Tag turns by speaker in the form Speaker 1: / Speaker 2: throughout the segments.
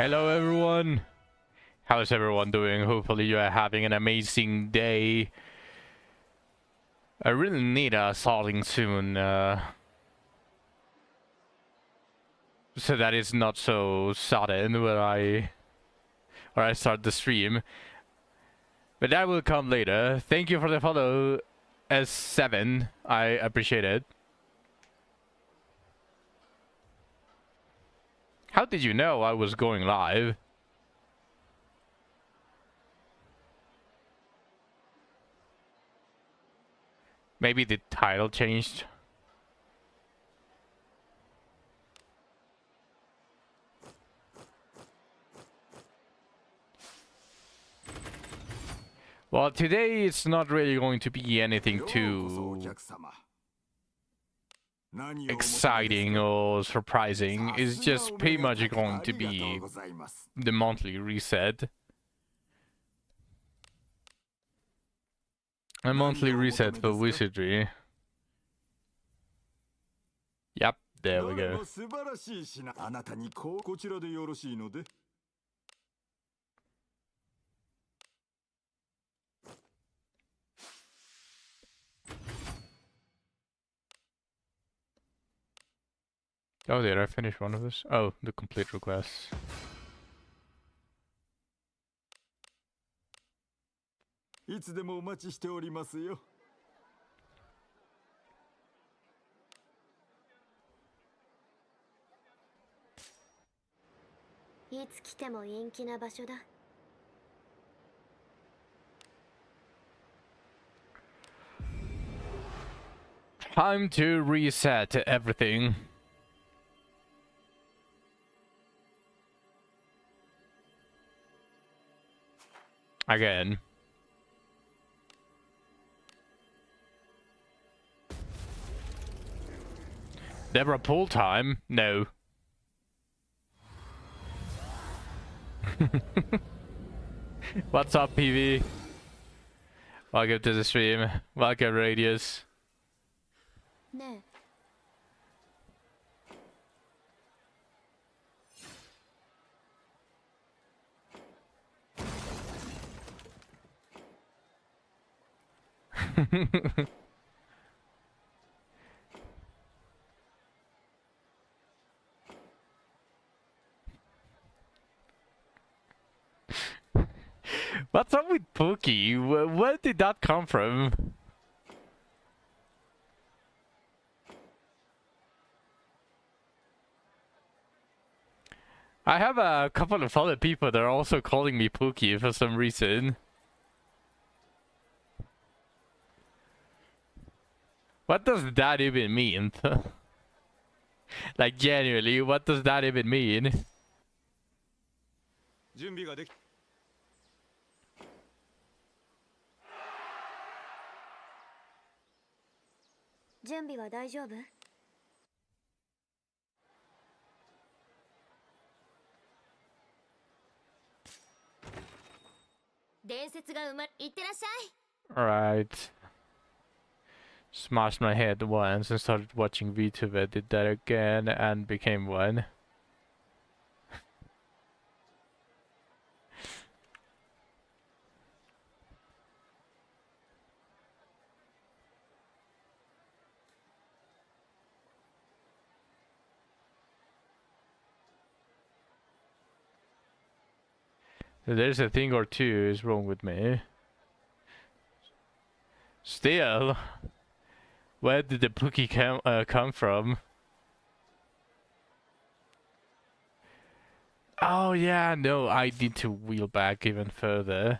Speaker 1: Hello everyone! How's everyone doing? Hopefully you are having an amazing day. I really need a starting soon, so that it's not so sudden when I start the stream. But that will come later. Thank you for the follow, S7. I appreciate it. How did you know I was going live? Maybe the title changed. Well, today it's not really going to be anything too exciting or surprising. It's just pretty much going to be the monthly reset. A monthly reset for wizardry. Yep, there we go. Oh, did I finish one of this? Oh, the complete requests. Time to reset everything. Again. Never a pull time? No. What's up, PV? Welcome to the stream. Welcome, Radius. No. What's up with Pookie? Where did that come from? I have a couple of other people that are also calling me Pookie for some reason. What does that even mean? Like, genuinely, what does that even mean? Alright. Smashed my head once and started watching VTuber, did that again and became one. There's a thing or two is wrong with me. Still, where did the Pookie come from? Oh yeah, no, I need to wheel back even further.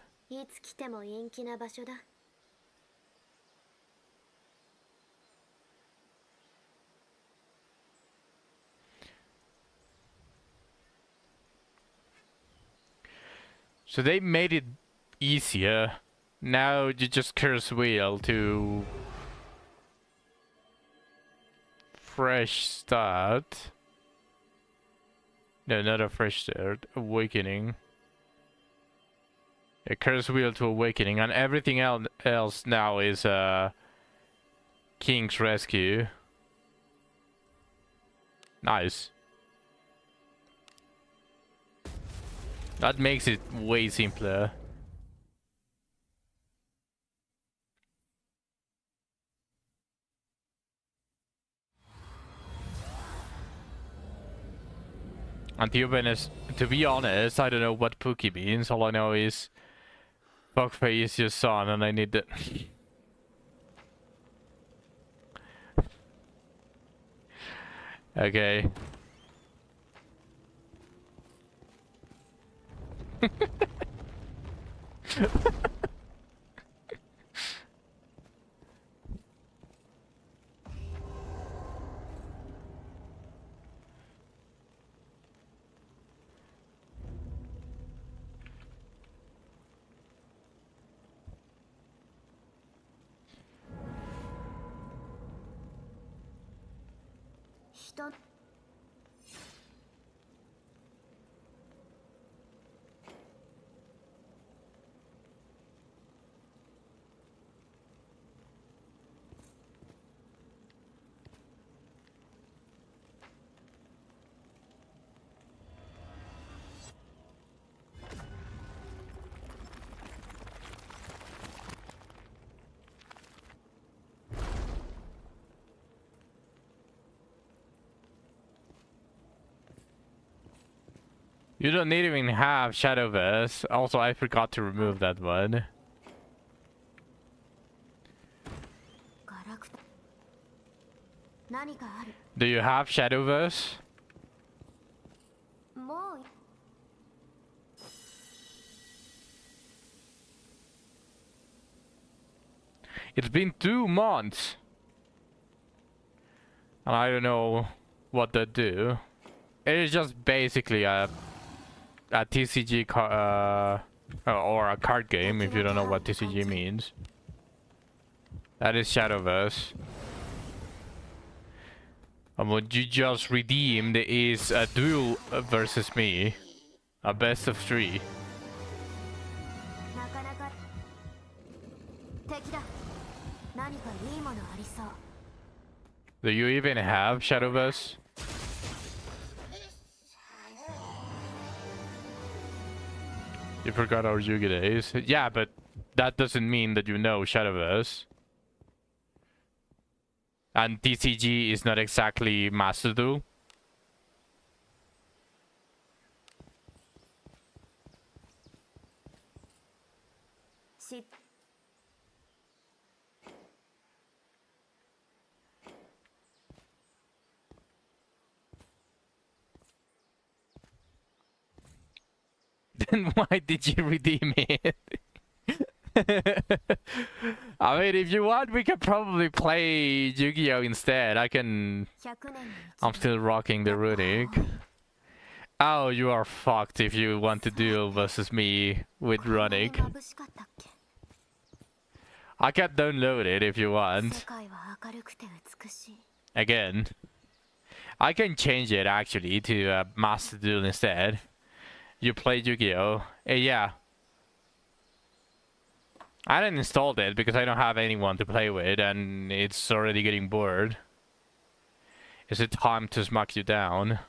Speaker 1: So they made it easier. Now you just curse wheel to fresh start. No, not a fresh start. Awakening. A curse wheel to awakening, and everything else now is King's Rescue. Nice. That makes it way simpler. And to be honest, I don't know what Pookie means. All I know is fuckface is your son and I need it. Okay. You don't need to even have Shadowverse. Also, I forgot to remove that one. Do you have Shadowverse? It's been 2 months. And I don't know what that do. It is just basically a TCG or a card game, if you don't know what TCG means. That is Shadowverse. And what you just redeemed is a duel versus me. A best of 3. Do you even have Shadowverse? You forgot our Yugi days. Yeah, but that doesn't mean that you know Shadowverse. And TCG is not exactly Master Duel. Then why did you redeem it? I mean, if you want, we could probably play Yu-Gi-Oh instead. I'm still rocking the runic. Oh, you are fucked if you want to duel versus me with runic. I can download it if you want. Again. I can change it actually to a Master Duel instead. You played Yu-Gi-Oh! Yeah. I didn't install it because I don't have anyone to play with and it's already getting bored. Is it time to smack you down?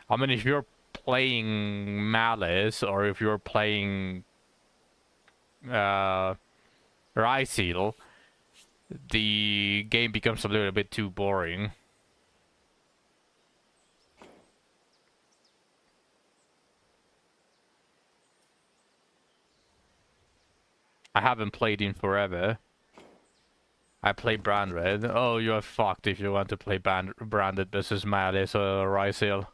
Speaker 1: I mean, if you're playing Malice or if you're playing Ryseal, the game becomes a little bit too boring. I haven't played in forever. I play Branded. Oh, you're fucked if you want to play Branded versus Malice or Ryseal.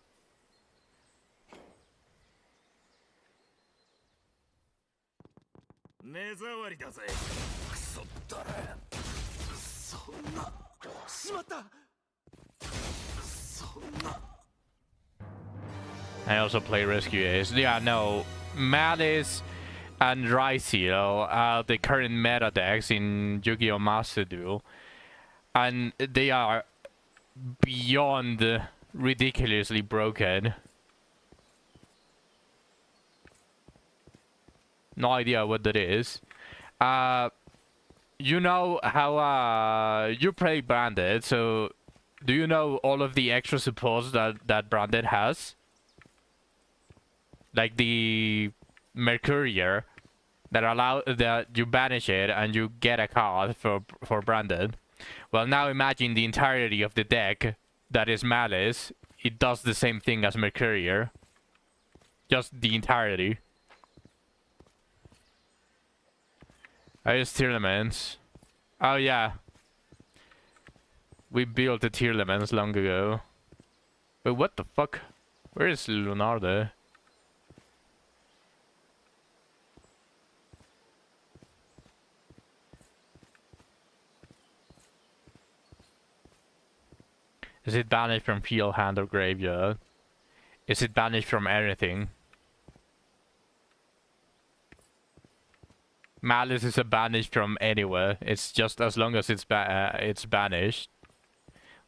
Speaker 1: I also play Rescue Ace. Yeah, no. Malice and Ryseal are the current meta decks in Yu-Gi-Oh! Master Duel. And they are beyond ridiculously broken. No idea what that is. You know how you play Branded, so do you know all of the extra supports that Branded has? like the Mercurier, that you banish it and you get a card for Brandon. Well, now imagine the entirety of the deck that is Malice. It does the same thing as Mercurier. Just the entirety. I use tier elements. Oh yeah. We built the tier elements long ago. Wait, what the fuck? Where is Leonardo? Is it banished from field, hand, or graveyard? Is it banished from anything? Malice is a banished from anywhere. It's just as long as it's banished.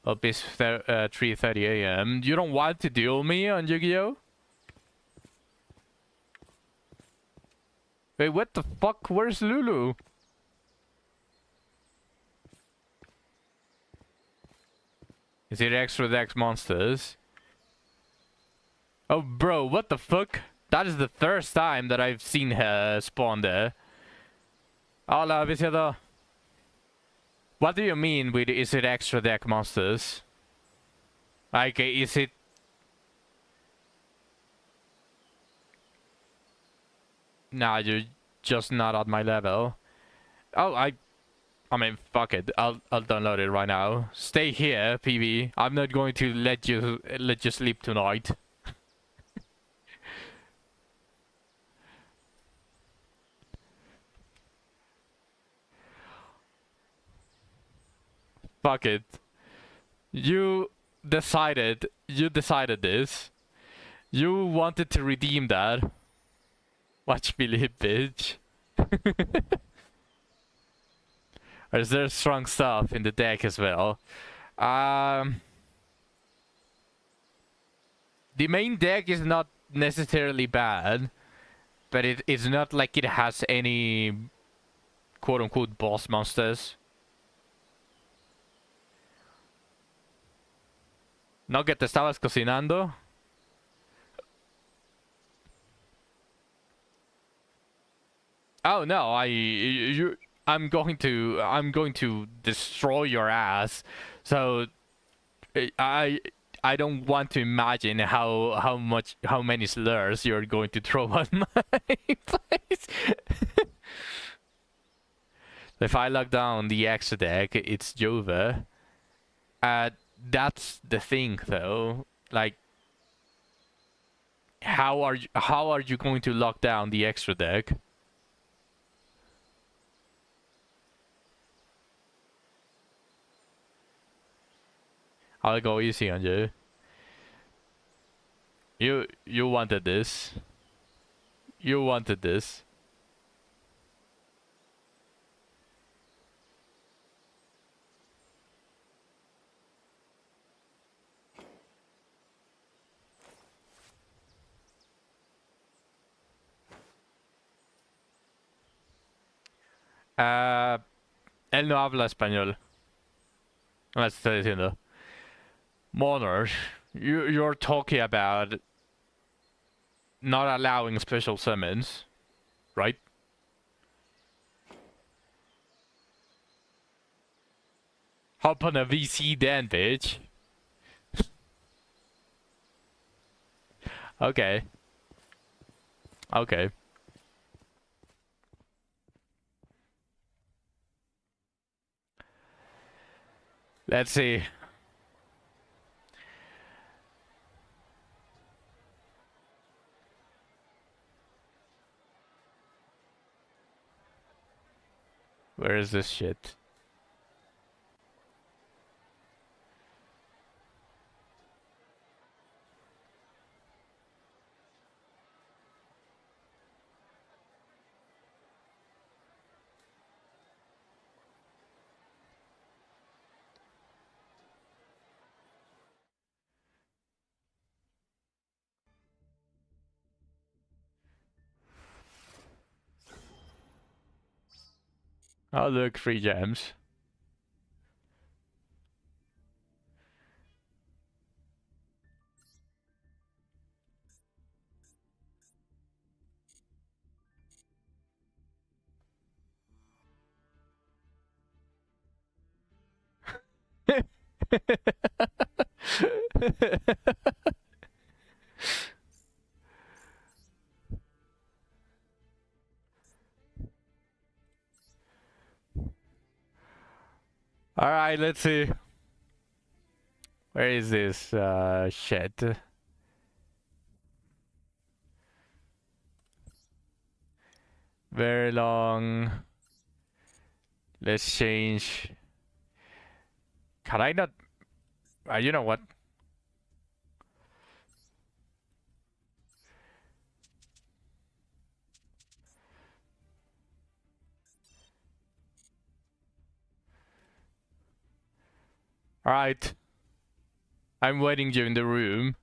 Speaker 1: Up is 3:30 a.m. You don't want to duel me on Yu-Gi-Oh? Wait, what the fuck? Where's Lulu? Is it extra dex monsters? Oh, bro, what the fuck? That is the first time that I've seen her spawn there. Hola, visitor. What do you mean with is it extra deck monsters? Like, is it... Nah, you're just not at my level. Oh, I mean, fuck it. I'll download it right now. Stay here, PV. I'm not going to let you sleep tonight. Fuck it. You decided this. You wanted to redeem that. Watch me live, bitch. Is there strong stuff in the deck as well? The main deck is not necessarily bad, but it's not like it has any quote-unquote boss monsters. ¿No que te estabas cocinando? Oh no, I'm going to destroy your ass. So I don't want to imagine how many slurs you're going to throw on my place. If I lock down the extra deck, it's Jova. That's the thing though. Like, how are you going to lock down the extra deck? I'll go easy on you. You wanted this. You wanted this. Él no habla español. Me está diciendo. Monarch, you're talking about not allowing special summons, right? Hop on a VC then, bitch. Okay. Okay. Let's see. Where is this shit? Oh look, 3 gems. Alright, let's see. Where is this shit? Very long. Let's change. Can I not? You know what? Alright. I'm waiting you in the room.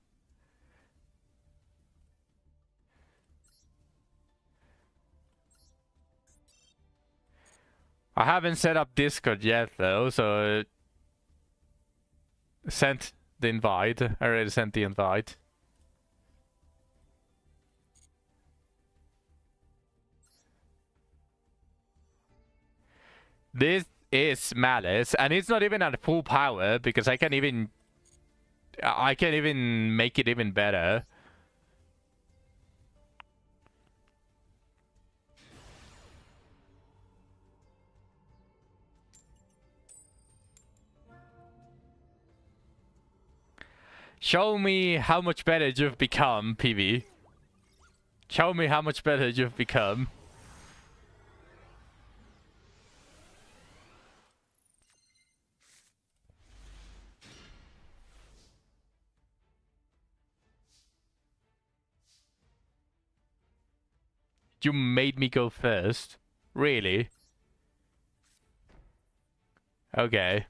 Speaker 1: I haven't set up Discord yet though, so sent the invite. I already sent the invite. This is Malice, and it's not even at full power because I can even make it even better. Show me how much better you've become, PV. Show me how much better you've become. You made me go first? Really? Okay.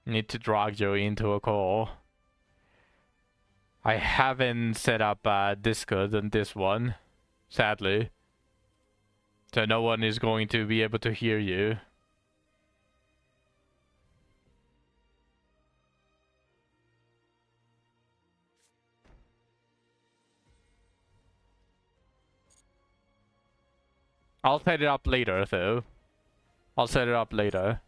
Speaker 1: Need to drag you into a call. I haven't set up Discord on this one, sadly. So no one is going to be able to hear you. I'll set it up later though. I'll set it up later.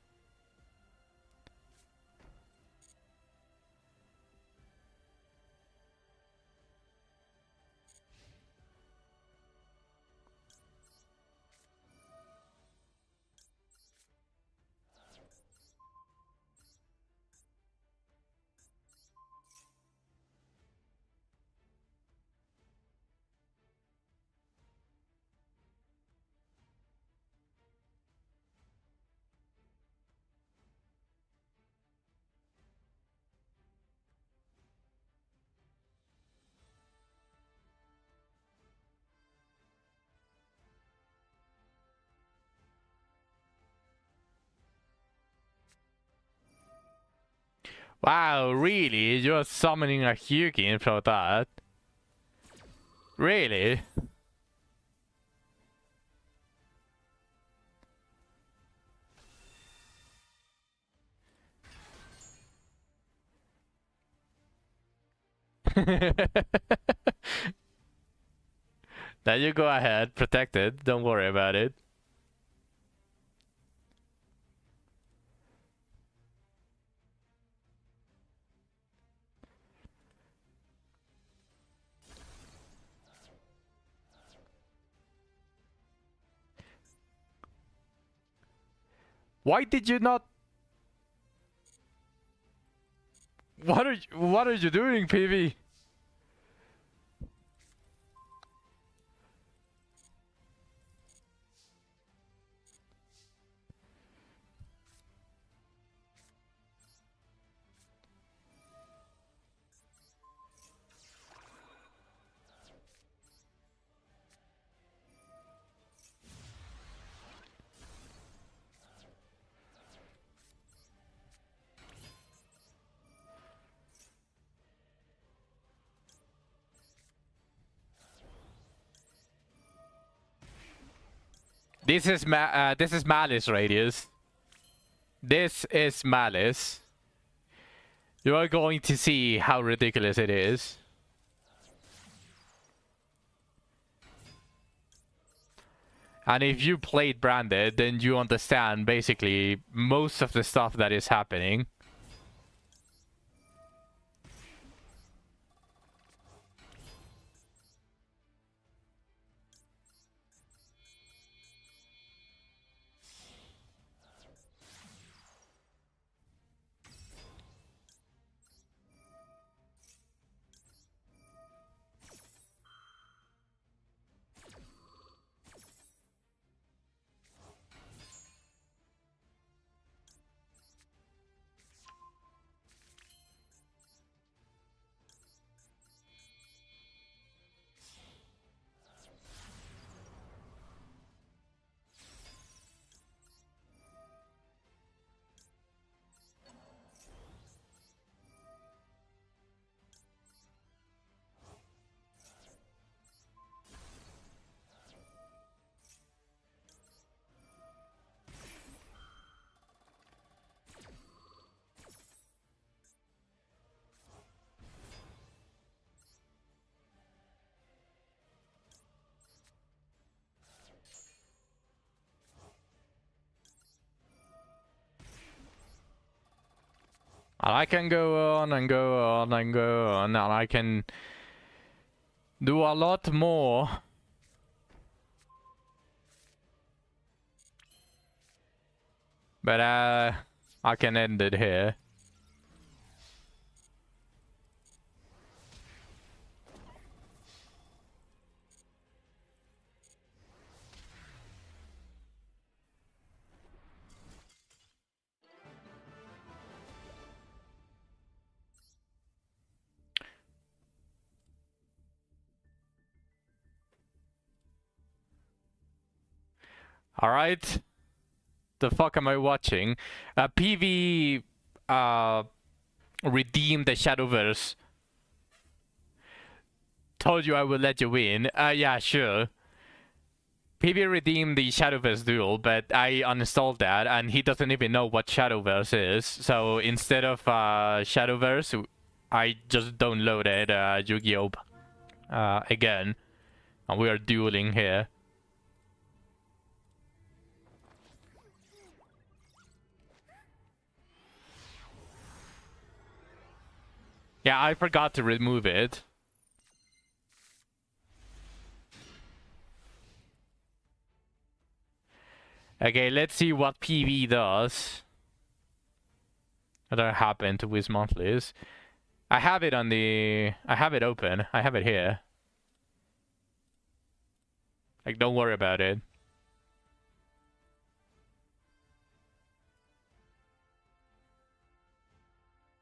Speaker 1: Wow, really? You're summoning a Hyukin for that? Really? Now you go ahead, protect it, don't worry about it. Why did you not? What are you doing, PV? This is Malice Radius. This is Malice. You are going to see how ridiculous it is. And if you played Branded, then you understand basically most of the stuff that is happening. And I can go on and go on and go on, and I can do a lot more. But I can end it here. Alright. The fuck am I watching? PV redeemed the Shadowverse. Told you I would let you win. Yeah, sure. PV redeemed the Shadowverse duel, but I uninstalled that, and he doesn't even know what Shadowverse is. So instead of Shadowverse, I just downloaded Yu-Gi-Oh! Again. And we are dueling here. Yeah, I forgot to remove it. Okay, let's see what PV does. What happened to Wiz Monthlies? I have it on the... I have it open. I have it here. Like, don't worry about it.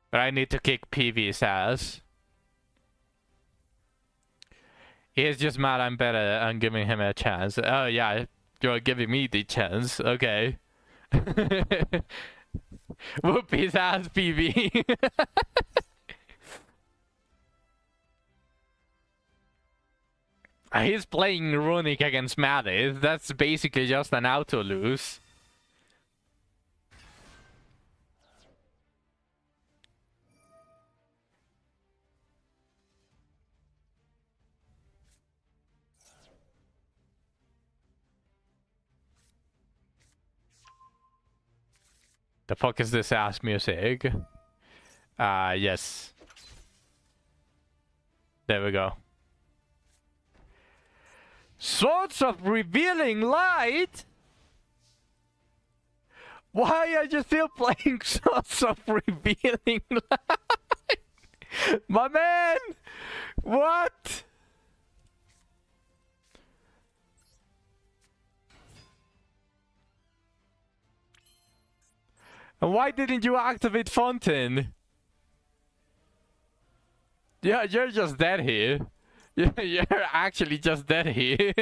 Speaker 1: But I need to kick PV's ass. He is just mad I'm better and giving him a chance. Oh yeah, you're giving me the chance. Okay. Whoop his ass, PV. He's playing Runic against Malice. That's basically just an auto lose. The fuck is this ass music? Yes. There we go. Swords of Revealing Light? Why are you still playing Swords of Revealing Light? My man! What? And why didn't you activate Fountain? Yeah, you're just dead here. You're actually just dead here.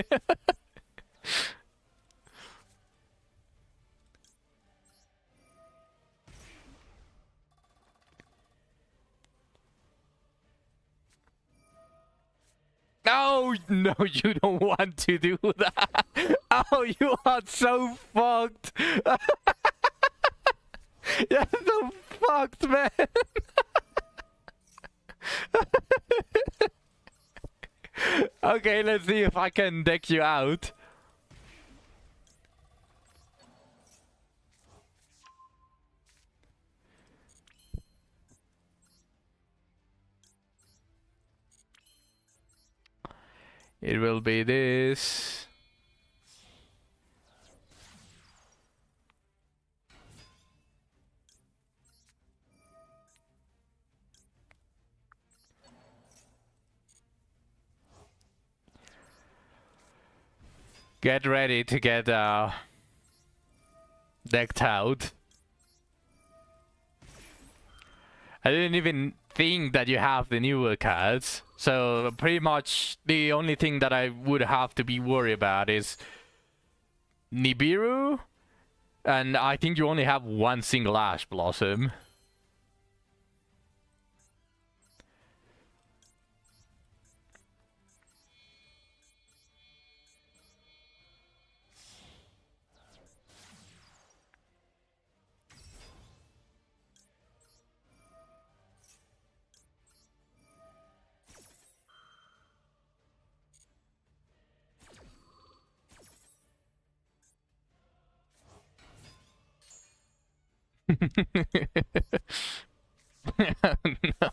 Speaker 1: No, no, you don't want to do that. Oh, you are so fucked. You're so fucked, man. Okay, let's see if I can deck you out. It will be this. Get ready to get decked out. I didn't even think that you have the newer cards. So pretty much the only thing that I would have to be worried about is Nibiru. And I think you only have one single Ash Blossom. No.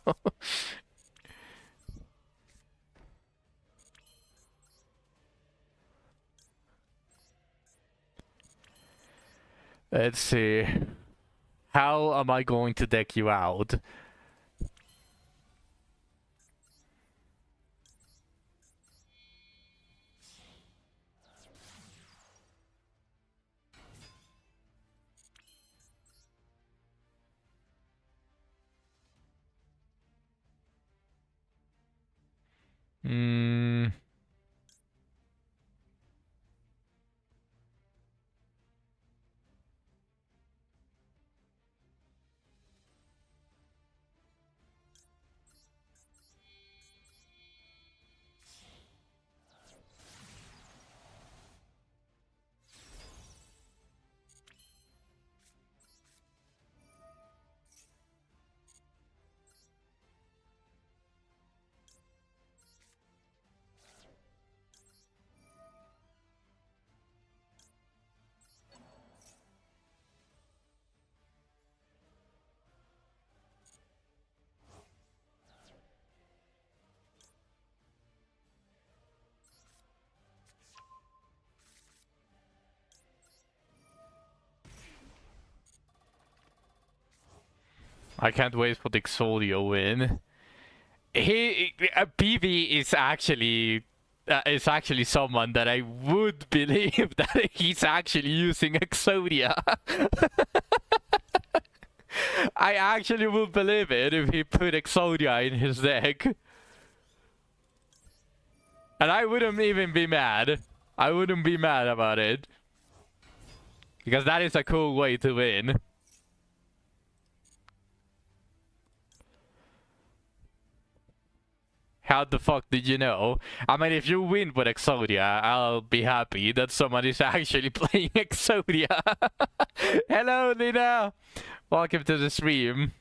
Speaker 1: Let's see. How am I going to deck you out? Hmm. I can't wait for the Exodio win. PV is actually someone that I would believe that he's actually using Exodia. I actually will believe it if he put Exodia in his deck. And I wouldn't even be mad. I wouldn't be mad about it. Because that is a cool way to win. How the fuck did you know? I mean, if you win with Exodia, I'll be happy that someone is actually playing Exodia. Hello, Lina! Welcome to the stream.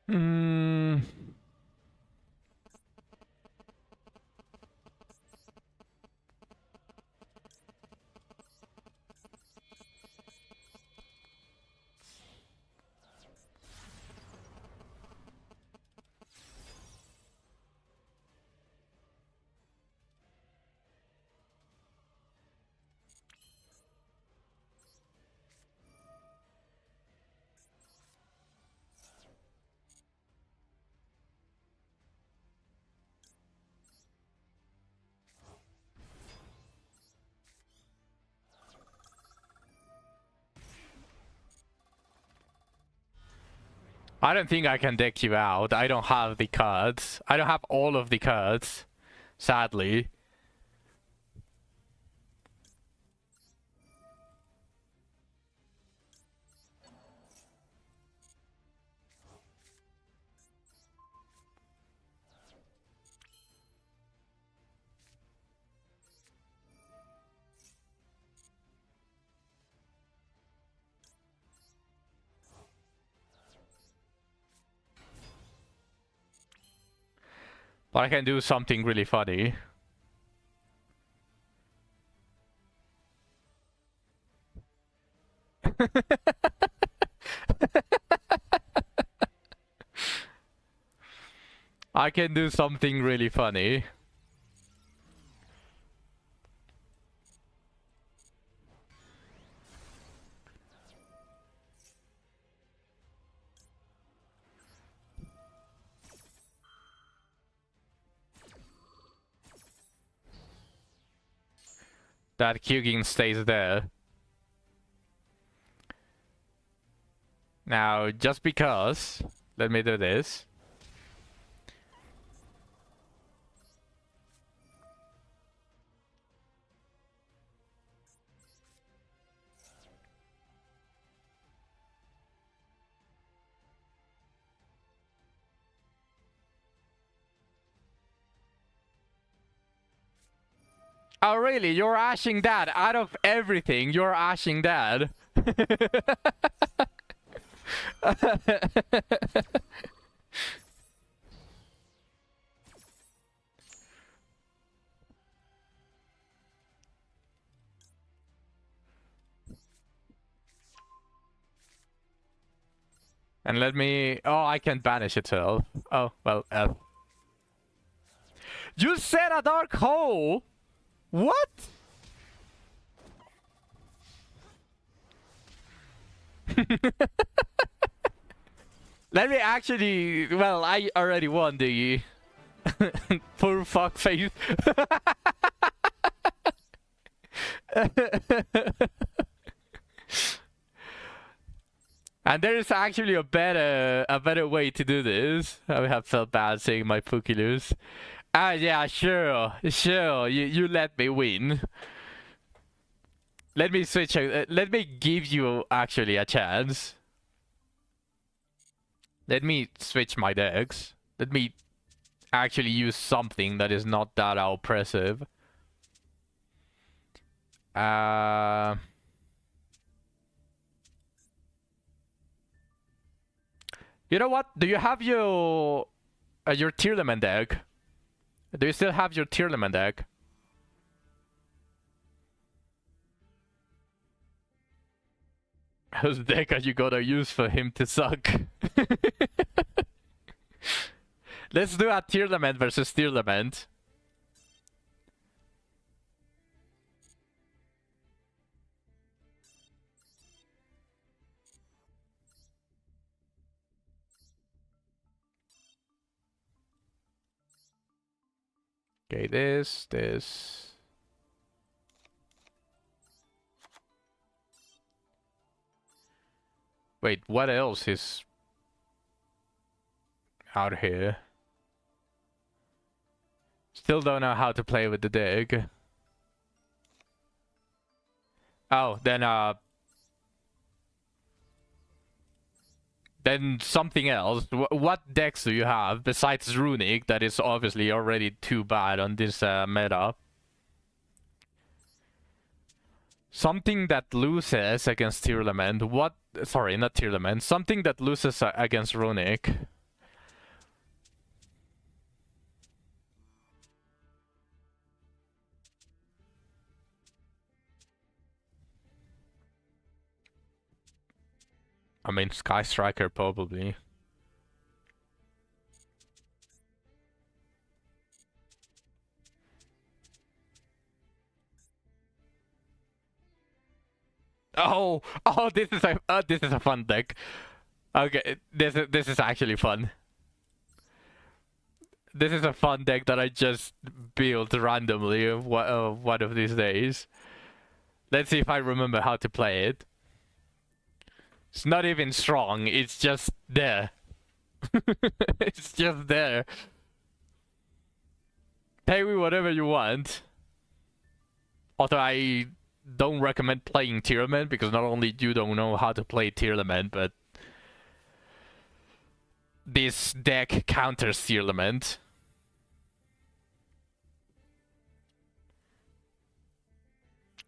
Speaker 1: Hmm. I don't think I can deck you out. I don't have the cards. I don't have all of the cards, sadly. But I can do something really funny. I can do something really funny. That Kyugin stays there. Now, just because, let me do this. Oh really? You're ashing that out of everything. You're ashing that. And let me... Oh, I can banish itself. Oh, well, You said a dark hole? What? Let me actually... Well, I already won the... Poor fuckface. And there is actually a better way to do this. I have felt bad saying my Pookie lose. Ah, yeah, sure. You let me win. Let me switch. Let me give you actually a chance. Let me switch my decks. Let me actually use something that is not that oppressive. You know what? Do you have your Tearlament deck? Do you still have your Tearlament deck? Whose deck are you gonna use for him to suck? Let's do a Tearlament versus Tearlament. Okay, this. Wait, what else is out here? Still don't know how to play with the deck. Oh, then something else. What decks do you have besides Runic that is obviously already too bad on this meta? Something that loses against Tearlament. What? Sorry, not Tearlament. Something that loses against Runic. I mean, Sky Striker probably. Oh, oh, this is a fun deck. Okay, this is actually fun. This is a fun deck that I just built randomly one of these days. Let's see if I remember how to play it. It's not even strong, it's just there. It's just there. Pay me whatever you want. Although I don't recommend playing Tierman, because not only you don't know how to play Tierman, but this deck counters Tierman.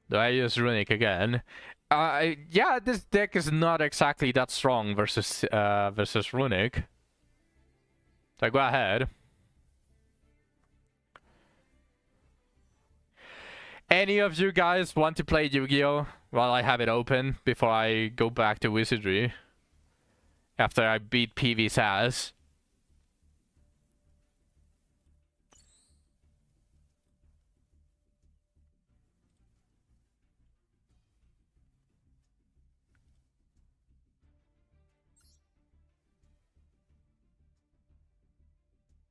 Speaker 1: Do I use Runic again? Yeah, this deck is not exactly that strong versus Runic. So go ahead. Any of you guys want to play Yu-Gi-Oh while I have it open before I go back to Wizardry? After I beat PV's ass.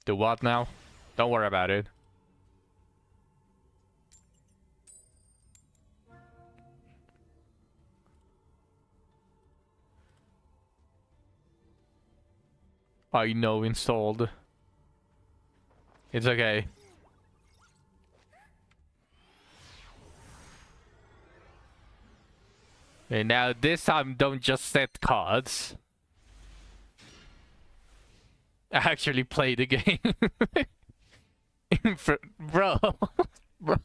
Speaker 1: Do what now? Don't worry about it. I know installed. It's okay. Okay, now this time don't just set cards. Actually play the game. Bro. Bro.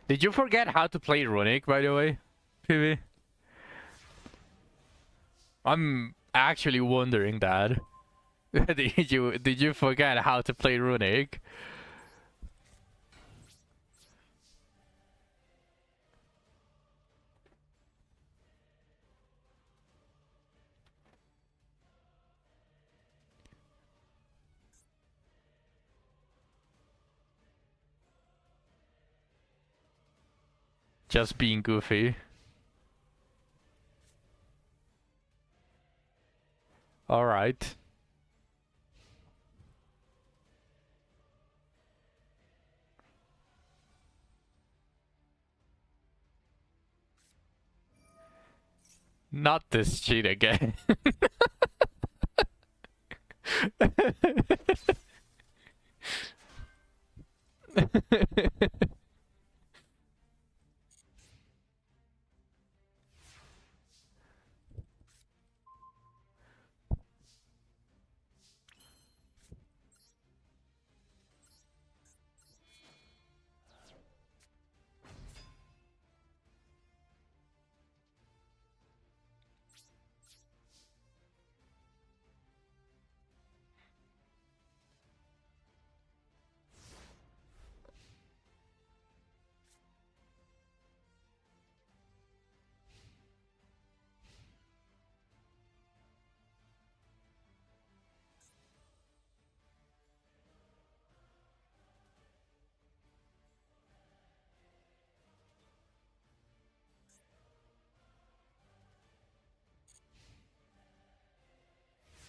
Speaker 1: Did you forget how to play Runic, by the way, PV? I'm actually wondering that. did you forget how to play Runic? Just being goofy. Alright. Not this cheat again.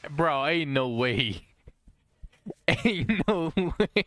Speaker 1: Bro, ain't no way. Ain't no way.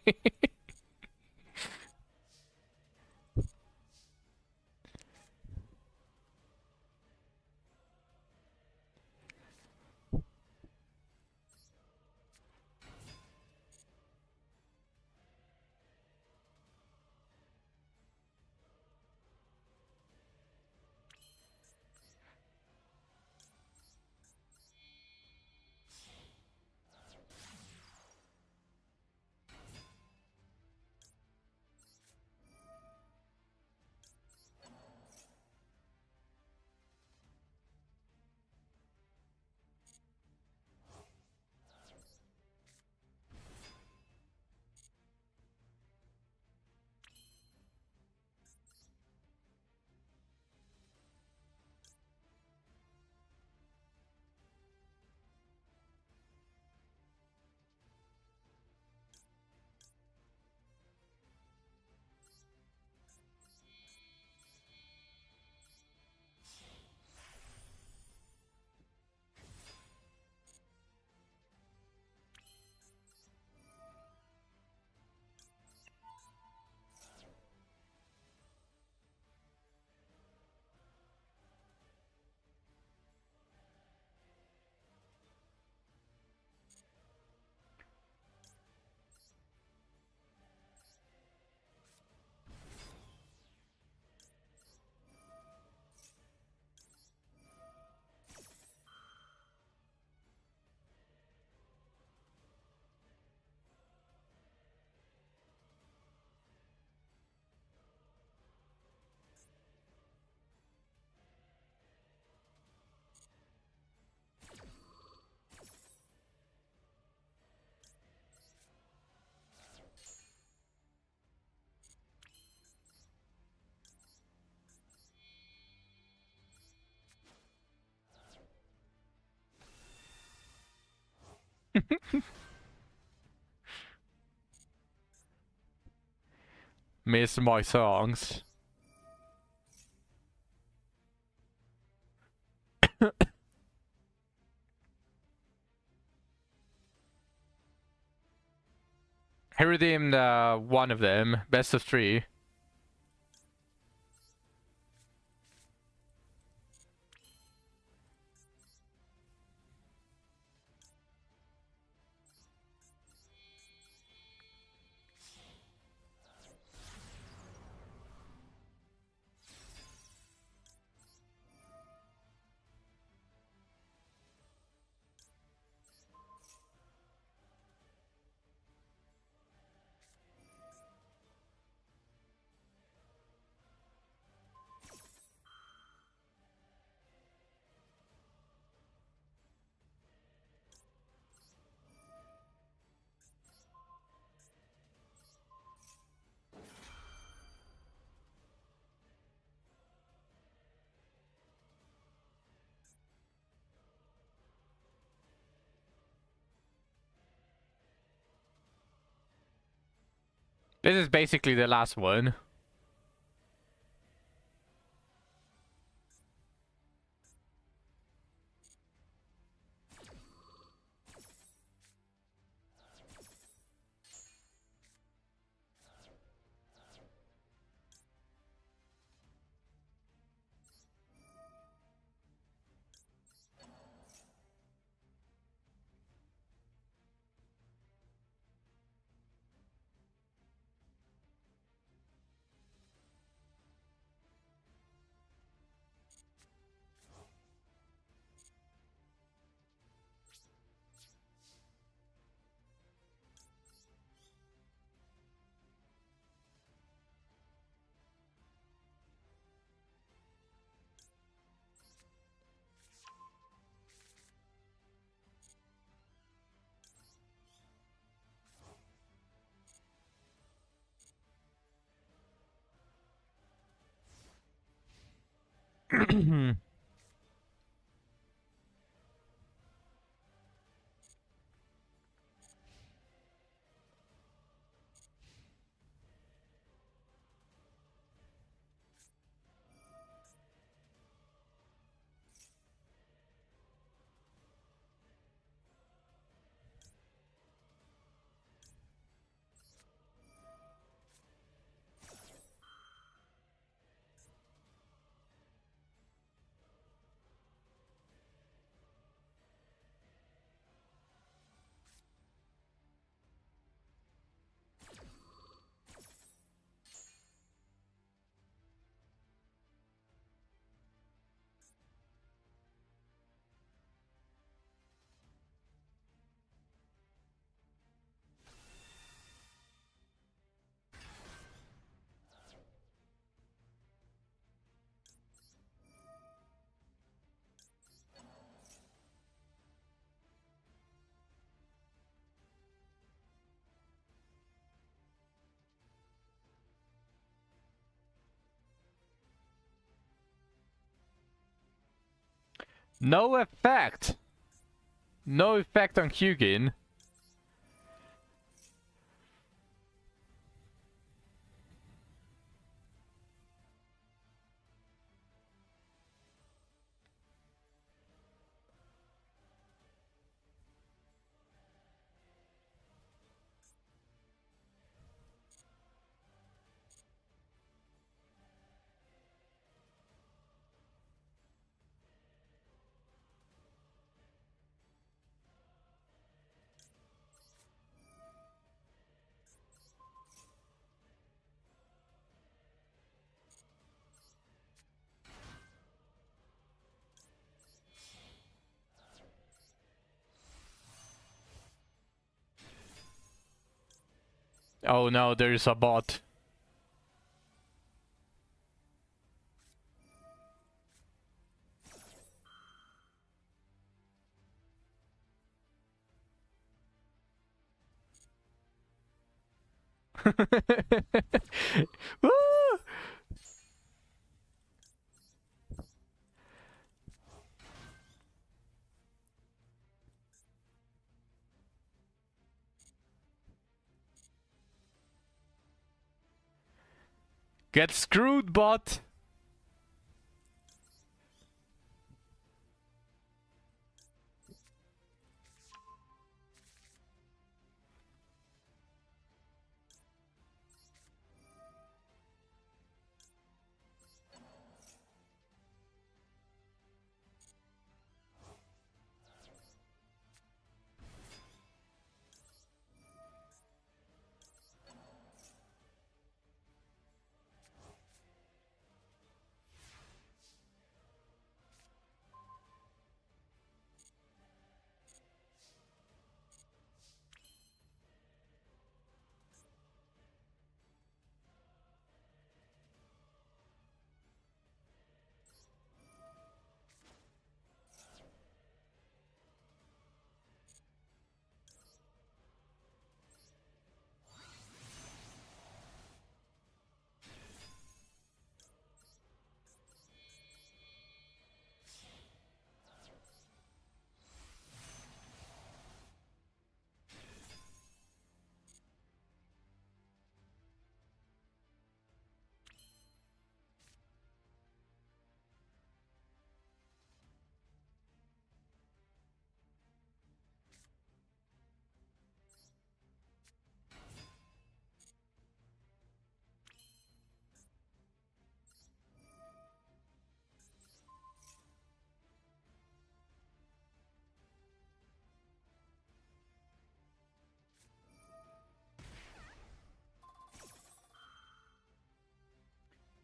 Speaker 1: Miss my songs. I redeemed one of them. Best of 3. This is basically the last one. No effect! No effect on Hugin. Oh no, there's a bot. Woo! Get screwed, bot!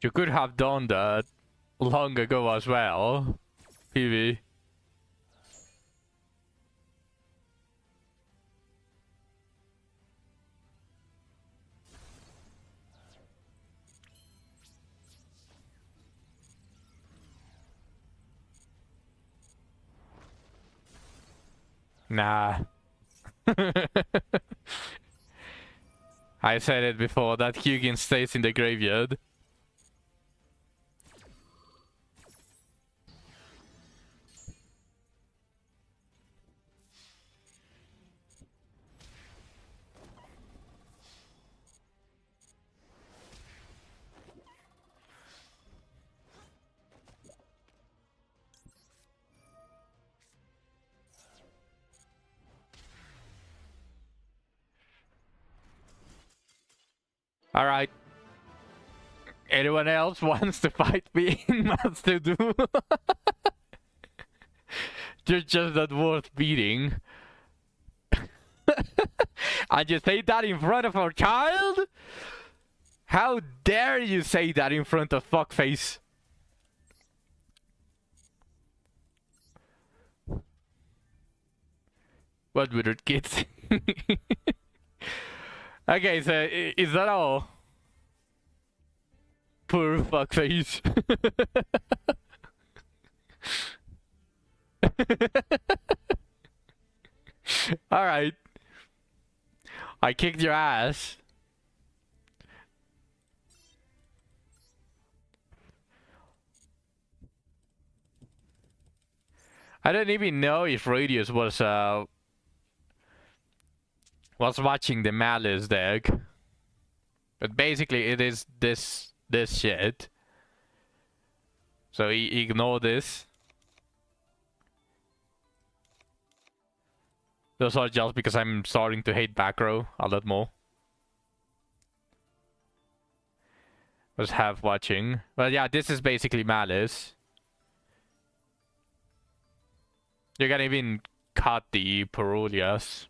Speaker 1: You could have done that long ago as well, PV. Nah. I said it before, that Hugin stays in the graveyard. Alright. Anyone else wants to fight me? Wants to do? You're just not worth beating. And you say that in front of our child? How dare you say that in front of fuckface? What with her kids? Okay, so is that all? Poor fuckface. Alright. I kicked your ass. I don't even know if Radius was watching the Malice deck. But basically it is this shit. So ignore this. Those are just because I'm starting to hate back row a lot more. Was half watching. But yeah, this is basically Malice. You can even cut the Perulias.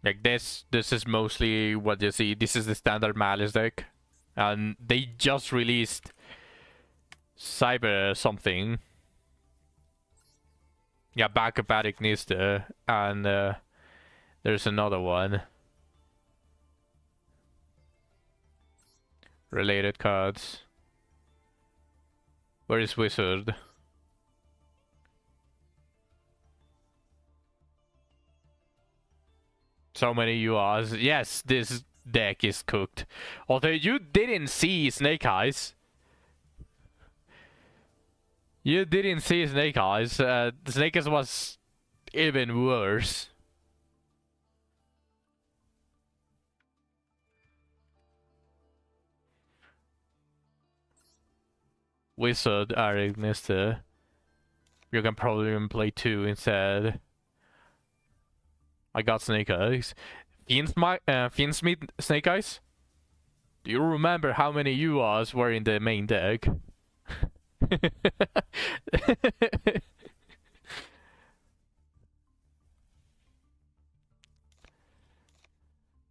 Speaker 1: Like this is mostly what you see. This is the standard Malice deck. And they just released Cyber something. Yeah, backup Nista. And there's another one. Related cards. Where is Wizard? So many URs. Yes, this deck is cooked. Although you didn't see Snake Eyes. You didn't see Snake Eyes. Snake Eyes was even worse. Wizard Nista. You can probably even play 2 instead. I got Snake Eyes. Fiendsmith Snake Eyes? Do you remember how many URs were in the main deck?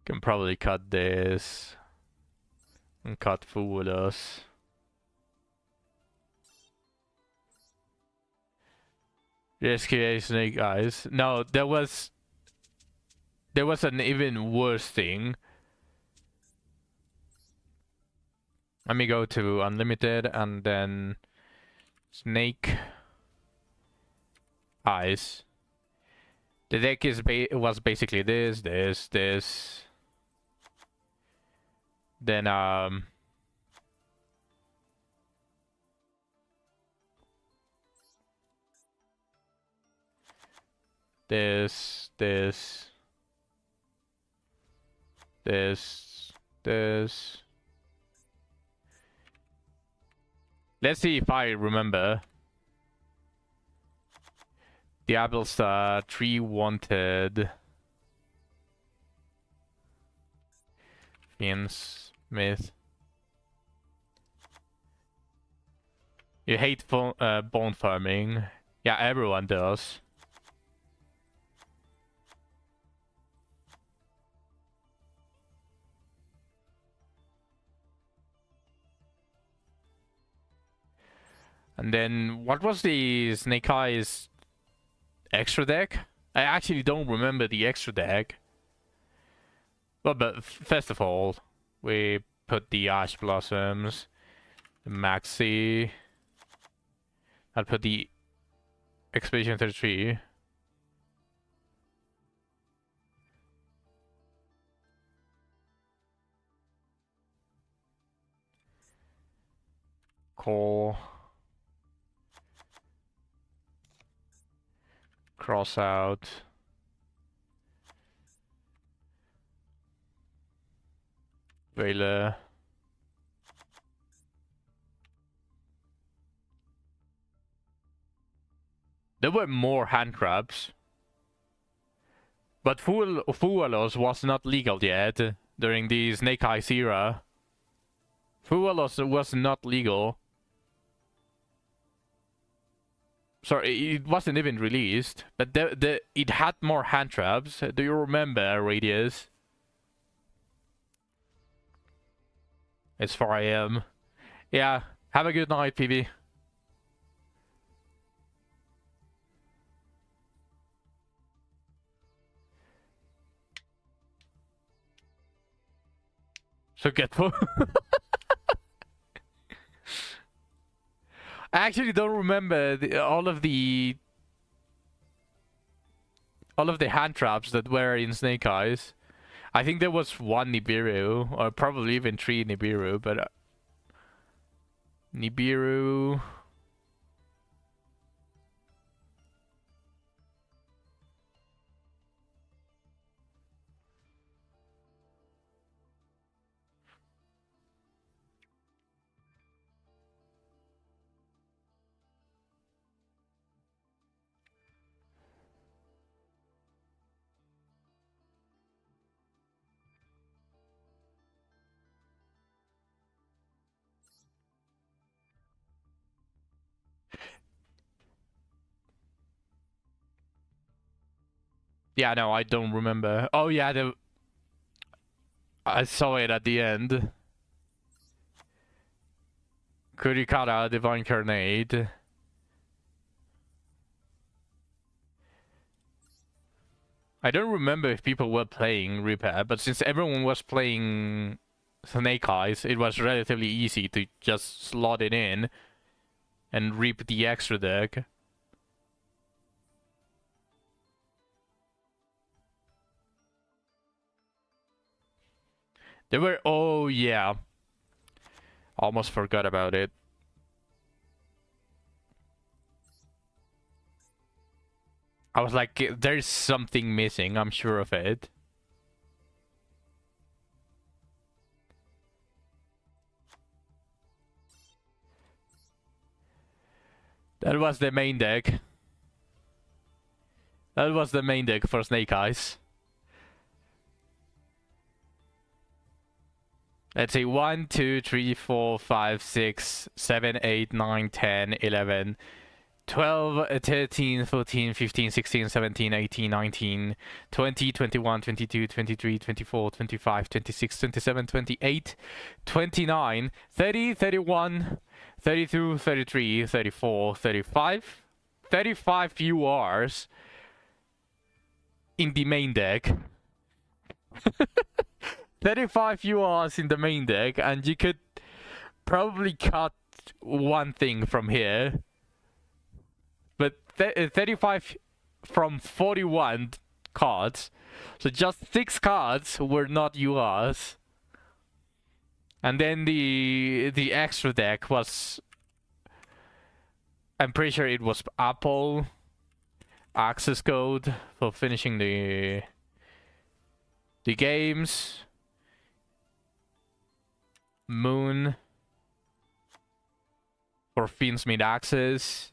Speaker 1: Can probably cut this. And cut Foolus. Rescue Snake Eyes. No, there was an even worse thing. Let me go to Unlimited and then Snake Eyes. The deck was basically this. Then this. Let's see if I remember. Diablo Star, 3 Wanted. Fiendsmith. You hate bone farming. Yeah, everyone does. And then, what was the Snake Eyes extra deck? I actually don't remember the extra deck. Well, but first of all, we put the Ash Blossoms, the Maxi. I'll put the Expedition 33. Call. Cross out. Vela. There were more hand crabs. But Fualos was not legal yet during the Snake Eyes era. Fualos was not legal. Sorry, it wasn't even released, but it had more hand traps. Do you remember, Radius? It's 4 AM. Yeah, have a good night, PB. So get I actually don't remember all of the hand traps that were in Snake Eyes. I think there was 1 Nibiru, or probably even 3 Nibiru, but Nibiru. Yeah, no, I don't remember. Oh yeah, I saw it at the end. Kurikara, Divine Carnade. I don't remember if people were playing Repair, but since everyone was playing Snake Eyes, it was relatively easy to just slot it in and reap the extra deck. There were... oh yeah. Almost forgot about it. I was like, there's something missing, I'm sure of it. That was the main deck. That was the main deck for Snake Eyes. Let's see, 1, 2, 3, 4, 5, 6, 7, 8, 9, 10, 11, 12, 13, 14, 15, 16, 17, 18, 19, 20, 21, 22, 23, 24, 25, 26, 27, 28, 29, 30, 31, 32, 33, 34, 35, 35 URs in the main deck. 35 URs in the main deck, and you could probably cut one thing from here. But 35 from 41 cards. So just 6 cards were not URs. And then the extra deck was... I'm pretty sure it was Apple access code for finishing the games. Moon for Fiendsmith access,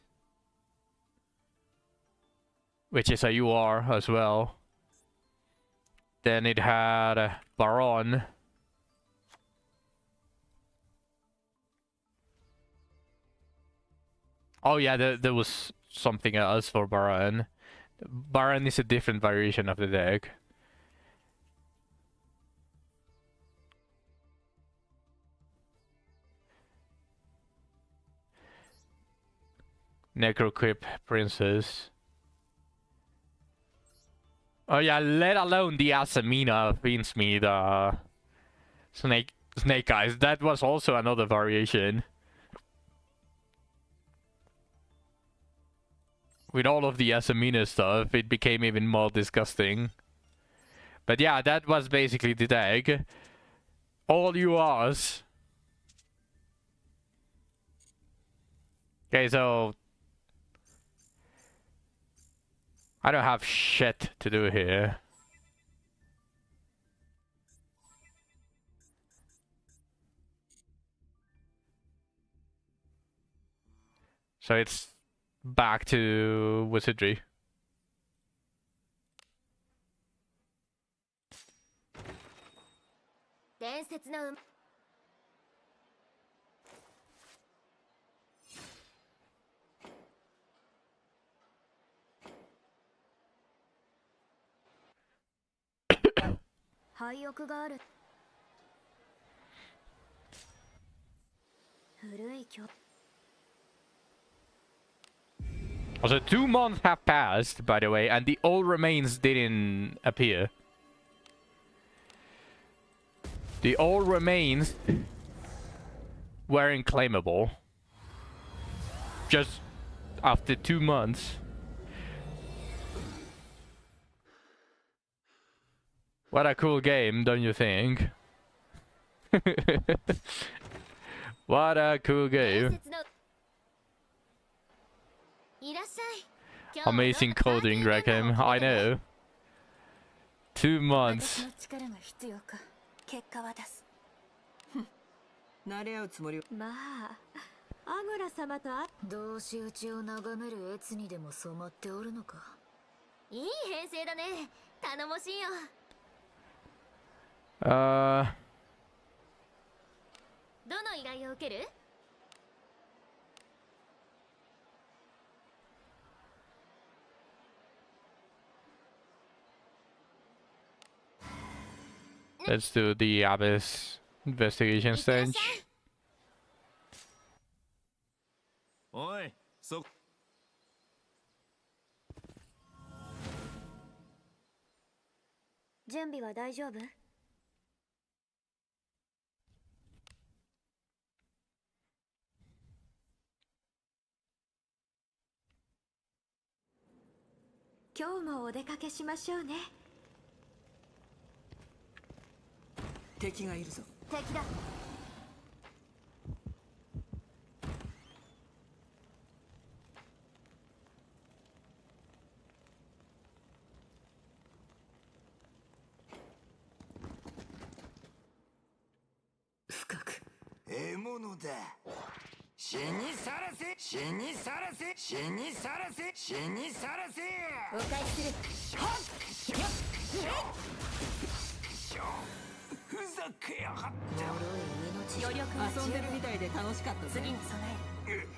Speaker 1: which is a UR as well. Then it had Baron. Oh yeah, there was something else for Baron. Baron is a different variation of the deck. Necroquip Princess. Oh yeah, let alone the Asamina Fiendsmith Snake Eyes. That was also another variation. With all of the Asamina stuff, it became even more disgusting. But yeah, that was basically the deck. All URs. Okay, so... I don't have shit to do here. So it's back to wizardry. Also, 2 months have passed, by the way, and the old remains didn't appear. The old remains weren't claimable. Just after 2 months. What a cool game, don't you think? What a cool game. Amazing coding, Graham. I know. 2 months.
Speaker 2: 慣れ合うつもり。
Speaker 3: まあ、アグラ様と同士討ちを眺める越にでも染まっておるのか。いい編成だね。頼もしいよ。どの依頼を受ける
Speaker 1: ？Let's do the Abyss investigation stage.
Speaker 4: おい、そ。
Speaker 3: 準備は大丈夫？今日もお出かけしましょうね。
Speaker 2: 敵がいるぞ。
Speaker 3: 敵だ。
Speaker 2: 深く。
Speaker 4: 獲物だ。死にさらせ、死にさらせ、死にさらせ、死にさらせ。
Speaker 3: お返しする。
Speaker 4: ふざけやがって。
Speaker 3: 余力が
Speaker 2: 遊んでるみたいで楽しかったぜ。
Speaker 3: 次に備える。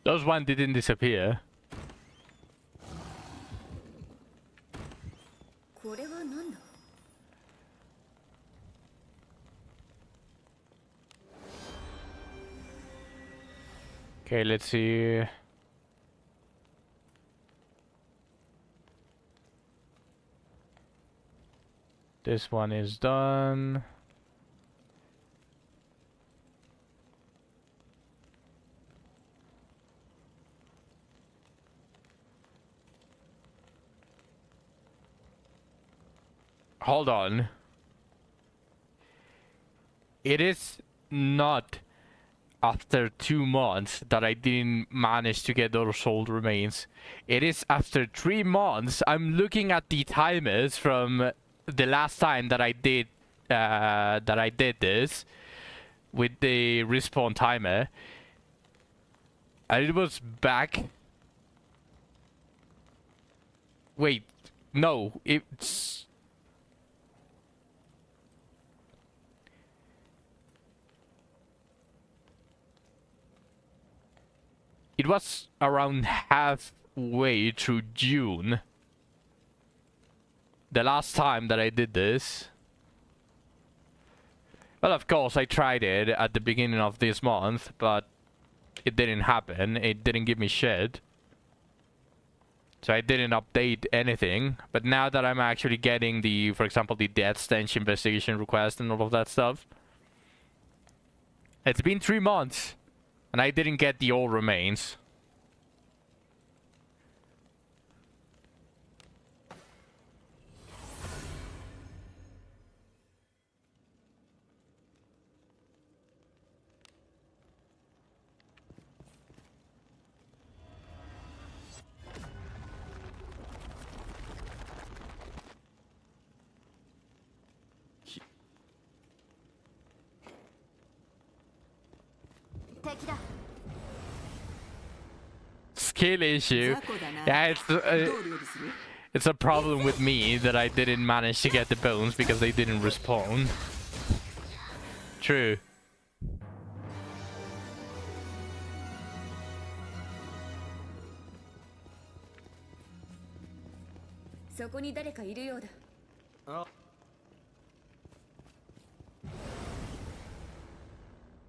Speaker 1: Those one didn't disappear.
Speaker 3: これは何だ
Speaker 1: ？Okay, let's see. This one is done. Hold on. It is not after 2 months that I didn't manage to get those soul remains. It is after 3 months. I'm looking at the timers from the last time that I did this with the respawn timer, and it was back. Wait, no, it's. It was around halfway through June. The last time that I did this. Well, of course, I tried it at the beginning of this month, but it didn't happen. It didn't give me shit. So I didn't update anything. But now that I'm actually getting the, for example, the death stench investigation request and all of that stuff. It's been 3 months. And I didn't get the all remains. Skill issue. Yeah, it's a problem with me that I didn't manage to get the bones because they didn't respawn. True.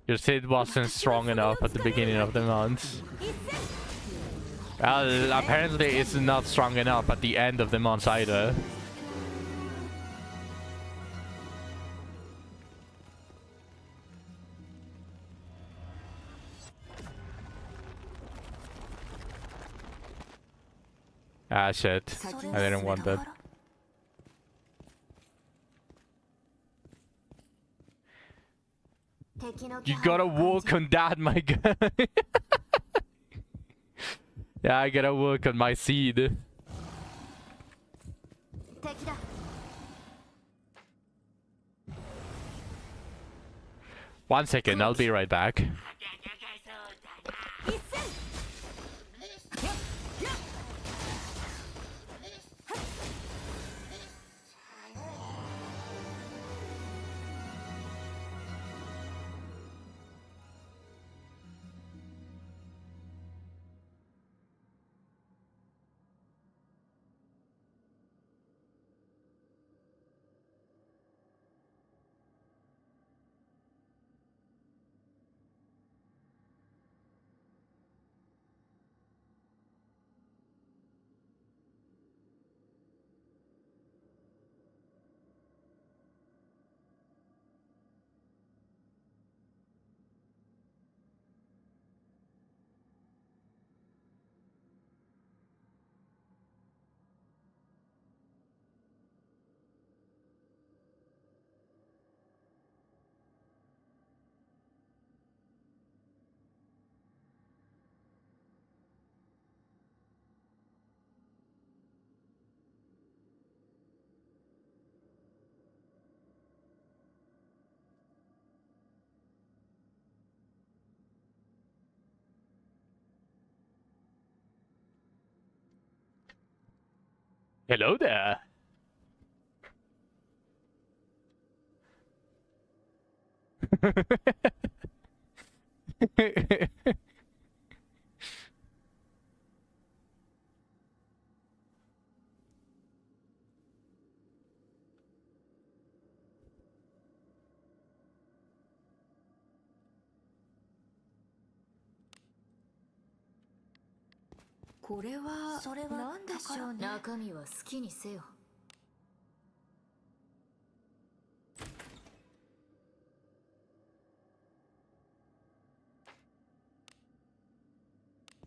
Speaker 1: Your Sid wasn't strong enough at the beginning of the month. Well, apparently it's not strong enough at the end of the month either. Ah, shit. I didn't want that. You gotta work on that, my guy. Yeah, I gotta work on my seed.
Speaker 3: 敵だ。
Speaker 1: 1 second, I'll be right back.
Speaker 3: 一戦。
Speaker 1: Hello there.
Speaker 3: 「これは何でしょうね。中身は好きにせよ。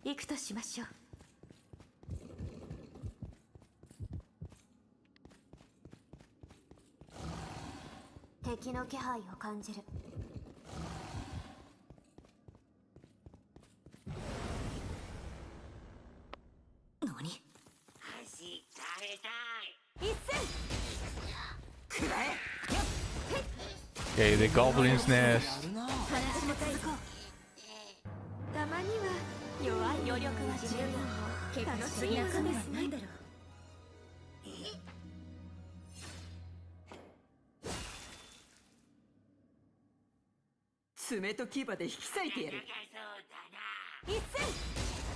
Speaker 3: 行くとしましょう。敵の気配を感じる。何？
Speaker 4: 足食べたい。
Speaker 3: 一戦。
Speaker 4: くらえ。
Speaker 1: Okay, the goblin's nest.
Speaker 3: 話も続こう。たまには弱い余力は十分。楽しい中身は何だろう。
Speaker 2: 爪と牙で引き裂いてやる。
Speaker 3: 一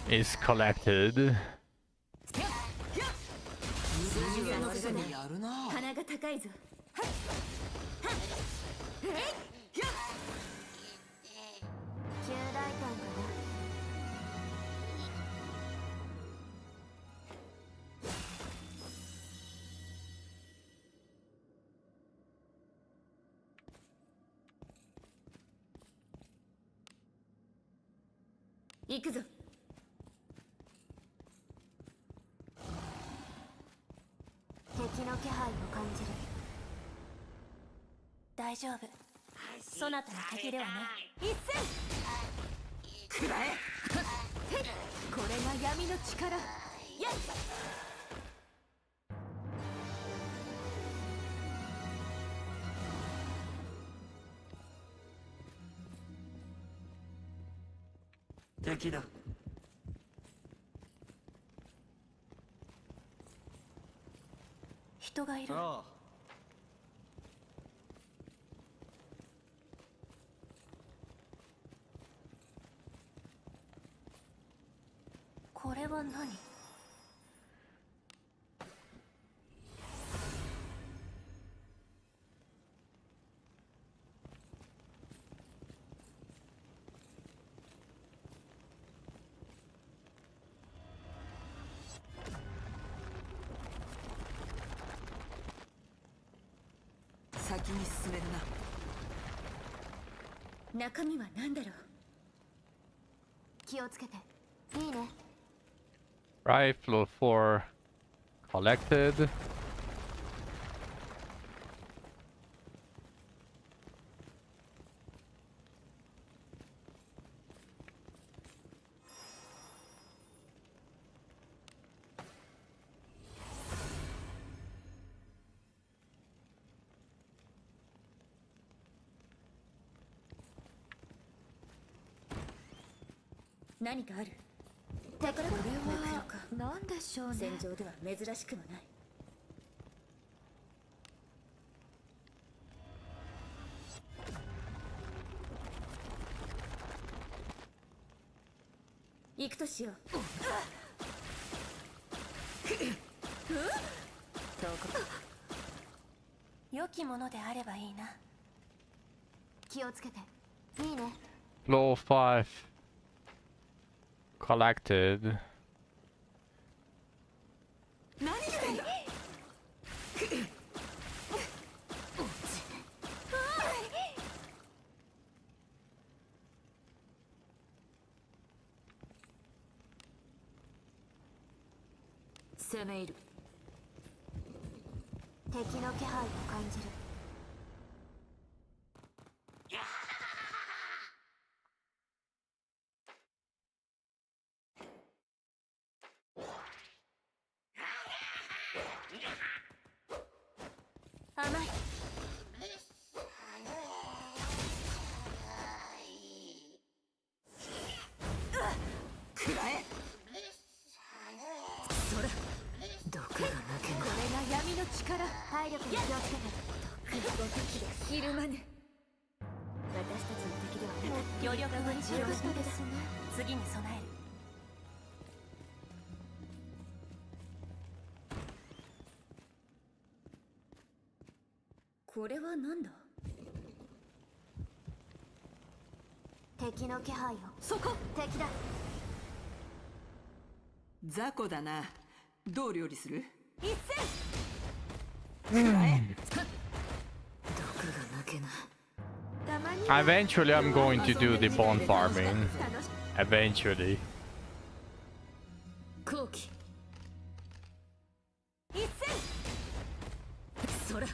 Speaker 3: 戦。
Speaker 1: Is collected.
Speaker 2: 人間のくせにやるな。
Speaker 3: 鼻が高いぞ。旧大胆かな。行くぞ。敵の気配を感じる。大丈夫。そなたの敵ではない。一戦。
Speaker 2: くらえ。
Speaker 3: これが闇の力。やっ。
Speaker 4: 敵だ。
Speaker 3: 人がいる。
Speaker 5: ああ、
Speaker 3: これは何？
Speaker 2: 先に進めるな。
Speaker 3: 中身は何だろう。気をつけて。いいね。
Speaker 1: Rifle 4 collected.
Speaker 3: 何かある。これは何でしょうね。戦場では珍しくもない。行くとしよう。良きものであればいいな。気をつけて。いいね。
Speaker 1: Floor 5 collected.
Speaker 2: 何してんだ。攻め入る。
Speaker 3: 敵の気配を感じる。甘い。
Speaker 2: くらえ。それ毒が抜けない。
Speaker 3: これが闇の力。体力に気をつけて。毒ごときでひるまぬ。私たちの敵ではなかった。余力が使用したですね。次に備える。これは何だ。敵の気配よ。
Speaker 2: そこ。
Speaker 3: 敵だ。
Speaker 2: 雑魚だな。どう料理する。
Speaker 3: 一
Speaker 2: くらえ。毒が抜けない。
Speaker 3: たまに
Speaker 1: Eventually, I'm going to do the bone farming. Eventually.
Speaker 2: 後期。一戦。そら。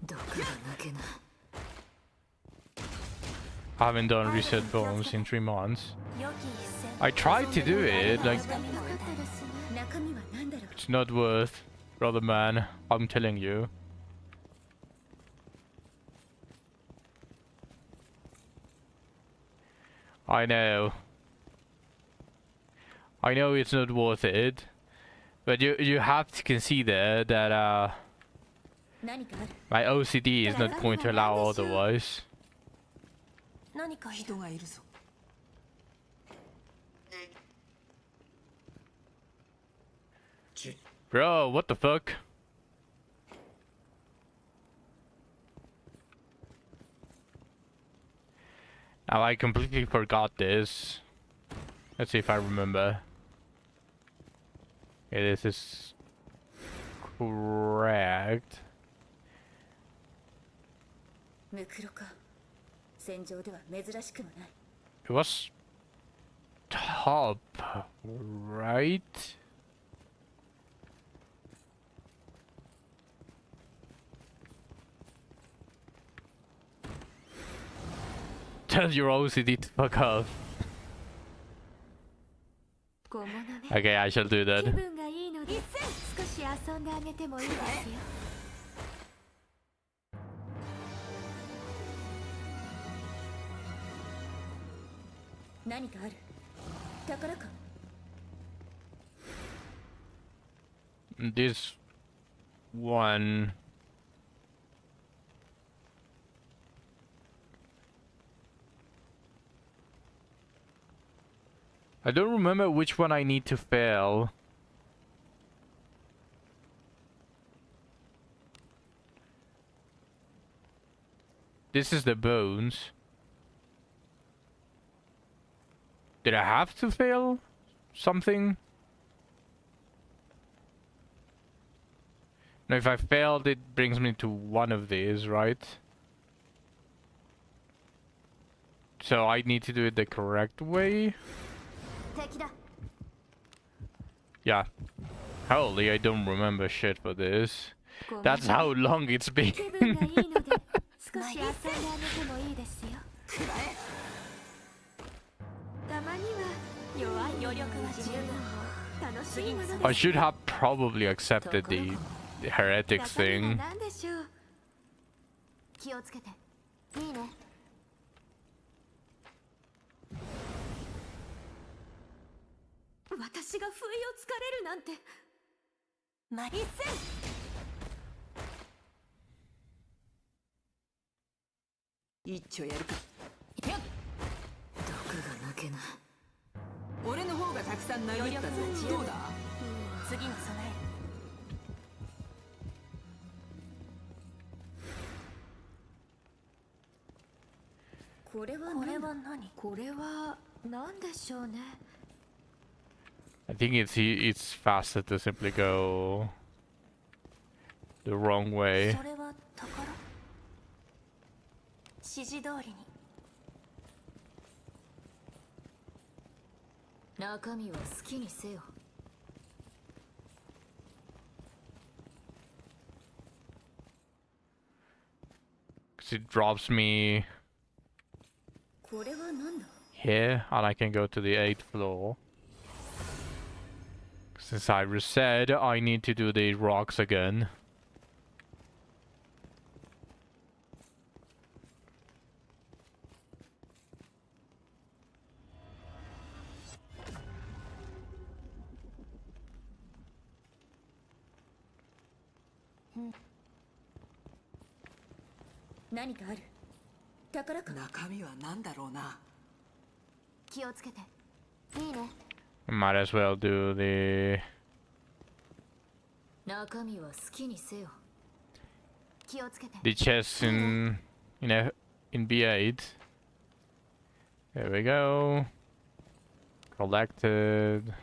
Speaker 2: 毒が抜けない。
Speaker 1: I haven't done reset bones in 3 months. I tried to do it, like, it's not worth, brother man, I'm telling you. I know. I know it's not worth it, but you have to consider that my OCD is not going to allow otherwise.
Speaker 2: 何か人がいるぞ。
Speaker 1: Bro, what the fuck? Now I completely forgot this. Let's see if I remember. Okay, this is correct.
Speaker 3: ムクロか。戦場では珍しくもない。
Speaker 1: It was top, right? Tell your OCD to fuck off.
Speaker 3: 小物ね。
Speaker 1: Okay, I shall do
Speaker 3: 気
Speaker 1: that.
Speaker 3: 分がいいので少し遊んであげてもいいですよ。何かある。宝か。
Speaker 1: This one. I don't remember which one I need to fail. This is the bones. Did I have to fail something? No, if I failed, it brings me to one of these, right? So I need to do it the correct way?
Speaker 3: 敵だ。
Speaker 1: Yeah. Holy, I don't remember shit for this. That's how long it's been.
Speaker 3: 気分がいいので少し遊んであげてもいいですよ。たまには弱い余力は十分楽しいものです。
Speaker 1: I should have probably accepted the heretic
Speaker 3: 中身は
Speaker 1: thing.
Speaker 3: 何でしょう。気をつけて。いいね。
Speaker 2: 私が不意をつかれるなんて。
Speaker 3: 一戦。
Speaker 2: 一丁やるか。毒が抜けない。俺の方がたくさん殴ったぞ。どうだ。
Speaker 3: 次に備える。
Speaker 2: これは何？これは何でしょうね。
Speaker 1: I think it's faster to simply go the wrong way.
Speaker 3: それは宝。指示通りに。
Speaker 2: 中身は好きにせよ。
Speaker 1: 'Cause it drops me
Speaker 2: これは何だ。
Speaker 1: here, and I can go to the 8th floor. Since I reset, I need to do the rocks again.
Speaker 2: Hmm. 何かある。宝か。中身は何だろうな。
Speaker 3: 気をつけて。いいね。
Speaker 1: Might as well do the
Speaker 2: 中身は好きにせよ。
Speaker 3: 気をつけて。
Speaker 1: the chest in B8. There we go. Collected.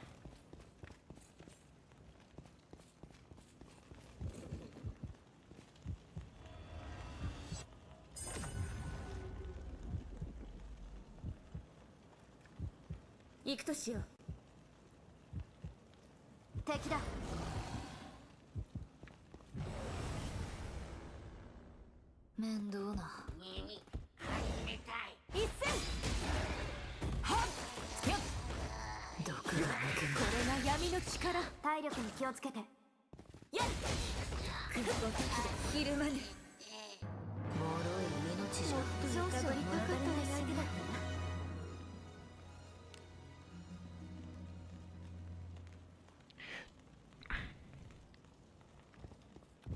Speaker 2: Ikutoshio. 行くとしよう。
Speaker 3: 敵だ。
Speaker 2: 面倒な。
Speaker 3: 一戦。
Speaker 2: 毒が抜けない。これが闇の力。
Speaker 3: 体力に気をつけて。
Speaker 2: やっ。空母的でひるまぬ。脆い命じゃ。
Speaker 3: 少々痛かっただけだったな。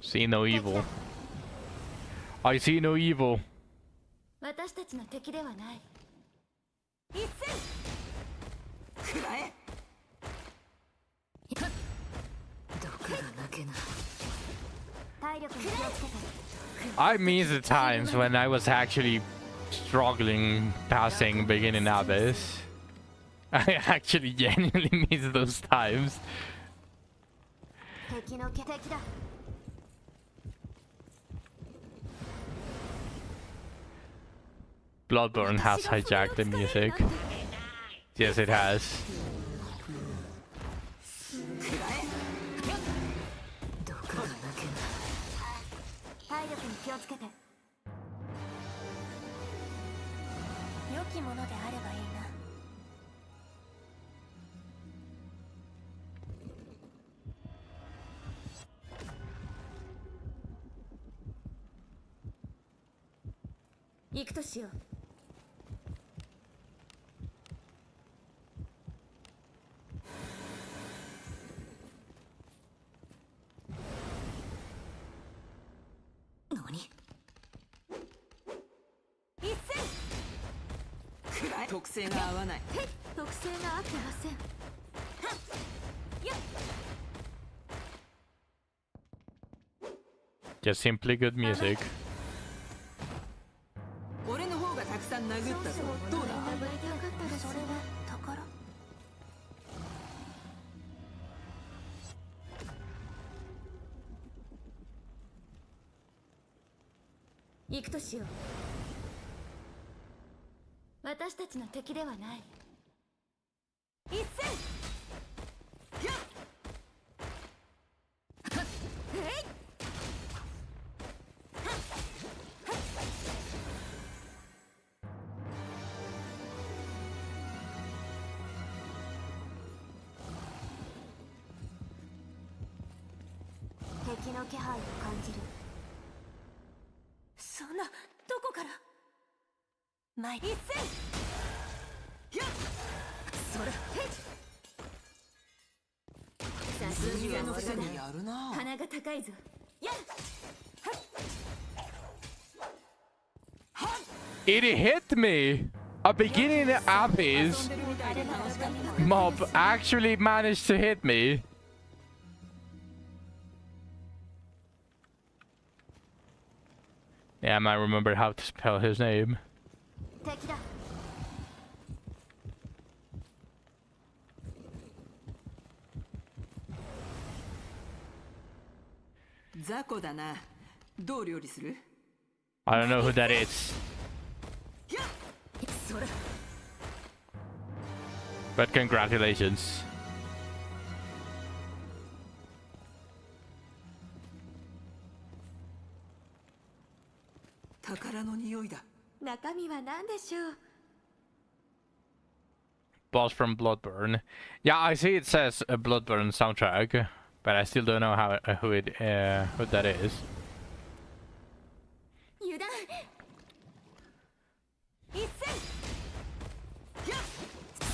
Speaker 1: See no evil. I see no evil.
Speaker 3: 私たちの敵ではない。一戦。
Speaker 2: くらえ。毒が抜けない。
Speaker 3: 体力に気をつけて。
Speaker 1: I miss the times when I was actually struggling passing beginning abyss. I actually genuinely miss those times.
Speaker 3: 敵の敵だ。
Speaker 1: Bloodborne has hijacked the music. Yes, it has.
Speaker 2: 毒が抜けない。
Speaker 3: 体力に気をつけて。良きものであればいいな。
Speaker 2: 行くとしよう。何？
Speaker 3: 一戦。
Speaker 2: くらえ。特性が合わない。
Speaker 3: 特性が合ってません。やっ。
Speaker 1: Just simply good music.
Speaker 2: 俺の方がたくさん殴ったぞ。どうだ。
Speaker 3: 殴りたかったです。それは宝。
Speaker 2: 行くとしよう。
Speaker 3: 私たちの敵ではない。一戦。敵の気配を感じる。
Speaker 2: そんな、どこから。
Speaker 3: 前一戦。
Speaker 2: それ。筋のくせにやるな。
Speaker 3: 鼻が高いぞ。やる。
Speaker 1: It hit me! A beginning abyss mob actually managed to hit me. Damn, I remember how to spell his name.
Speaker 3: 敵だ。
Speaker 2: 雑魚だな。どう料理する？
Speaker 1: I don't know who that is.
Speaker 3: それ。
Speaker 1: But congratulations.
Speaker 2: 宝の匂いだ。
Speaker 3: 中身は何でしょう。
Speaker 1: Boss from Bloodborne. Yeah, I see it says a Bloodborne soundtrack, but I still don't know how who that is.
Speaker 3: 油断。一戦。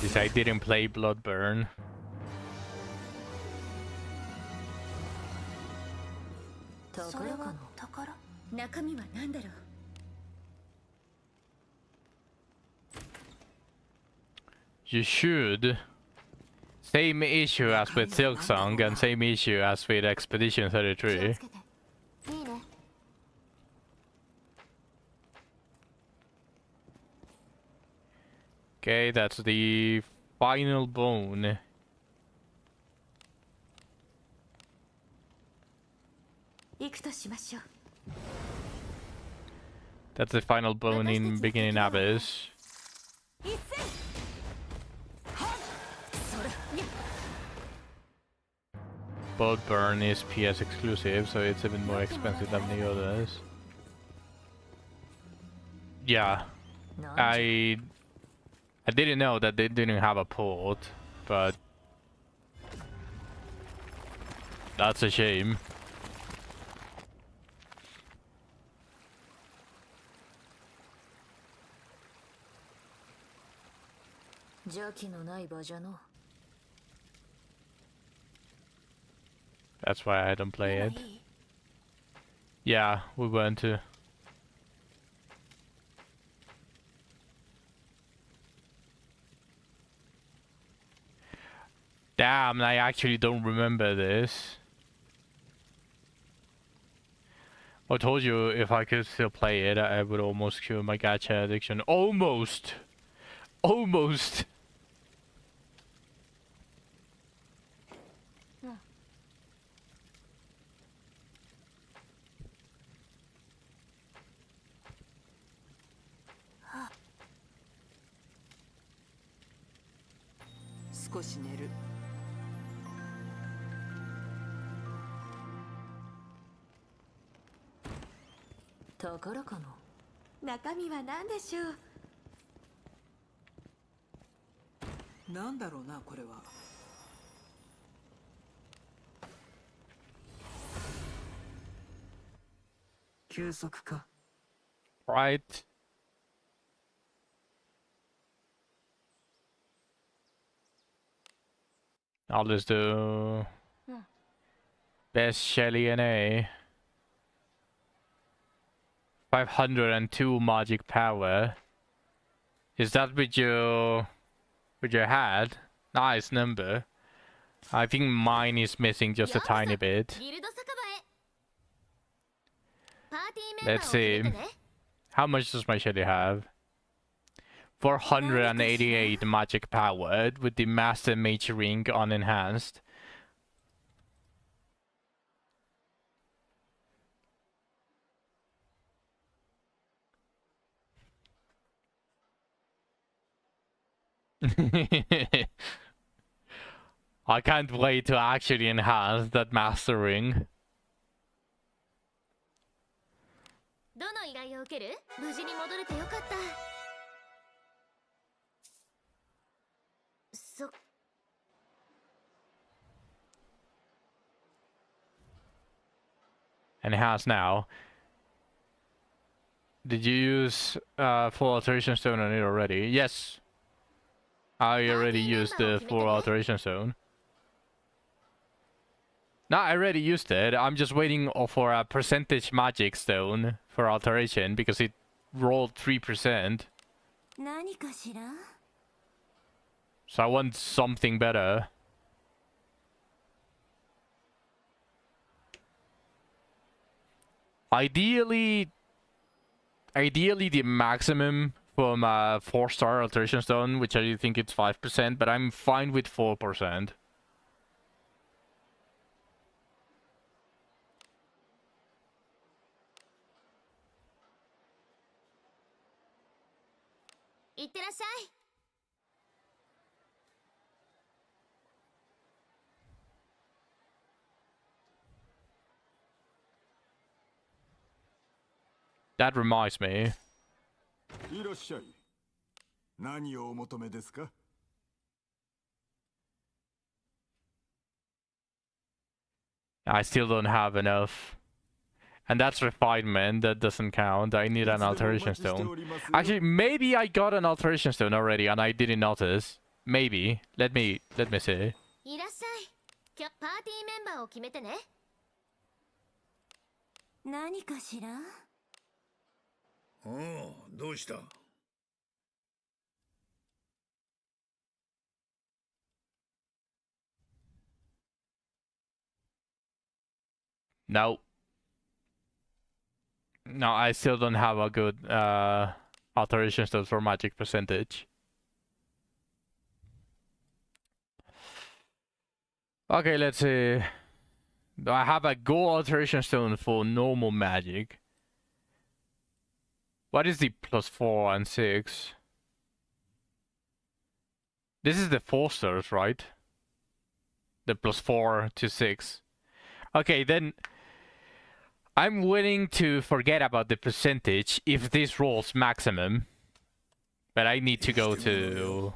Speaker 1: Since I didn't play Bloodborne.
Speaker 3: それは宝。中身は何だろう。
Speaker 1: You should. Same issue as with Silksong and same issue as with Expedition 33.
Speaker 3: いいね。
Speaker 1: Okay, that's the final bone.
Speaker 3: 行くとしましょう。
Speaker 1: That's the final bone in Beginning Abyss.
Speaker 3: 一戦。それ。やっ。
Speaker 1: Bloodborne is PS exclusive, so it's even more expensive than the others. Yeah, I didn't know that they didn't have a port, but that's a shame.
Speaker 3: 邪気のない場じゃの。
Speaker 1: That's why I don't play it. Yeah, we went to. Damn, I actually don't remember this. I told you if I could still play it, I would almost cure my gacha addiction. Almost! Almost!
Speaker 3: Yeah.
Speaker 2: 少し寝る。
Speaker 3: 宝かの。中身は何でしょう。
Speaker 2: なんだろうなこれは。休息か。
Speaker 1: Right? I'll just do best Shelly and A. 502 magic power. Is that with your hat? Nice number. I think mine is missing just a tiny bit.
Speaker 3: ギルド酒場へ。パーティーメンバ
Speaker 1: Let's
Speaker 3: ーを決め
Speaker 1: see.
Speaker 3: てね。
Speaker 1: How much does my Shelly have? 488 magic power with the Master Mage Ring unenhanced. I can't wait to actually enhance that Master Ring.
Speaker 3: どの依頼を受ける？無事に戻れてよかった。そ。
Speaker 1: Enhance now. Did you use full alteration stone on it already? Yes. I already used the full alteration stone. No, I already used it. I'm just waiting for a percentage magic stone for alteration because it rolled 3%.
Speaker 3: 何かしら
Speaker 1: So I want something better. Ideally the maximum from a 4-star alteration stone, which I think it's 5%, but I'm fine with 4%.
Speaker 3: いってらっしゃい
Speaker 1: That reminds me.
Speaker 5: いらっしゃい。何をお求めですか？
Speaker 1: I still don't have enough. And that's refinement, that doesn't count. I need an alteration stone. Actually, maybe I got an alteration stone already and I didn't notice. Maybe. Let me see.
Speaker 3: いらっしゃい今日パーティーメンバーを決めてね何かしら
Speaker 5: おお、どうした？
Speaker 1: No. No, I still don't have a good alteration stone for magic percentage. Okay, let's see. I have a gold alteration stone for normal magic. What is the +4 and 6? This is the 4 stars, right? The +4 to 6. Okay, then I'm willing to forget about the percentage if this rolls maximum. But I need to go to...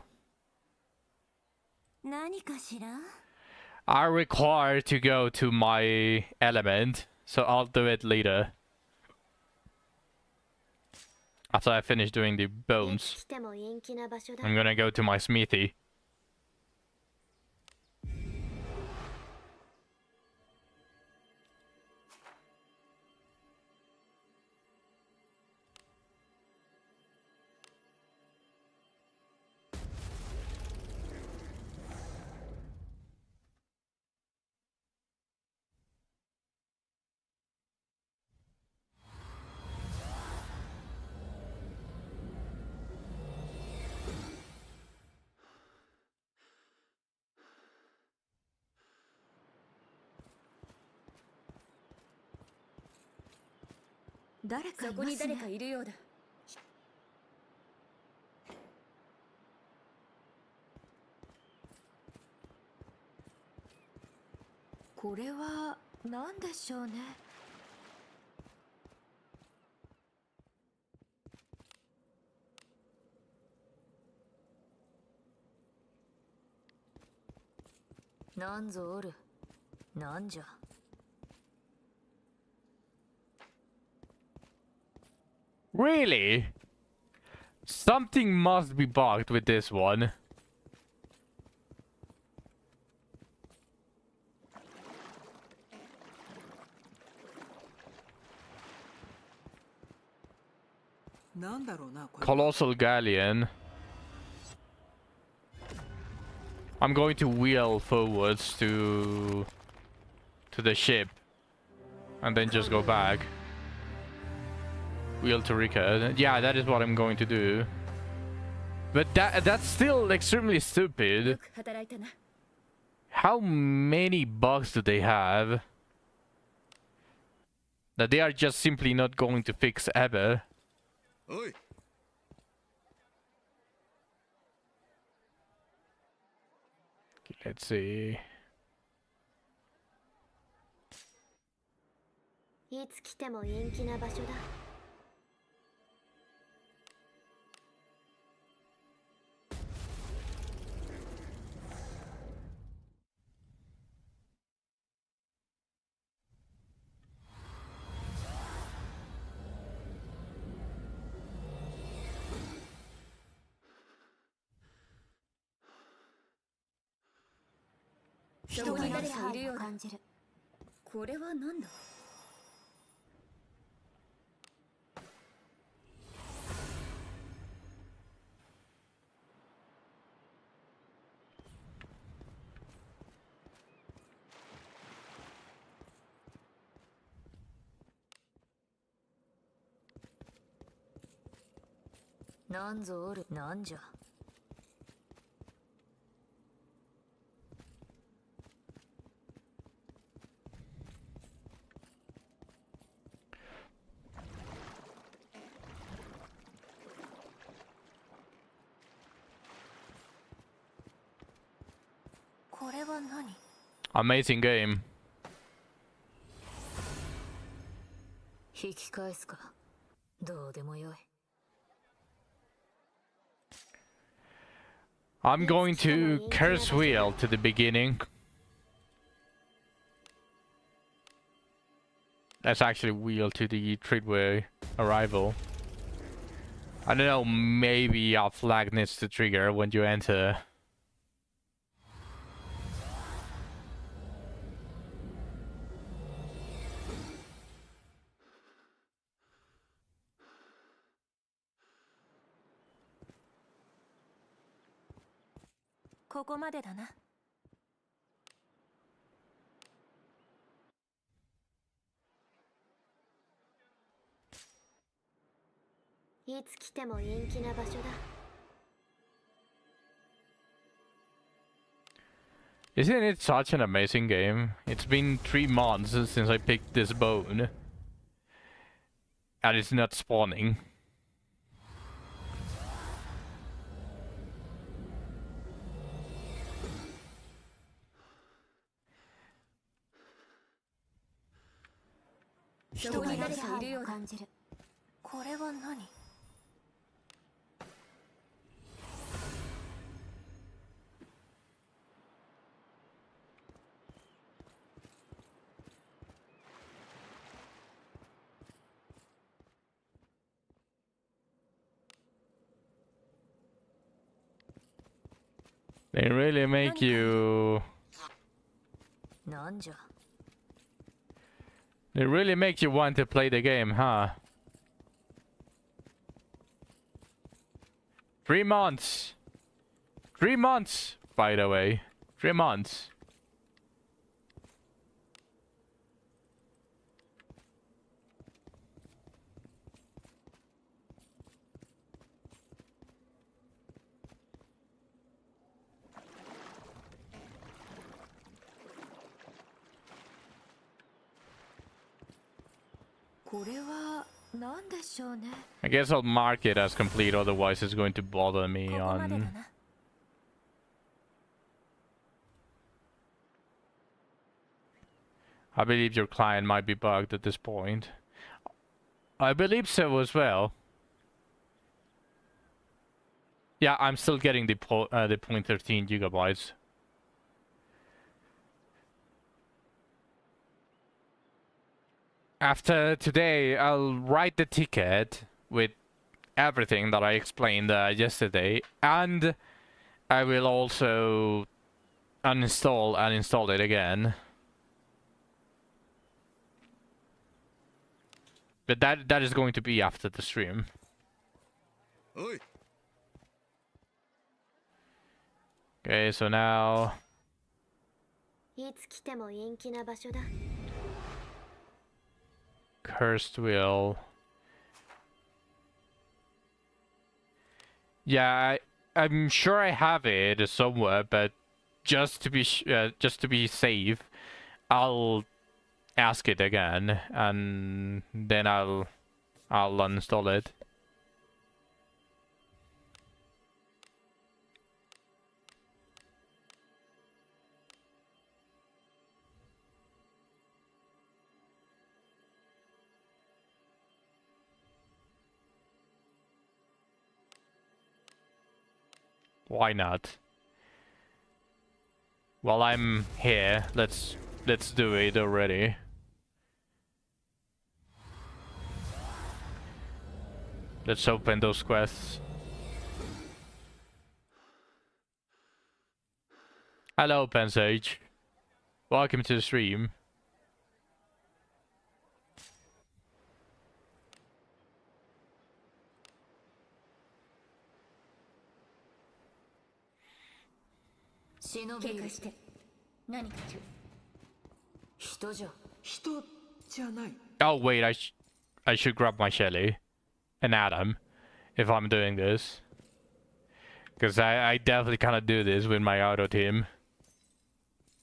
Speaker 3: 何かしら
Speaker 1: I'm required to go to my element, so I'll do it later. After I finish doing the bones,
Speaker 3: 来ても陰気な場所だ
Speaker 1: I'm gonna go to my smithy.
Speaker 2: 「誰かい
Speaker 3: そこ
Speaker 2: ますね
Speaker 3: に誰かいるようだ
Speaker 2: これは何でしょうね
Speaker 3: なんぞおるなんじゃ
Speaker 1: Really? Something must be bugged with this one. Colossal Galleon. I'm going to wheel forwards to the ship and then just go back. Wheel to Rika. Yeah, that is what I'm going to do. But that's still extremely stupid.
Speaker 3: 働いたな
Speaker 1: How many bugs do they have that they are just simply not going to fix ever?
Speaker 5: おい。
Speaker 1: Let's see.
Speaker 3: いつ来ても陰気な場所だ そこに誰かいるようだ
Speaker 2: 感じる
Speaker 3: これは何だ。なんぞおる。なんじゃ。これは何。
Speaker 1: Amazing game.
Speaker 3: 引き返すか。どうでもよい。
Speaker 1: I'm going to curse wheel to the beginning. That's actually wheel to the Tridway arrival. I don't know, maybe a flag needs to trigger when you enter.
Speaker 3: ここまでだな。いつ来ても陰気な場所だ。
Speaker 1: Isn't it such an amazing game? It's been 3 months since I picked this bone. And it's not spawning.
Speaker 3: 「人に誰かいるようだ。これは何。
Speaker 1: They really make you...
Speaker 3: なんじゃ。
Speaker 1: They really make you want to play the game, huh? 3 months! 3 months, by the way. 3 months. I guess I'll mark it as complete, otherwise it's going to bother me on... I believe your client might be bugged at this point. I believe so as well. Yeah, I'm still getting the 0.13 gigabytes. After today, I'll write the ticket with everything that I explained yesterday, and I will also uninstall and install it again. But that is going to be after the stream.
Speaker 5: Oi.
Speaker 1: Okay, so now...
Speaker 3: いつ来ても陰気な場所だ。
Speaker 1: Cursed wheel. Yeah, I'm sure I have it somewhere, but just to be safe, I'll ask it again, and then I'll uninstall it. Why not? While I'm here, let's do it already. Let's open those quests. Hello, Pensage. Welcome to the stream.
Speaker 2: 忍び
Speaker 3: 経過して何か中
Speaker 2: 人じゃ人じゃない
Speaker 1: Oh wait, I should grab my Shelly and Adam if I'm doing this. Because I definitely cannot do this with my auto team.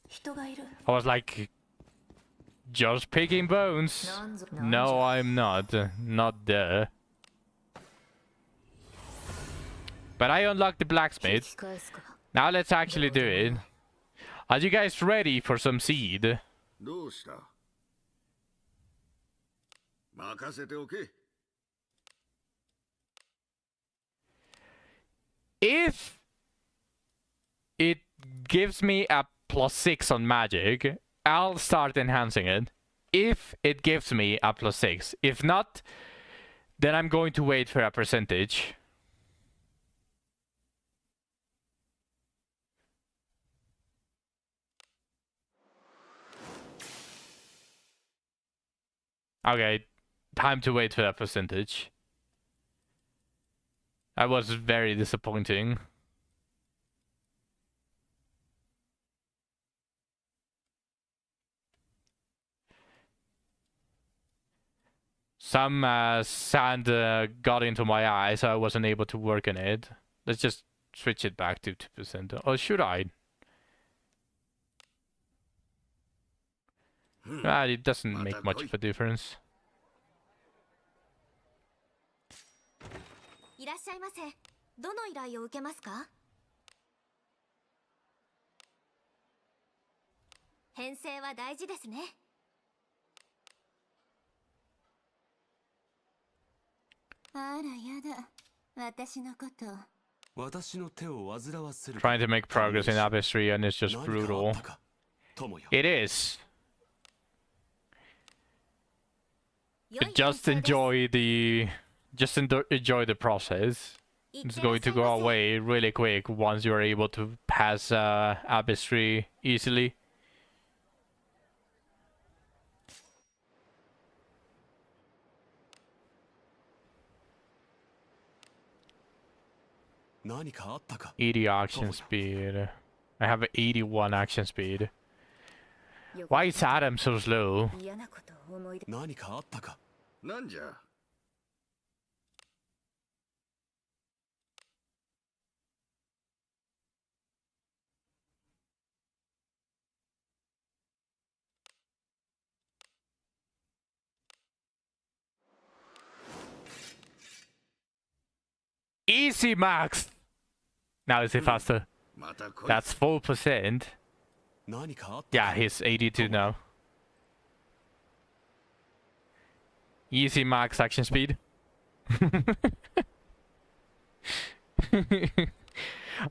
Speaker 2: 人がいる
Speaker 1: I was like, just picking bones. No, I'm not. Not there. But I unlocked the
Speaker 2: 引
Speaker 1: blacksmith.
Speaker 2: き返すか
Speaker 1: Now let's actually do it. Are you guys ready for some seed?
Speaker 5: どうした任せておけ
Speaker 1: If it gives me a +6 on magic, I'll start enhancing it. If it gives me a +6. If not, then I'm going to wait for a percentage. Okay, time to wait for that percentage. That was very disappointing. Some sand got into my eye, so I wasn't able to work on it. Let's just switch it back to 2%. Or should I? It doesn't make much of a difference.
Speaker 3: いらっしゃいませ。どの依頼を受けますか？編成は大事ですね。あらやだ。私のこと。
Speaker 6: 私の手を煩わせる
Speaker 1: Trying to make progress in Abyss 3 and it's just
Speaker 6: 何かあ
Speaker 1: brutal.
Speaker 6: ったか友よ
Speaker 1: It is.
Speaker 3: 良い
Speaker 1: But just
Speaker 3: 編成です。
Speaker 1: enjoy the enjoy the process.
Speaker 3: いって
Speaker 1: It's
Speaker 3: らっ
Speaker 1: going
Speaker 3: しゃ
Speaker 1: to
Speaker 3: いま
Speaker 1: go
Speaker 3: せ。
Speaker 1: away really quick once you're able to pass Abyss 3 easily.
Speaker 6: 何かあったか
Speaker 1: 80 action speed. I have 81 action speed. Why is Adam so slow?
Speaker 3: 嫌なことを思い出。
Speaker 6: 何かあったか
Speaker 5: なんじゃ
Speaker 1: Easy max! Now is it faster?
Speaker 5: また来い
Speaker 1: That's 4%.
Speaker 6: 何かあったか
Speaker 1: Yeah, he's 82 now. Easy max action speed.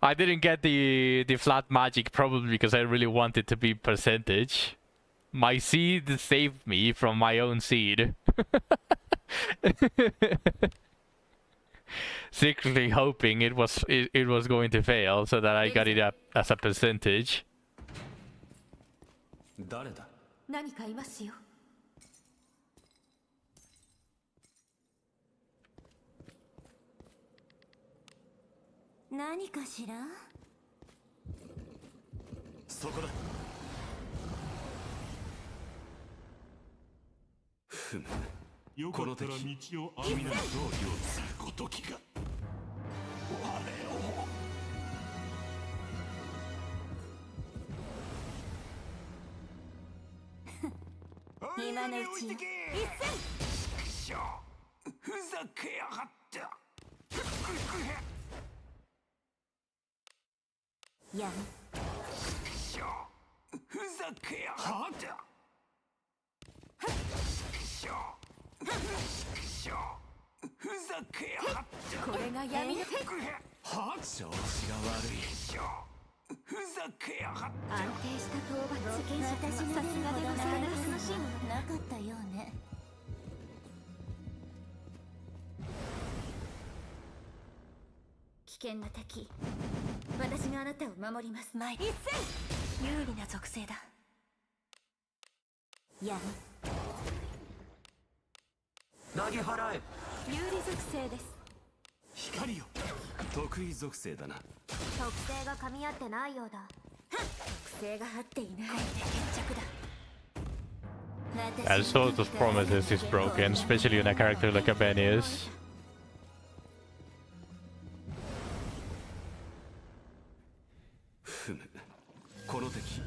Speaker 1: I didn't get the flat magic probably because I really wanted to be percentage. My seed saved me from my own seed. Secretly hoping it was going to fail so that I got it up as a percentage.
Speaker 6: 誰だ
Speaker 3: 何かいますよ。何かしら？
Speaker 6: そこだふむ
Speaker 5: よかったら道を歩みながらどうよするごときが
Speaker 3: 今のうちに。
Speaker 4: ふざけやがった
Speaker 3: やん。
Speaker 4: ふざけやがったふざけやがった
Speaker 3: これが闇の手。
Speaker 6: 調子が悪い
Speaker 4: ふざけやがっ
Speaker 3: 安定した討伐。私のさすがでございます。楽しいものなかったようね。危険な敵。私があなたを守ります。前。一斉。有利な属性だ。闇。
Speaker 6: 投げ払え
Speaker 3: 有利属性です。
Speaker 6: 光よ得意属性だな
Speaker 3: 特性が噛み合ってないようだ。性が合っていない。これで決着だ。
Speaker 1: As sort of promises is broken, especially in a character like Abenius.
Speaker 6: ふむこの敵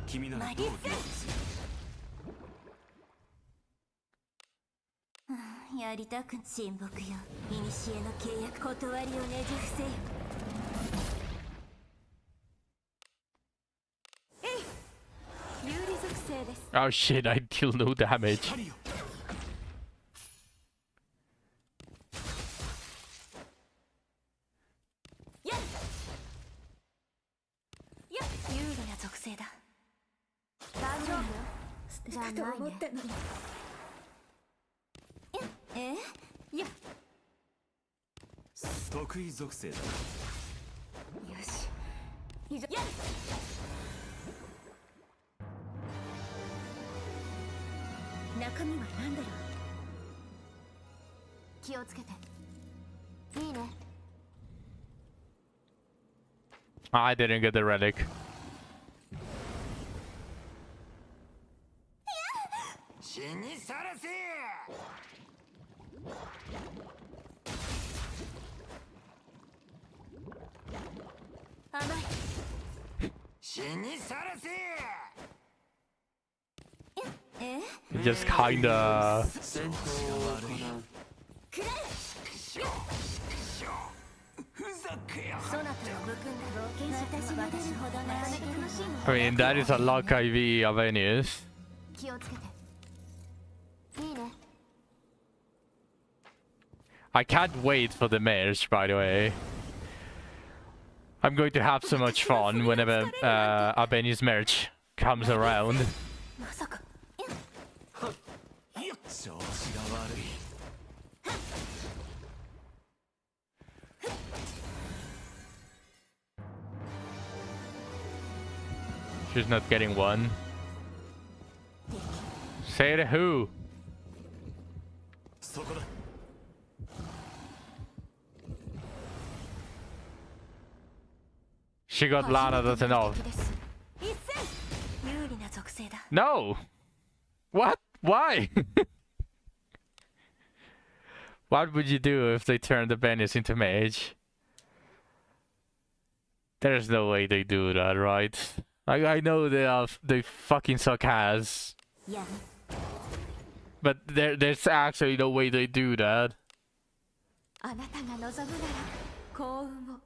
Speaker 6: 君ならどう料理する。
Speaker 3: やりたく親睦よ。古の契約断りをねじ伏せよ。有利属性です。
Speaker 1: Oh shit, I deal no damage.
Speaker 6: 光よ
Speaker 3: やっ有利な属性だ。大丈夫。捨てたと思ったのに。やっ
Speaker 6: 得意属性だな。
Speaker 3: よし。以上。やっ中身は何だろう。気をつけて。いいね。
Speaker 1: I didn't get the relic.
Speaker 4: 死にさらせ。
Speaker 3: 甘い。
Speaker 4: 死にさらせ。
Speaker 1: Just kinda.
Speaker 6: 調子が悪い。
Speaker 4: ふざけや
Speaker 3: そなたの無垢な冒険者私が出るほどなかなか楽しいも
Speaker 1: I mean, that is a luck IV Avenius.
Speaker 3: 気をつけて。いいね。
Speaker 1: I can't wait for the merge, by the way. I'm going to have so much fun whenever Avenius merge comes around.
Speaker 3: まさか。
Speaker 6: 調子が悪い。
Speaker 1: She's not getting one. Say the who.
Speaker 6: そこだ。
Speaker 1: She got Lana, that's enough.
Speaker 3: 一戦。有利な属性だ。
Speaker 1: No! What? Why? What would you do if they turned the Avenius into mage? There's no way they do that, right? I know they fucking suck ass,
Speaker 3: や
Speaker 1: but there's actually no way they do that.
Speaker 3: あなたが望むなら幸運を。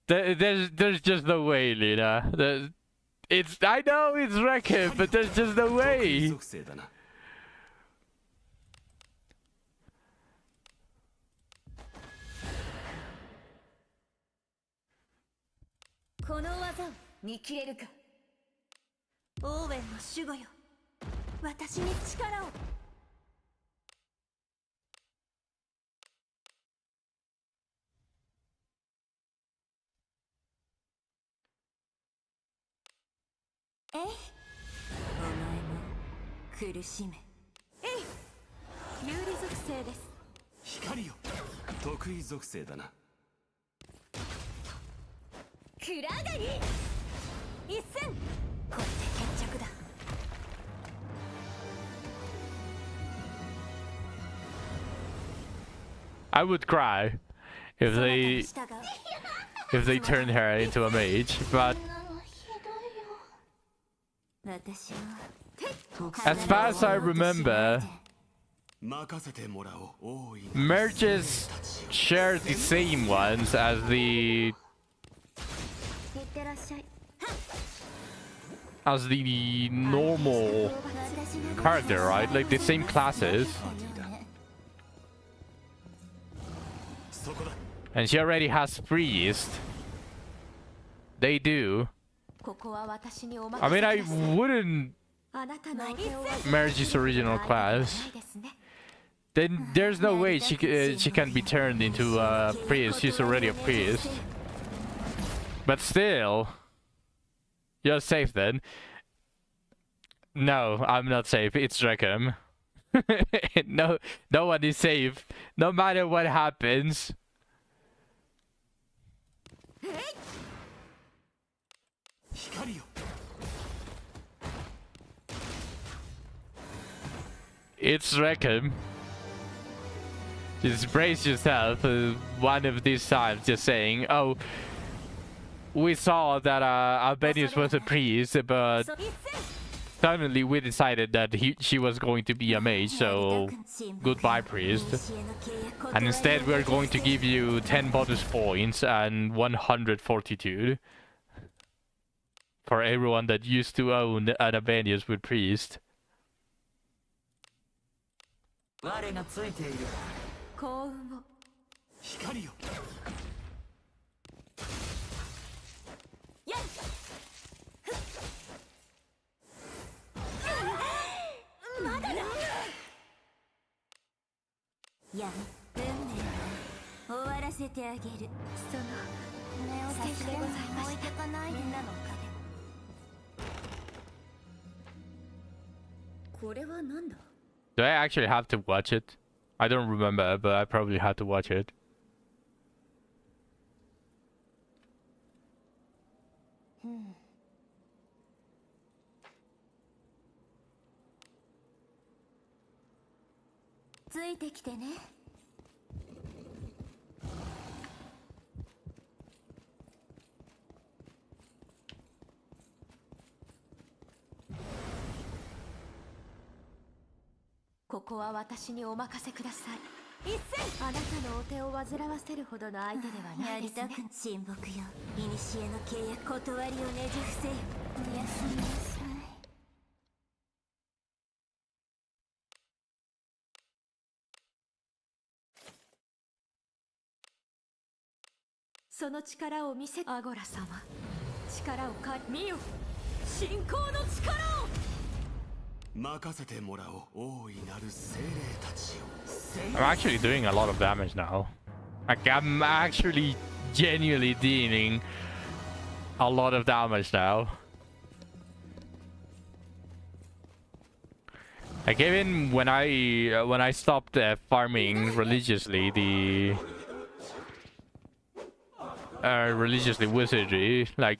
Speaker 1: There's just no way, Lina. I know it's Reckon, but there's just no
Speaker 6: 得意
Speaker 1: way.
Speaker 6: 属性だな。
Speaker 3: この技を見切れるか。オーウェンの守護よ。私に力を。えい。お前も苦しめ。えい。有利属性です。
Speaker 6: 光よ得意属性だな。
Speaker 3: 暗がり一戦。これで決着だ。
Speaker 1: I would cry if they turned her into a mage, but
Speaker 3: 私は
Speaker 1: as far as I remember,
Speaker 6: 任せてもらおう。大いに
Speaker 1: merges share the same ones as the
Speaker 3: いってらっしゃい。
Speaker 1: normal character, right? Like the same classes.
Speaker 6: そこだ。
Speaker 1: And she already has priest. They do.
Speaker 3: ここは私にお
Speaker 1: I
Speaker 3: 任せ
Speaker 1: mean,
Speaker 3: く
Speaker 1: I
Speaker 3: ださい。
Speaker 1: wouldn't
Speaker 3: あなたのお手を
Speaker 1: merge his original class. Then there's no way she can be turned into a priest. She's already a priest. But still, you're safe then. No, I'm not safe. It's Dreckham. No one is safe. No matter what happens.
Speaker 6: 光よ
Speaker 1: It's Reckham. Just brace yourself. One of these times, just saying, oh, we saw that Albanius was a priest, but suddenly we decided that she was going to be a mage, so goodbye, priest. And instead, we're going to give you 10 bonus points and 100 fortitude for everyone that used to own an Albanius with priest.
Speaker 4: 我がついている
Speaker 2: 幸運を
Speaker 6: 光よ
Speaker 2: やっまだだや運命を終わらせてあげるそのネオテクでございました置いてかないでなのかでこれは何だ
Speaker 1: Do I actually have to watch it? I don't remember, but I probably had to watch it.
Speaker 2: ついてきてねここは私にお任せください一斉あなたのお手を煩わせるほどの相手ではないですねやりたく沈黙よ古の契約断りをねじ伏せよおやすみなさいその力を見せアゴラ様力を見よ信仰の力を
Speaker 6: 任せてもらおう大いなる精霊たちよ
Speaker 1: I'm actually doing a lot of damage now. Like, I'm actually genuinely dealing a lot of damage now. Like, even when I stopped farming religiously religiously wizardry, like,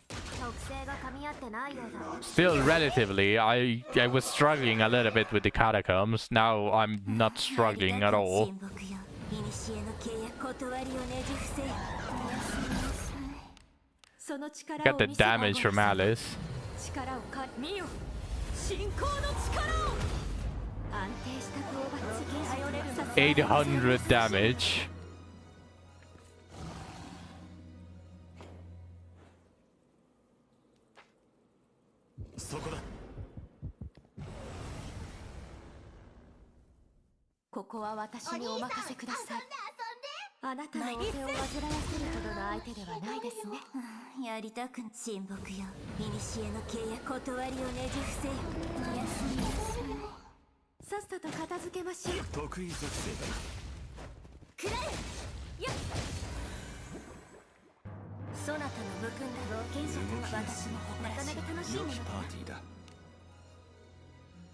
Speaker 1: still relatively, I was struggling a little bit with the catacombs. Now I'm not struggling at all. Get the damage from Alice. 800 damage.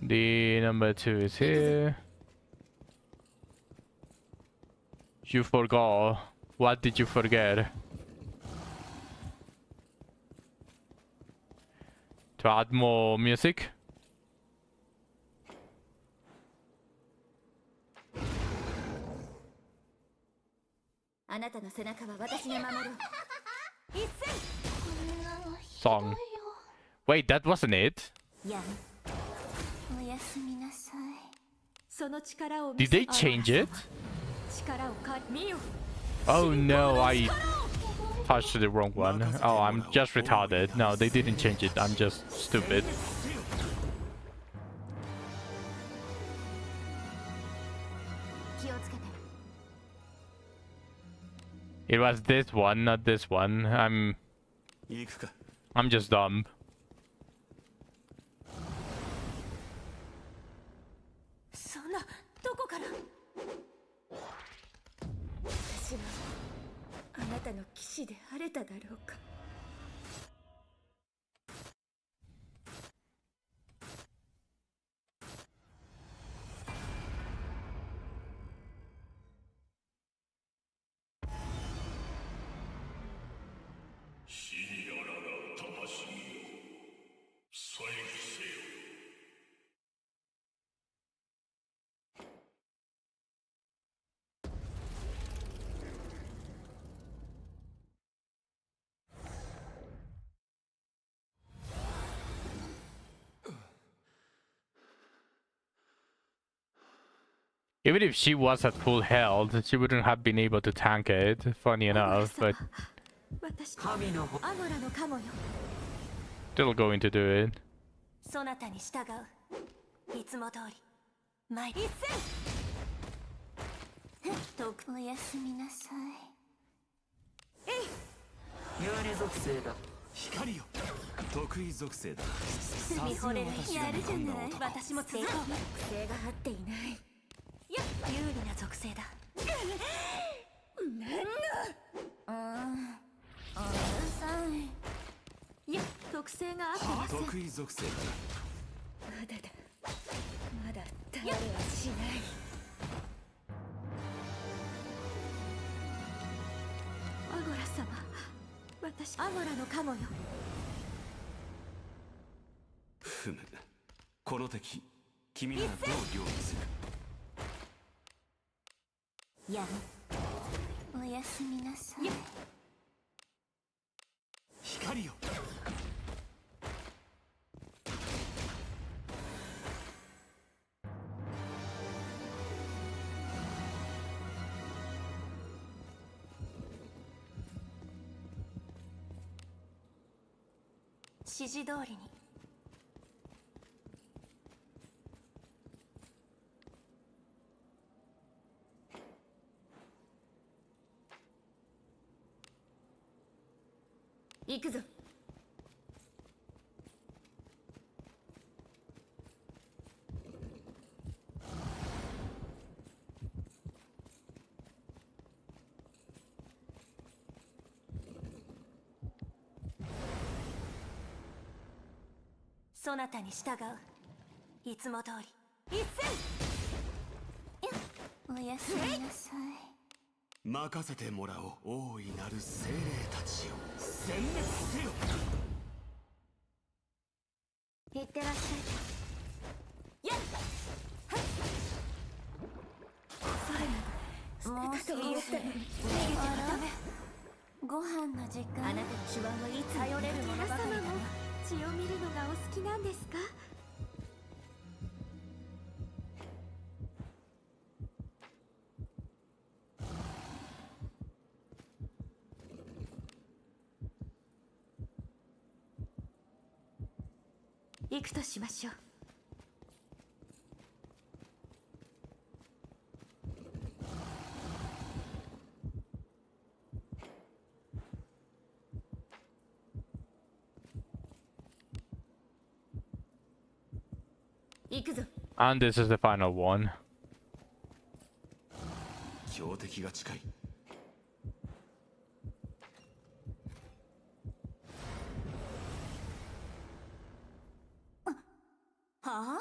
Speaker 1: The number 2 is here. You forgot. What did you forget? To add more music? Song. Wait, that wasn't it? Did they change it? Oh no, I touched the wrong one. Oh, I'm just retarded. No, they didn't change it. I'm just stupid. It was this one, not this one. I'm just dumb. Even if she was at full health, she wouldn't have been able to tank it, funny enough, but
Speaker 2: 私
Speaker 6: 神のほ
Speaker 2: アゴラのカモよ
Speaker 1: still going to do it.
Speaker 3: そなたに従ういつも通り参一戦とおやすみなさい
Speaker 6: 有利属性だ光よ得意属性だ
Speaker 3: 見惚れる
Speaker 6: さすが私
Speaker 3: やるじゃない
Speaker 6: が
Speaker 3: 私も続こう
Speaker 2: 癖が合っていない
Speaker 3: 有利な属性だ
Speaker 2: うるさいいや特性が合ってません
Speaker 6: 得意属性だ
Speaker 2: まだだまだ倒れはしないアゴラ様私アゴラのカモよ
Speaker 6: ふむこの敵君ならどう料理する
Speaker 3: やむおやすみなさい
Speaker 6: 光よ
Speaker 3: 指示通りに行くぞそなたに従ういつも通り一戦おやすみなさい
Speaker 6: 任せてもらおう大いなる精霊たちよ殲滅せよ
Speaker 2: いってらっしゃい
Speaker 3: やっ
Speaker 2: もう
Speaker 3: そういう逃げてはダメご飯の時間あなたの手腕はいつ頼れるものばかりだね
Speaker 2: 血を見るのがお好きなんですか行くとしましょう
Speaker 3: 行くぞ
Speaker 1: And this is the final one.
Speaker 6: 標的が近い
Speaker 3: はあ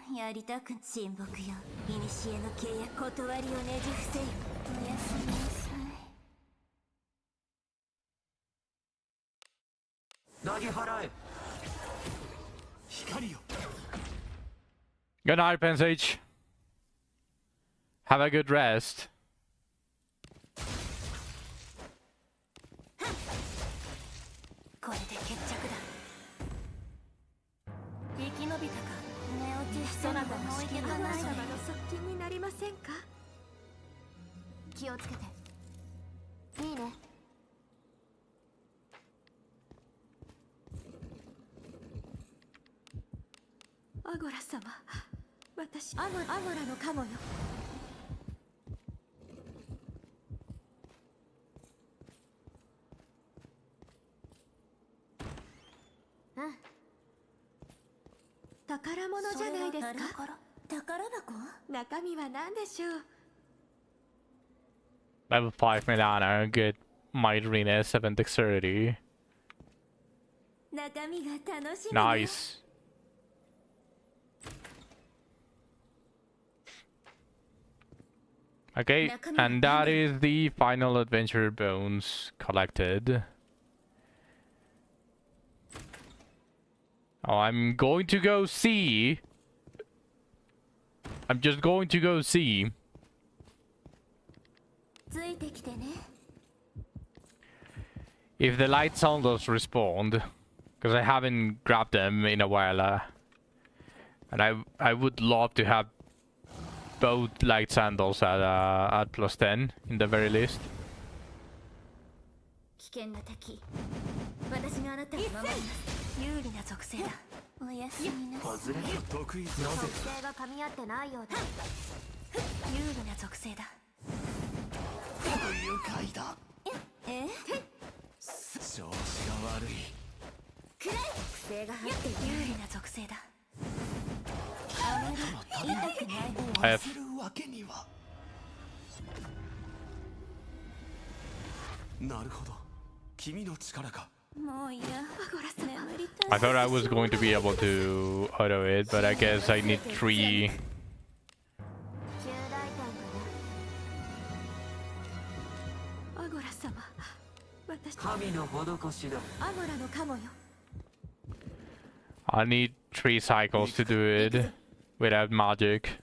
Speaker 3: 痛いやりたく親睦よ古の契約断りをねじ伏せよおやすみなさい
Speaker 6: 投げ払え光よ
Speaker 1: Good night, Pensage. Have a good rest.
Speaker 3: これで決着だ生き延びたか寝落ちしたのが置いてかない
Speaker 2: 様の側近になりませんか気をつけていいねアゴラ様私アゴラのカモようん宝物じゃないですか
Speaker 3: 宝箱
Speaker 2: 中身は何でしょう
Speaker 1: Level 5 Milana, good Might Arena, 7 Dexterity.
Speaker 3: 中身が楽しみ
Speaker 1: Nice. Okay, and that is the final adventure bones collected. Oh, I'm going to go see. I'm just going to go see.
Speaker 3: ついてきてね
Speaker 1: If the light sound does respond. because I haven't grabbed them in a while, and I would love to have both light sandals at +10 in the very least.
Speaker 3: 危険な敵私があなたを守ります有利な属性だおやすみなさい
Speaker 6: 外れが得意なぜ
Speaker 2: 属性が噛み合ってないようだ
Speaker 3: 有利な属性だ
Speaker 6: 不愉快だ
Speaker 3: え
Speaker 6: 調子が悪い
Speaker 3: くらい属性が入って有利な属性だあまり痛くない
Speaker 6: 終わらせるわけにはなるほど君の力か
Speaker 3: もういや眠りたい
Speaker 1: I thought I was going to be able to auto it, but I guess I need 3.
Speaker 2: 中大点かなアゴラ様私
Speaker 4: 神の施しだ
Speaker 2: アゴラのカモよ
Speaker 1: I need 3 cycles to do it without magic.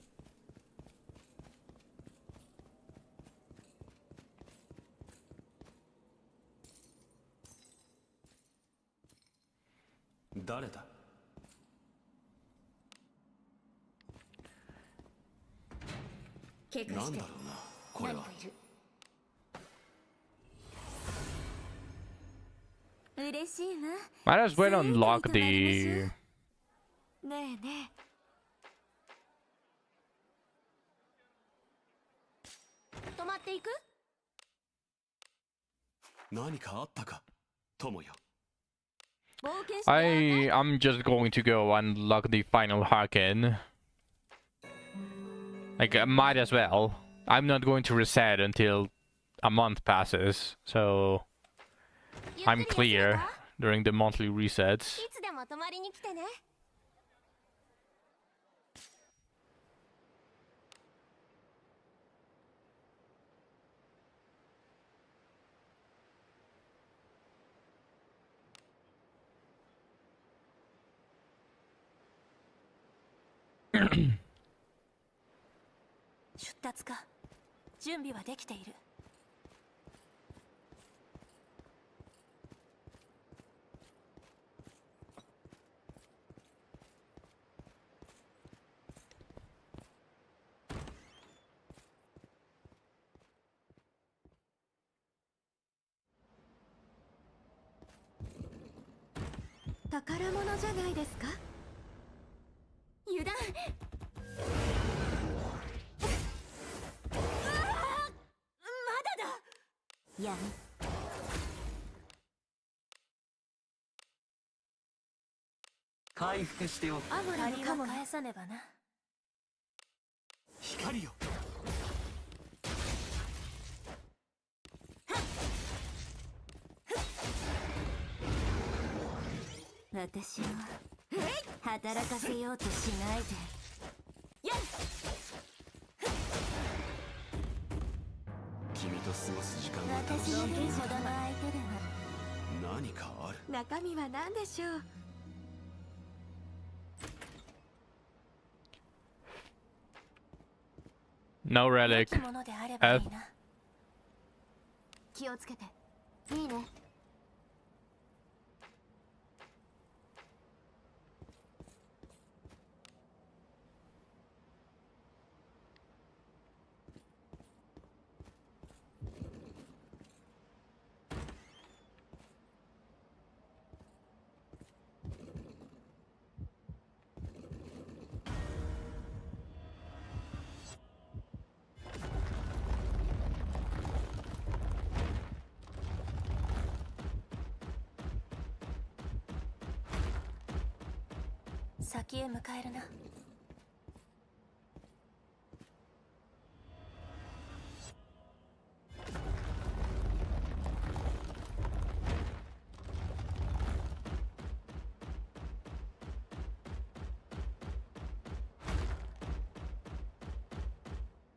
Speaker 6: 誰だ
Speaker 3: 警戒して
Speaker 6: なんだろうなこれは
Speaker 3: 何かいる嬉しいわ
Speaker 1: Might as well unlock the...
Speaker 2: ねえねえ泊まっていく
Speaker 6: 何かあったか友よ
Speaker 2: 冒険して
Speaker 1: I'm just going to go unlock the final Harkin. Like, I might as well. I'm not going to reset until a month passes, so I'm clear during the monthly resets.
Speaker 2: いつでも泊まりに来てね
Speaker 3: 出立か準備はできている
Speaker 2: 宝物じゃないですか
Speaker 3: 油断やん
Speaker 4: 回復しておく
Speaker 2: アゴラの
Speaker 3: 借り
Speaker 2: カモよ
Speaker 3: は返さねばな
Speaker 6: 光よ
Speaker 3: 私を働かせようとしないで
Speaker 6: 君と過ごす時間が楽し
Speaker 3: 私の
Speaker 6: い
Speaker 3: 剣ほどの相手では
Speaker 6: 何かある
Speaker 2: 中身は何でしょう
Speaker 1: No
Speaker 3: 良
Speaker 1: relic.
Speaker 3: きものであればいいな
Speaker 2: 気をつけていいね
Speaker 3: 先へ迎えるな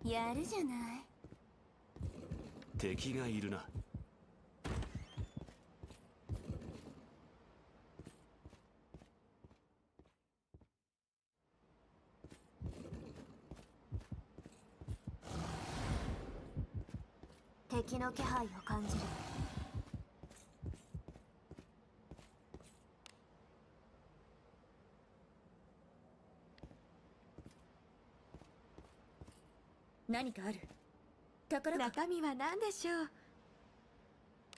Speaker 3: やるじゃない
Speaker 6: 敵がいるな
Speaker 2: 敵の気配を感じる
Speaker 3: 何かある？宝か？
Speaker 2: 中身は何でしょう。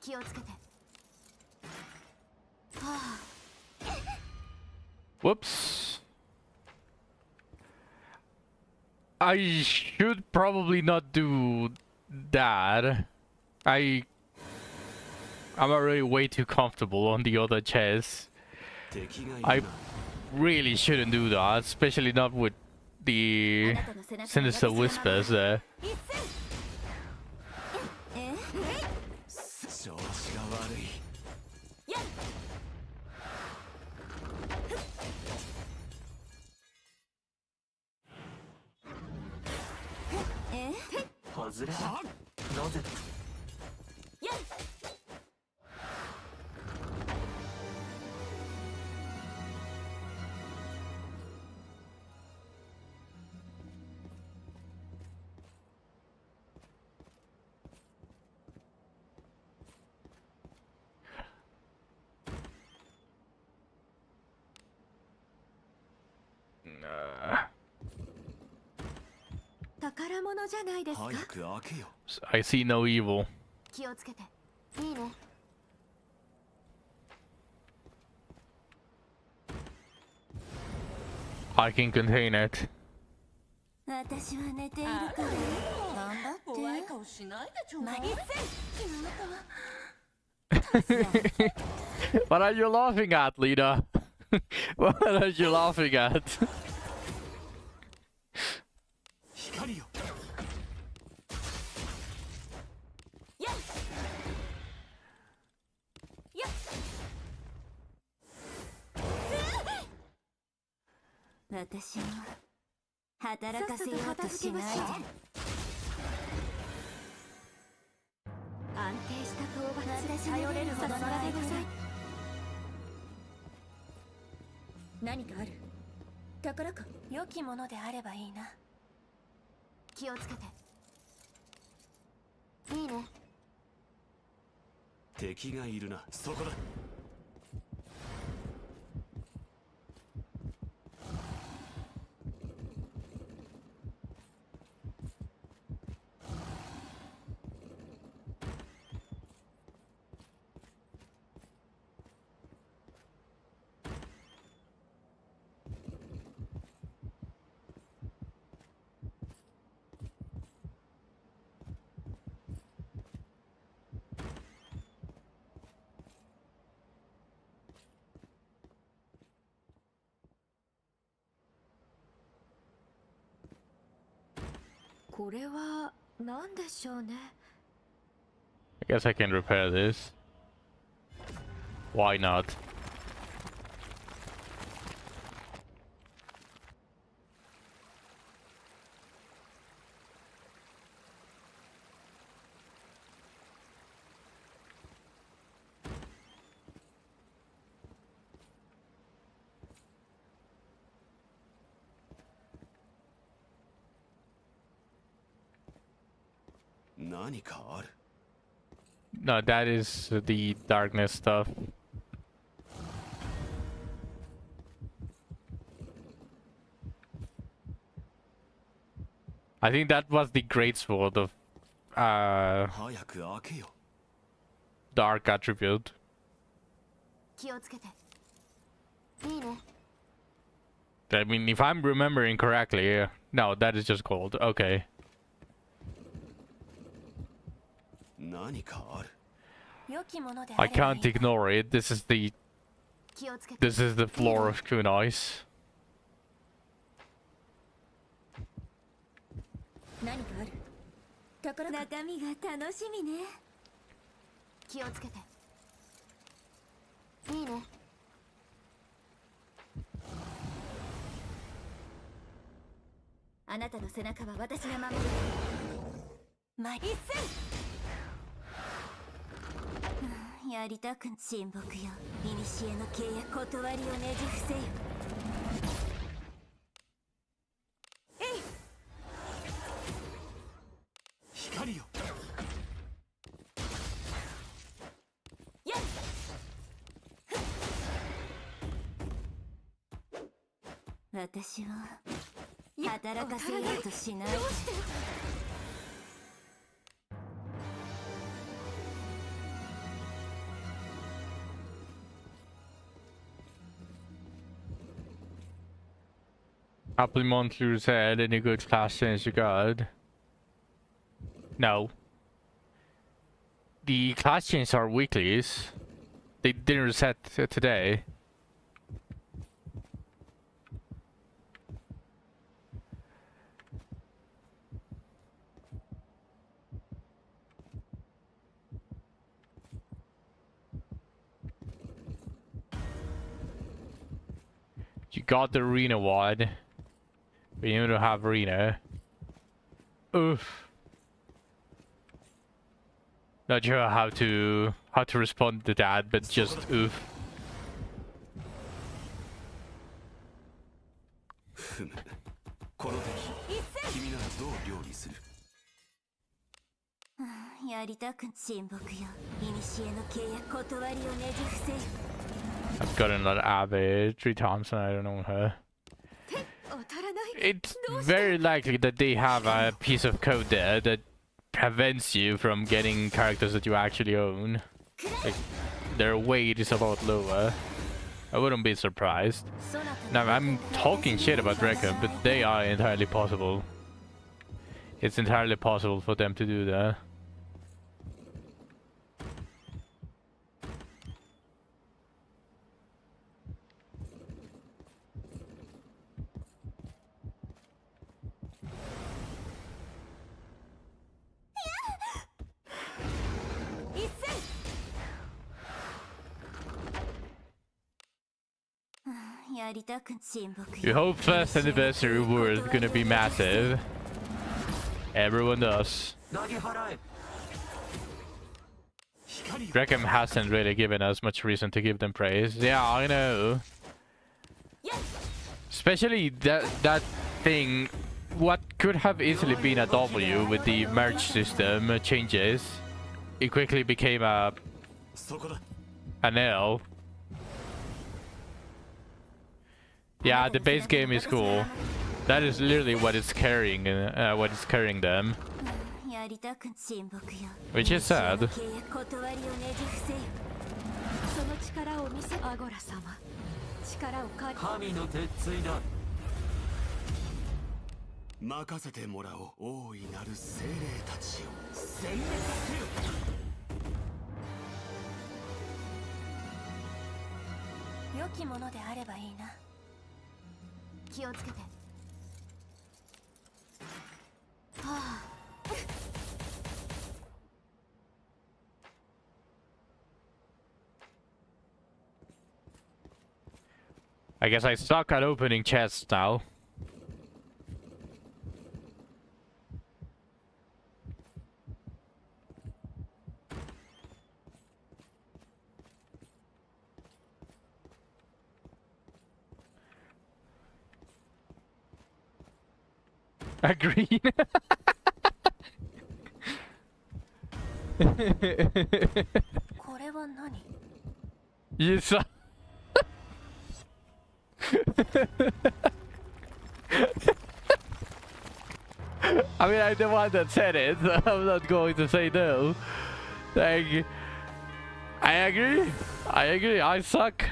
Speaker 2: 気をつけて。はあ。
Speaker 1: Whoops. I should probably not do that. I'm already way too comfortable on the other chest.
Speaker 6: 敵がい
Speaker 1: I
Speaker 6: るな
Speaker 1: really shouldn't do that, especially not with the sinister whispers there.
Speaker 6: 調子が悪い外れなぜ
Speaker 2: 宝物じゃないですか。
Speaker 6: 早く開けよ
Speaker 1: I see no evil.
Speaker 2: 気をつけて。いいね。
Speaker 1: I can contain it.
Speaker 2: 私は寝ているから。頑張って。
Speaker 3: 怖い顔しないでちょうだい。
Speaker 1: What are you laughing at, Lita? What are you laughing at?
Speaker 6: 光よ
Speaker 2: 私を働かせようとしないで。安定した討伐で頼れるほどの間でござい。
Speaker 3: 何かある？宝か？
Speaker 2: 良きものであればいいな。気をつけて。いいね。
Speaker 6: 敵がいるなそこだ
Speaker 2: これは何でしょうね。
Speaker 1: I guess I can repair this. Why not?
Speaker 6: 何かある
Speaker 1: No, that is the darkness stuff. I think that was the great sword of
Speaker 6: 早く開けよ
Speaker 1: dark attribute.
Speaker 2: 気をつけて。いいね。
Speaker 1: I mean, if I'm remembering correctly, no, that is just gold. Okay.
Speaker 6: 何かある
Speaker 2: 良きものであ
Speaker 1: I
Speaker 2: ればい
Speaker 1: can't
Speaker 2: い。
Speaker 1: ignore it. This is the
Speaker 2: 気をつけて。
Speaker 1: this is the floor of kunais.
Speaker 3: 何かある？宝か？
Speaker 2: 中身が楽しみね。気をつけて。いいね。あなたの背中は私が守る。一戦。やりたく親睦よ。古の契約断りをねじ伏せよ。
Speaker 6: 光よ
Speaker 2: 私を働かせようとしないで。
Speaker 1: Supplementary said any good class change you got? No. The class changes are weeklies. They didn't reset today. You got the arena one. But you don't have arena. Oof. Not sure how to respond to that, but just oof.
Speaker 6: ふむこの敵君ならどう料理する
Speaker 2: やりたく親睦よ。古の契約断りをねじ伏せよ。
Speaker 1: I've gotten that Abby 3 times and I don't know her. It's very likely that they have a piece of code there that prevents you from getting characters that you actually own. Like, their weight is a lot lower. I wouldn't be surprised. Now, I'm talking shit about Reckham, but they are entirely possible. It's entirely possible for them to do that. You hope first anniversary reward is gonna be massive. Everyone does. Reckham hasn't really given us much reason to give them praise. Yeah, I know. Especially that thing, what could have easily been a W with the merge system changes, it quickly became an L. Yeah, the base game is cool. That is literally what is carrying them. Which is sad.
Speaker 6: 神の鉄槌だ任せてもらおう大いなる精霊たちよ殲滅せよ
Speaker 2: 良きものであればいいな。気をつけて。はあ。
Speaker 1: I guess I suck at opening chests now. Agreed. You saw. I mean, I'm the one that said it, so I'm not going to say no. Like, I agree. I suck.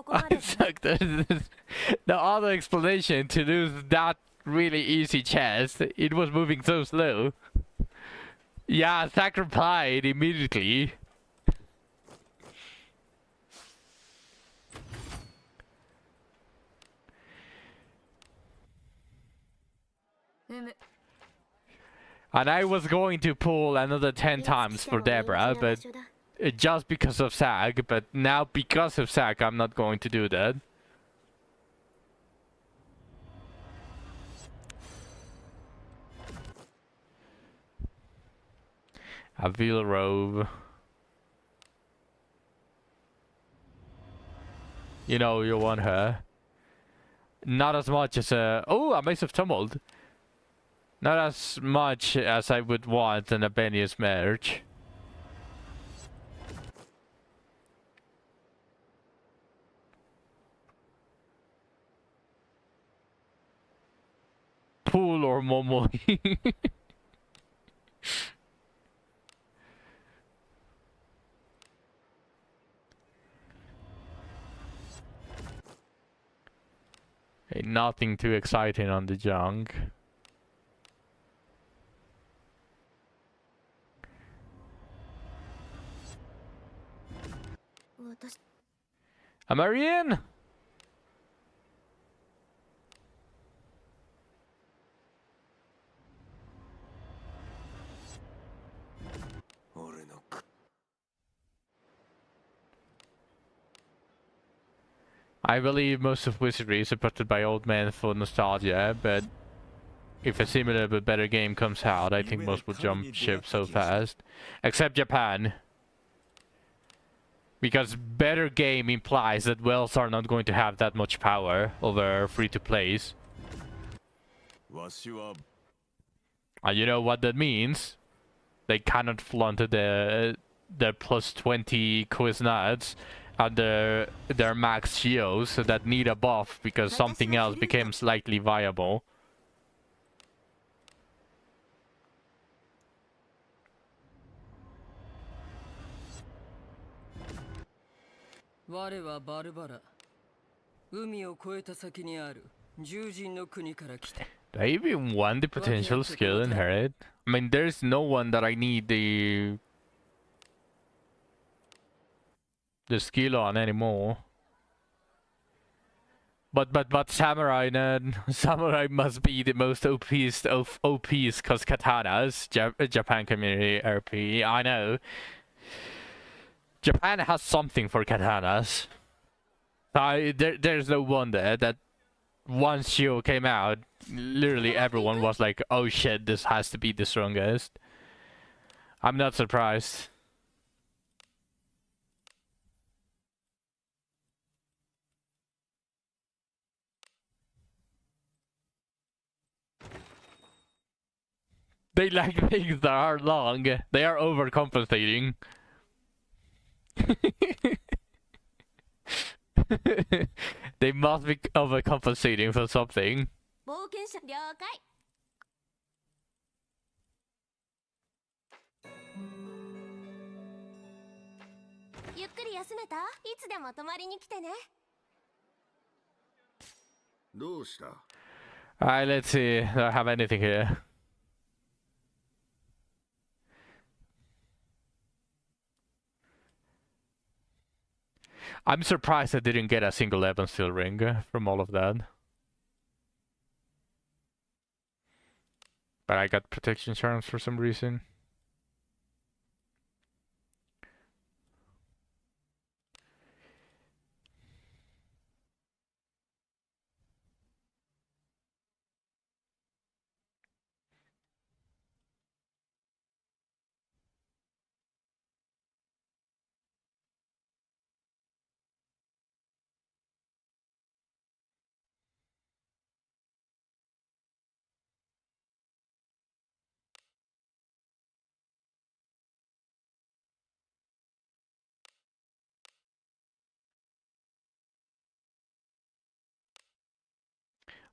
Speaker 1: I suck. There's no other explanation to lose that really easy chest. It was moving so slow. Yeah, Zack replied immediately. And I was going to pull another 10 times for Deborah, but just because of Zack. But now because of Zack, I'm not going to do that. A veil robe. You know you want her. Not as much as a... Oh, a Mace of Tumult. Not as much as I would want an Abenius merge. Pool or Momoi. Okay, nothing too exciting on the junk. A Marianne? I believe most of Wizardry is supported by old men for nostalgia, but if a similar but better game comes out, I think most will jump ship so fast. Except Japan. Because better game implies that Wells are not going to have that much power over free-to-plays. And you know what that means? They cannot flaunt their plus 20 quiz nuts and their max geos that need a buff because something else became slightly viable. Do I even want the potential skill inherit? I mean, there's no one that I need the skill on anymore. But samurai, then samurai must be the most OP's of OP's cause katanas. Japan community RP. I know. Japan has something for katanas. There's no wonder that once Shio came out, literally everyone was like, "Oh shit, this has to be the strongest." I'm not surprised. They like things that are long. They are overcompensating. They must be overcompensating for something.
Speaker 2: 冒険者了解。ゆっくり休めた？いつでも泊まりに来てね。
Speaker 5: どうした？
Speaker 1: Alright, let's see. Do I have anything here? I'm surprised I didn't get a single Evan Steel ring from all of that. But I got protection charms for some reason.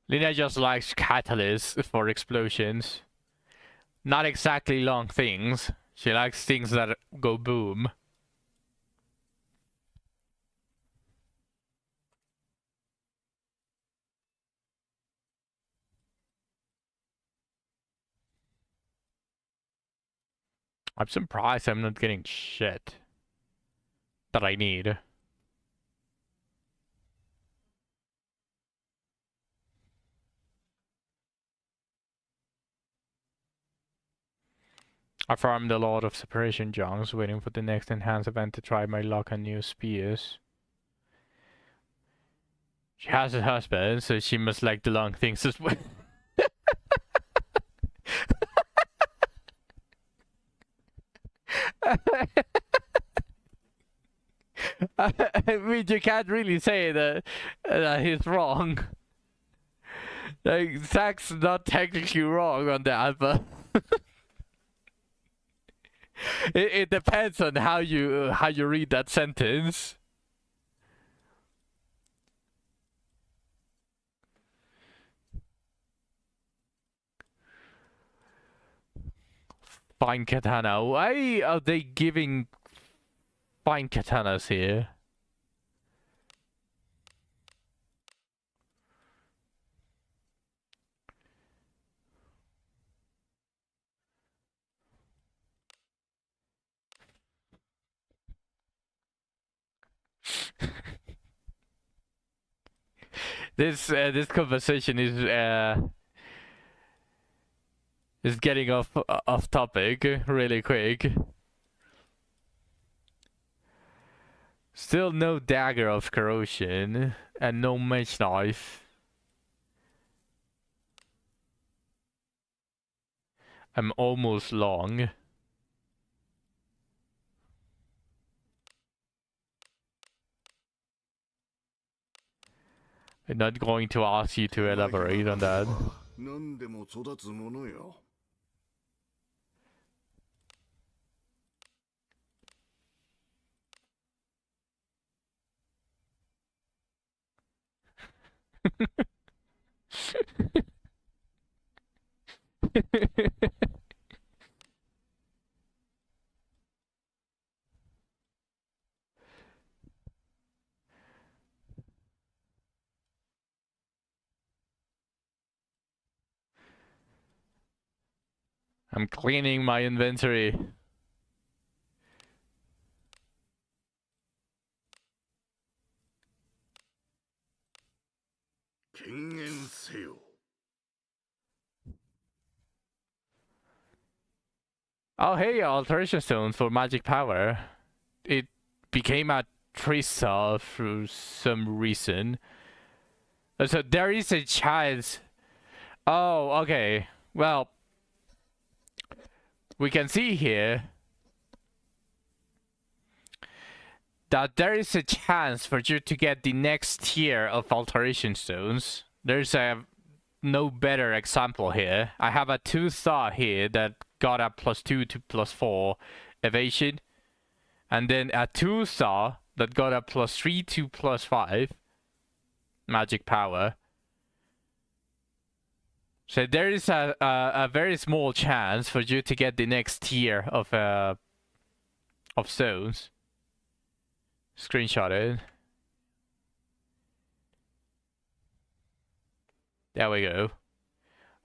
Speaker 1: Lina just likes catalysts for explosions. Not exactly long things. She likes things that go boom. I'm surprised I'm not getting shit that I need. I farmed a lot of separation junks, waiting for the next enhanced event to try my luck on new spears. She has a husband, so she must like the long things as well. I mean, you can't really say that he's wrong. Like, Zach's not technically wrong on that, but it depends on how you read that sentence. Fine katana. Why are they giving fine katanas here? This conversation is getting off topic really quick. Still no dagger of corrosion and no mage knife. I'm almost long. I'm not going to ask you to elaborate on that.
Speaker 5: 何でも育つものよ。
Speaker 1: I'm cleaning my inventory. Oh hey, alteration stones for magic power. It became a 3-star through some reason. So there is a chance. Oh, okay. Well, we can see here that there is a chance for you to get the next tier of alteration stones. There's a no better example here. I have a 2-star here that got a +2 to +4 evasion, and then a 2-star that got a +3 to +5 magic power. So there is a very small chance for you to get the next tier of stones. Screenshot it. There we go.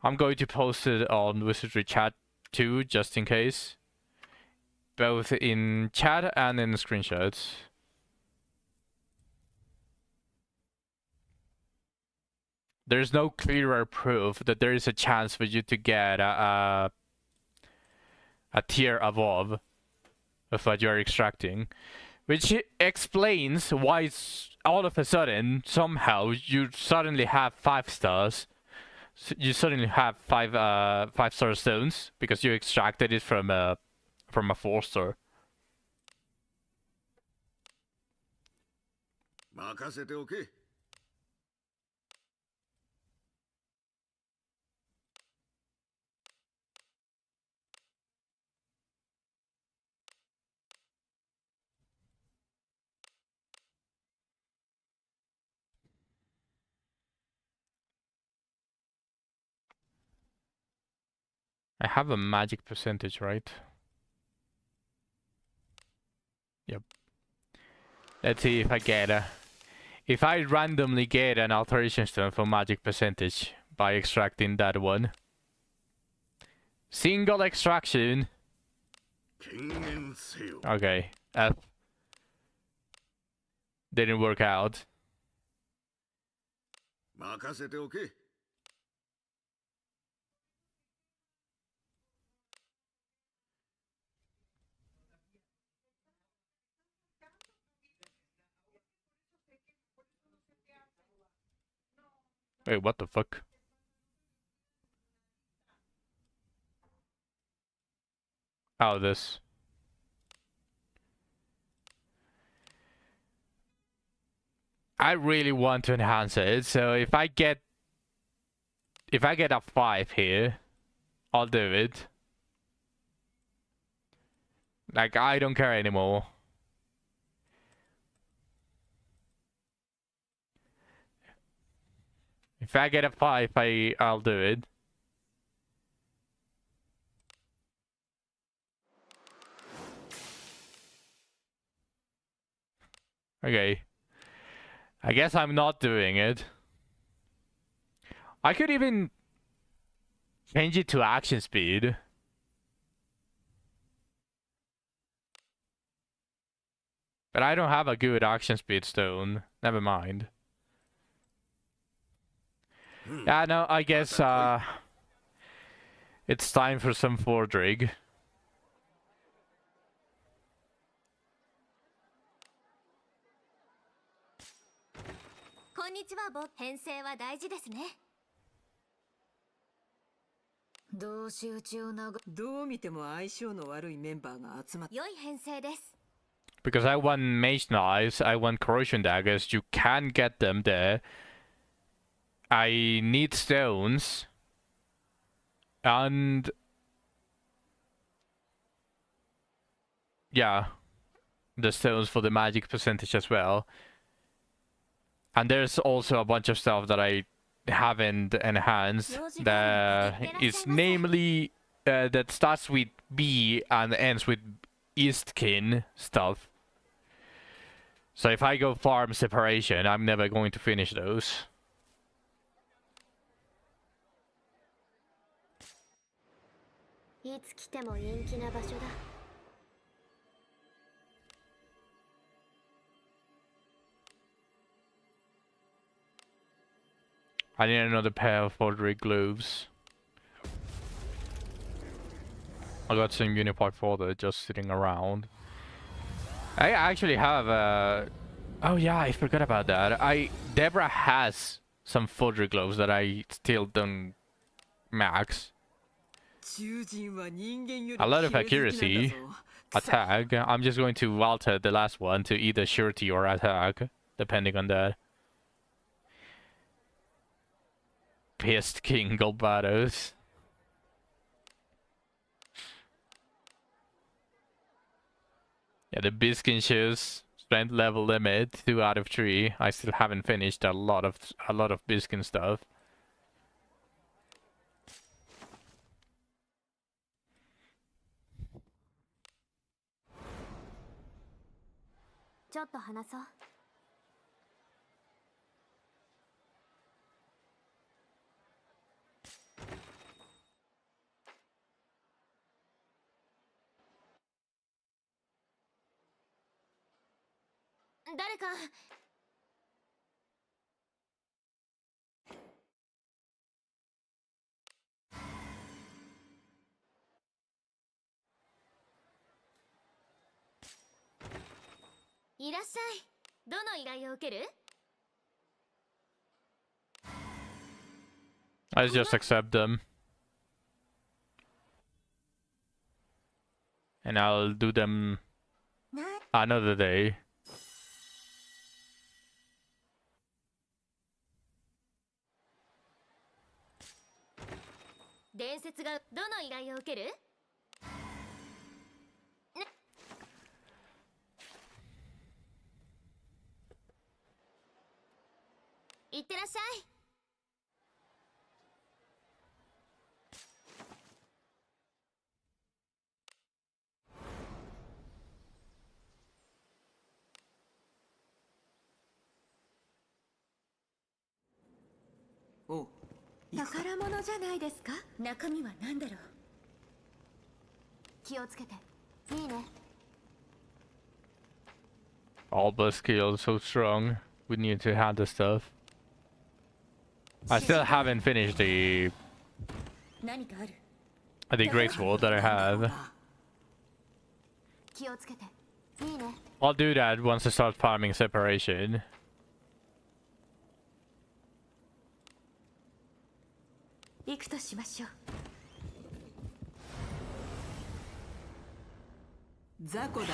Speaker 1: I'm going to post it on Wizardry chat too, just in case. Both in chat and in screenshots. There's no clearer proof that there is a chance for you to get a tier above of what you're extracting. Which explains why all of a sudden, somehow, you suddenly have 5 stars. You suddenly have 5-star stones because you extracted it from a 4-star.
Speaker 5: 任せておけ。
Speaker 1: I have a magic percentage, right? Yep. Let's see if I get if I randomly get an alteration stone for magic percentage by extracting that one. Single extraction. Okay, F. Didn't work out.
Speaker 5: 任せておけ。
Speaker 1: Wait, what the fuck? Oh, this. I really want to enhance it, so if I get a 5 here, I'll do it. Like, I don't care anymore. If I get a 5, I'll do it. Okay. I guess I'm not doing it. I could even change it to action speed. But I don't have a good action speed stone. Never mind. Yeah, no, I guess it's time for some Fordrig.
Speaker 2: こんにちはボ。編成は大事ですね。
Speaker 3: 同士討ちをどう見ても相性の悪いメンバーが集まっ
Speaker 2: 良い編成です。
Speaker 1: Because I want Mage Knives, I want Corrosion Daggers, you can get them there. I need stones. And... yeah. The stones for the magic percentage as well. And there's also a bunch of stuff that I haven't enhanced. That is namely... that starts with B and ends with Eastkin stuff. So if I go farm separation, I'm never going to finish those. I need another pair of Fordrig gloves. I got some Unipart Folder just sitting around. I actually have oh yeah, I forgot about that. Deborah has some Fordrig gloves that I still don't max. A lot of accuracy, attack. I'm just going to alter the last one to either surety or attack, depending on that. Pissed King Golbados. Yeah, the Biskin shoes, strength level limit, 2 out of 3. I still haven't finished a lot of Biskin stuff. Let's just accept them. And I'll do them another day.
Speaker 3: Oh.
Speaker 2: 宝物じゃないですか。
Speaker 3: 中身は何だろう。
Speaker 2: 気をつけて。いいね。
Speaker 1: All bus skills so strong. We need to have the stuff. I still haven't finished the great sword that I have.
Speaker 2: 気をつけて。いいね。
Speaker 1: I'll do that once I start farming separation.
Speaker 2: 行くとしましょう。
Speaker 3: 雑魚だな。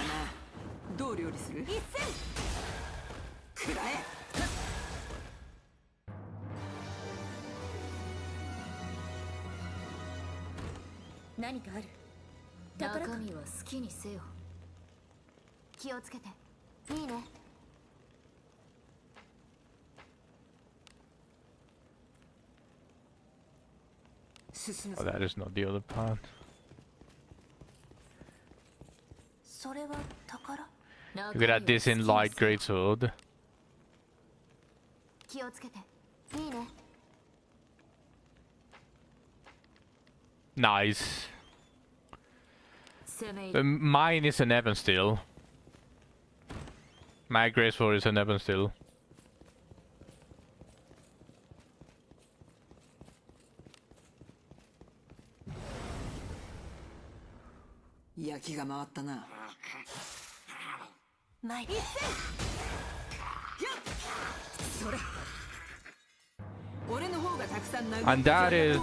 Speaker 3: どう料理する？
Speaker 2: 一戦。
Speaker 3: くらえ。何かある？中身は好きにせよ。
Speaker 2: 気をつけて。いいね。
Speaker 1: Oh, that is not the other path.
Speaker 2: それは宝。
Speaker 1: You could add this in light greatsword.
Speaker 2: 気をつけて。いいね。
Speaker 1: Nice. Mine is an Evan still. My greatsword is an Evan still.
Speaker 4: 焼きが回ったな。
Speaker 3: 前にそれ
Speaker 1: And that is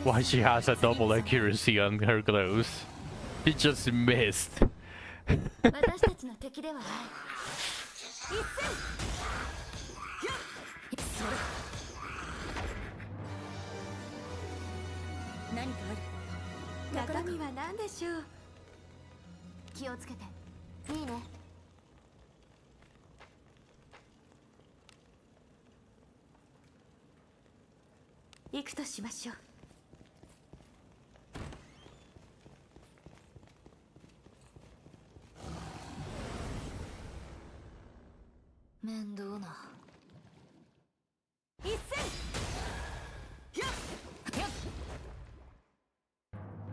Speaker 1: why she has a double accuracy on her glows. She just missed.
Speaker 2: 私たちの敵ではない。
Speaker 3: 何かある。
Speaker 2: 中身は何でしょう。気をつけて。いいね。行くとしましょう。面倒な。一戦。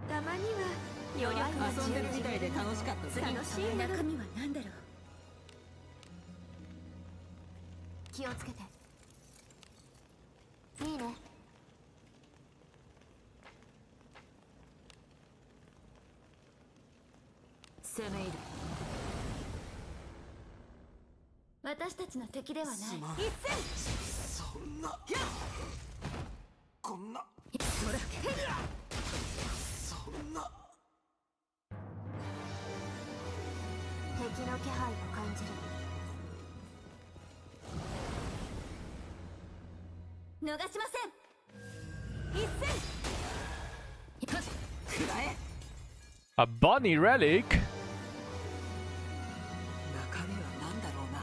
Speaker 2: たまには
Speaker 3: 余力が
Speaker 2: 遊んでるみたいで楽しかった。
Speaker 3: 次の
Speaker 2: 楽しい
Speaker 3: 中身は何だろう。
Speaker 2: 気をつけて。いいね。
Speaker 3: 攻め入る。
Speaker 2: 私たちの敵ではない。
Speaker 4: すまん
Speaker 2: 一戦。
Speaker 4: そんなこんな
Speaker 3: それ
Speaker 4: そんな
Speaker 2: 敵の気配を感じる。逃しません。一戦。
Speaker 4: くらえ。
Speaker 1: A bunny relic?
Speaker 4: 中身は何だろうな。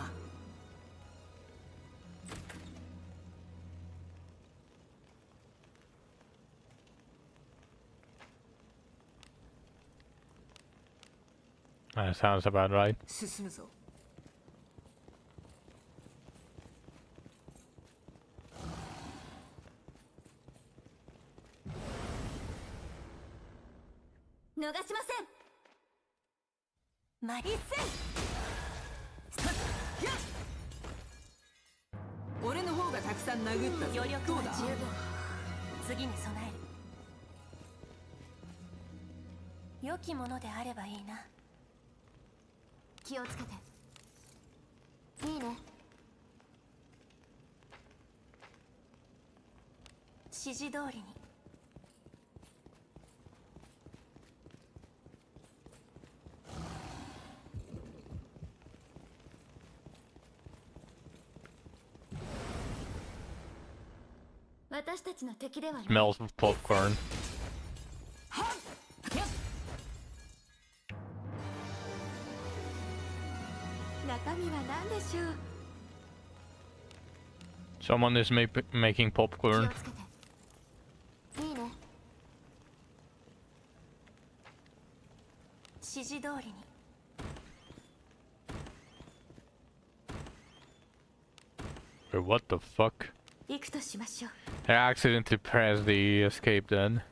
Speaker 1: That sounds about right.
Speaker 4: 進むぞ。
Speaker 2: 逃しません。
Speaker 3: 前
Speaker 2: 一戦。
Speaker 4: 俺の方がたくさん殴ったぞ。
Speaker 3: 余力
Speaker 4: どうだ。
Speaker 3: は十分。次に備える。良きものであればいいな。
Speaker 2: 気をつけて。いいね。
Speaker 3: 指示通りに。
Speaker 2: 私たちの敵ではない。
Speaker 1: Smells of popcorn.
Speaker 2: 中身は何でしょう。
Speaker 1: Someone is making
Speaker 2: 気を
Speaker 1: popcorn.
Speaker 2: つけて。いいね。
Speaker 3: 指示通りに。
Speaker 1: Or what the fuck?
Speaker 2: 行くとしましょう。
Speaker 1: I accidentally pressed the escape then.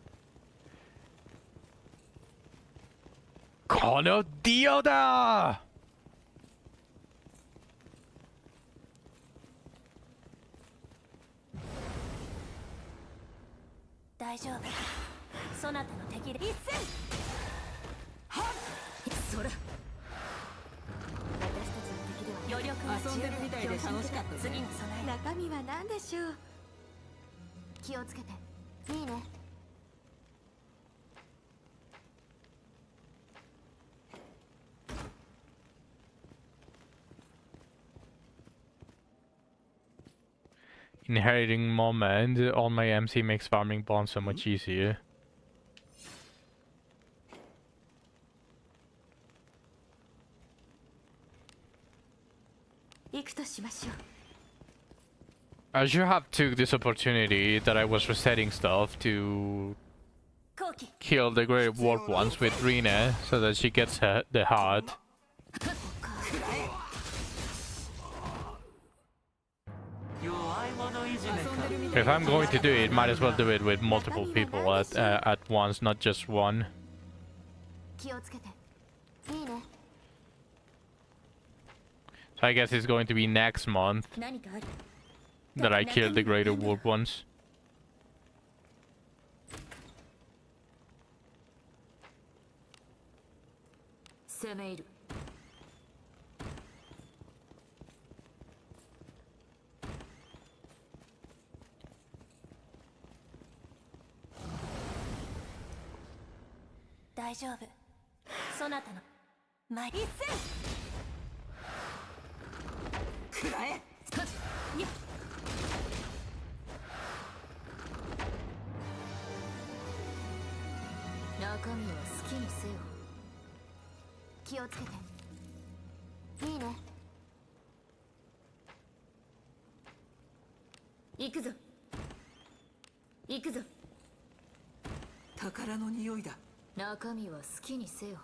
Speaker 1: このディオだ!
Speaker 3: 大丈夫。そなたの敵で。
Speaker 2: 一戦。
Speaker 3: それ。
Speaker 2: 私たちの敵ではない。
Speaker 3: 余力は十分。
Speaker 4: 遊んでるみたいで楽しかったね。
Speaker 3: 次に備える。
Speaker 2: 中身は何でしょう。気をつけて。いいね。
Speaker 1: Inheriting moment. On my MC makes farming bonds so much easier.
Speaker 2: 行くとしましょう。
Speaker 1: I should have took this opportunity that I was resetting stuff to
Speaker 3: 後期。
Speaker 1: kill the Great Warp once with Rina so that she gets the heart.
Speaker 6: 弱い者いじめか。
Speaker 1: If I'm going to do it, might as well do it with multiple people at once, not just one.
Speaker 2: 気をつけて。いいね。
Speaker 1: So I guess it's going to be next month
Speaker 3: 何かある。
Speaker 1: that I kill the Greater Warp ones.
Speaker 2: 行
Speaker 3: 攻め入る。大丈夫。そなたの前一戦。
Speaker 4: くらえ。
Speaker 3: 少しにゃ。中身は好きにせよ。
Speaker 2: 気をつけて。いいね。
Speaker 3: 行くぞ。行くぞ。
Speaker 4: 宝の匂いだ。
Speaker 3: 中身は好きにせよ。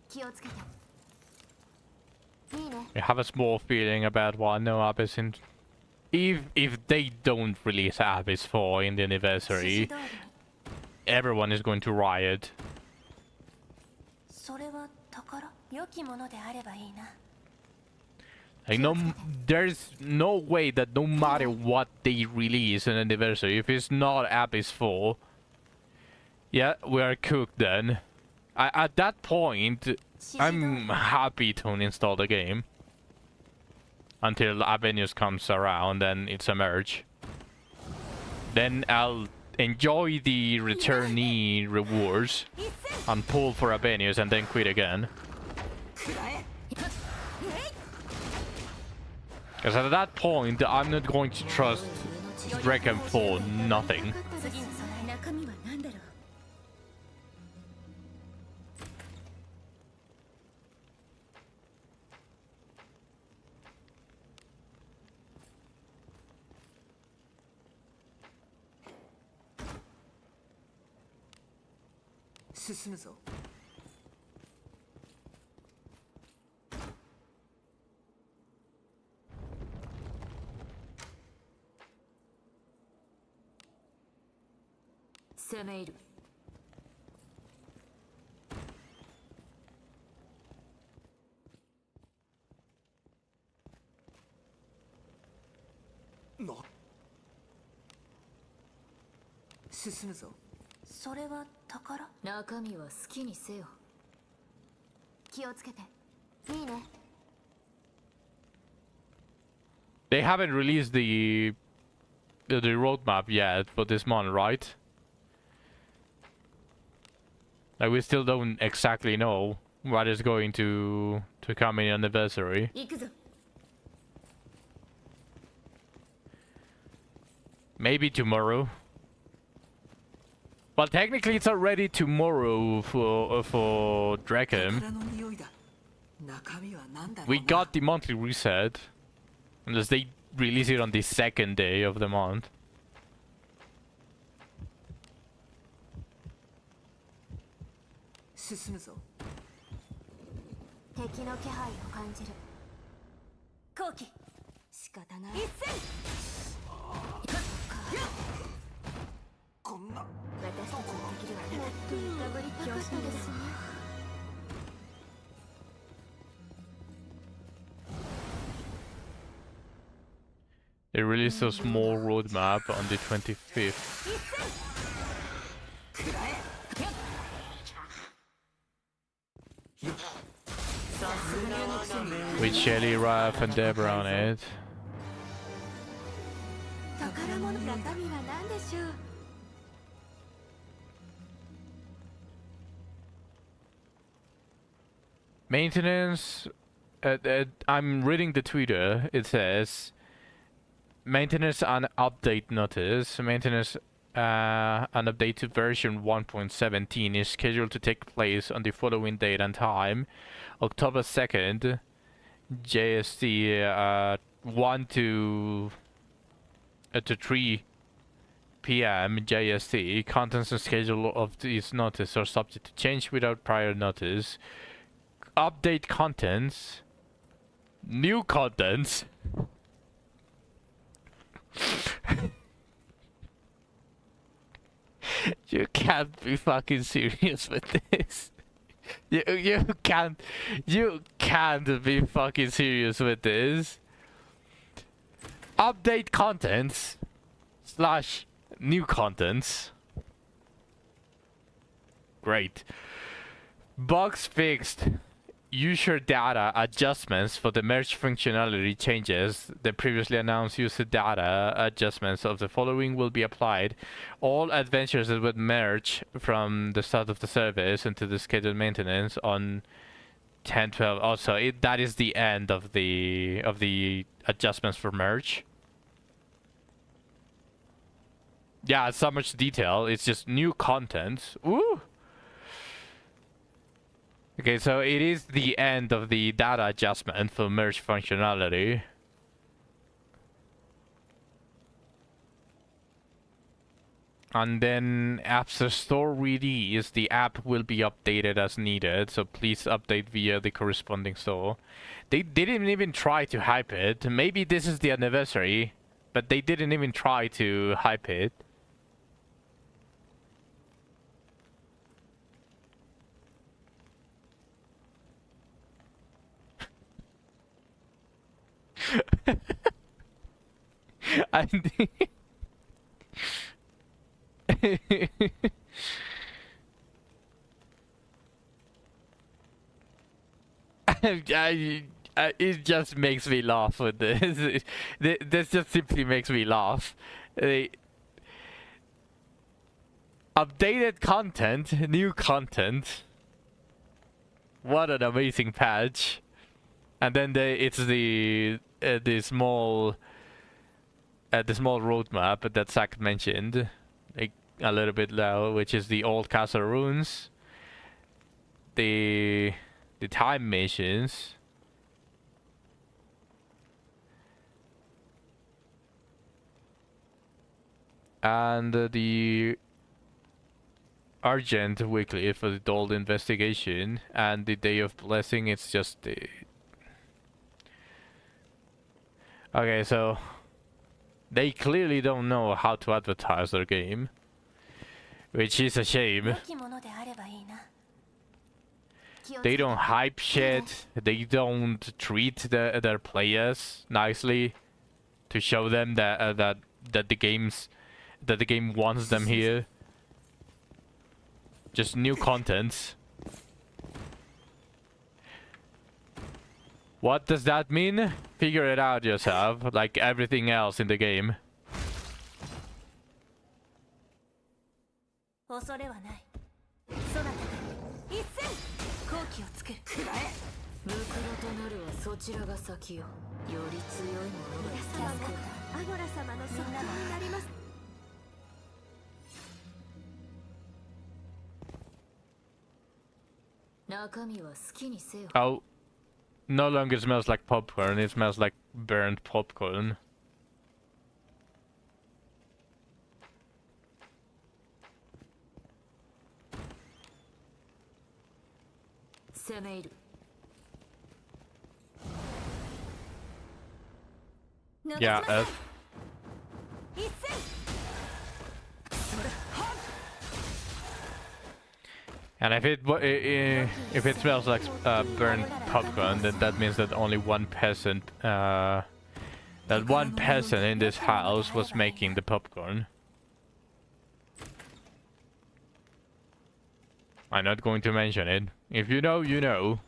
Speaker 2: 気をつけて。いいね。
Speaker 1: I have a small feeling about why no Abyss in... If they don't release Abyss 4 in the
Speaker 2: 指
Speaker 1: anniversary,
Speaker 2: 示通りに。
Speaker 1: everyone is going to riot.
Speaker 3: それは宝。良きものであればいいな。
Speaker 1: Like there's no way that no matter what they release in anniversary, if it's not Abyss 4, yeah, we are cooked then. At that point, I'm happy to uninstall the game. Until Avenius comes around and it's a merge. Then I'll enjoy the returnee rewards and pull for Avenius and then quit again. Because at that point, I'm not going to trust Draken for nothing.
Speaker 3: 次に備え中身は何だろう。
Speaker 4: 進むぞ。
Speaker 3: 攻め入る。
Speaker 4: 進むぞ。
Speaker 3: それは宝。中身は好きにせよ。
Speaker 2: 気をつけて。いいね。
Speaker 1: They haven't released the roadmap yet for this month, right? Like we still don't exactly know what is going to come in anniversary.
Speaker 3: 行くぞ。
Speaker 1: Maybe tomorrow. Well, technically it's already tomorrow for Draken.
Speaker 4: 宝の匂いだ。中身は何だろうな。
Speaker 1: We got the monthly reset. Unless they release it on the second day of the month.
Speaker 4: 進むぞ。
Speaker 2: 敵の気配を感じる。
Speaker 3: 後期。
Speaker 2: 仕方ない。
Speaker 3: 一戦。
Speaker 4: こんな。
Speaker 2: 私たちの敵ではなかった。揺さぶりたかったですね。
Speaker 1: They released a small roadmap on the 25th. With Shelly, Raph, and Deborah on it.
Speaker 2: 宝物中身は何でしょう。
Speaker 1: Maintenance. I'm reading the Twitter. It says maintenance and update notice. Maintenance and update to version 1.17 is scheduled to take place on the following date and time, October 2nd, JST 1 to 3 p.m. JST. Contents and schedule of this notice are subject to change without prior notice. Update contents. New contents. You can't be fucking serious with this. You can't be fucking serious with this. Update contents / new contents. Great. Bugs fixed. User data adjustments for the merge functionality changes. The previously announced user data adjustments of the following will be applied. All adventures that would merge from the start of the service into the scheduled maintenance on 10/12. Also, that is the end of the adjustments for merge. Yeah, it's so much detail. It's just new content. Ooh. Okay, so it is the end of the data adjustment for merge functionality. And then after store release, the app will be updated as needed. So please update via the corresponding store. They didn't even try to hype it. Maybe this is the anniversary, but they didn't even try to hype it. I think it just makes me laugh with this. This just simply makes me laugh. Updated content, new content. What an amazing patch! And then it's the small roadmap that Zach mentioned, like a little bit low, which is the old castle ruins, the time missions, and the Argent weekly for the Dold investigation, and the Day of Blessing. It's just the. Okay, so they clearly don't know how to advertise their game, which is a shame. They don't hype shit. They don't treat their players nicely to show them that that the game wants them here. Just new content. What does that mean? Figure it out yourself, like everything else in the game. Oh. No longer smells like popcorn, it smells like burnt popcorn. Yeah, and if it smells like burnt popcorn, then that means that only one person, in this house was making the popcorn. I'm not going to mention it. If you know, you know.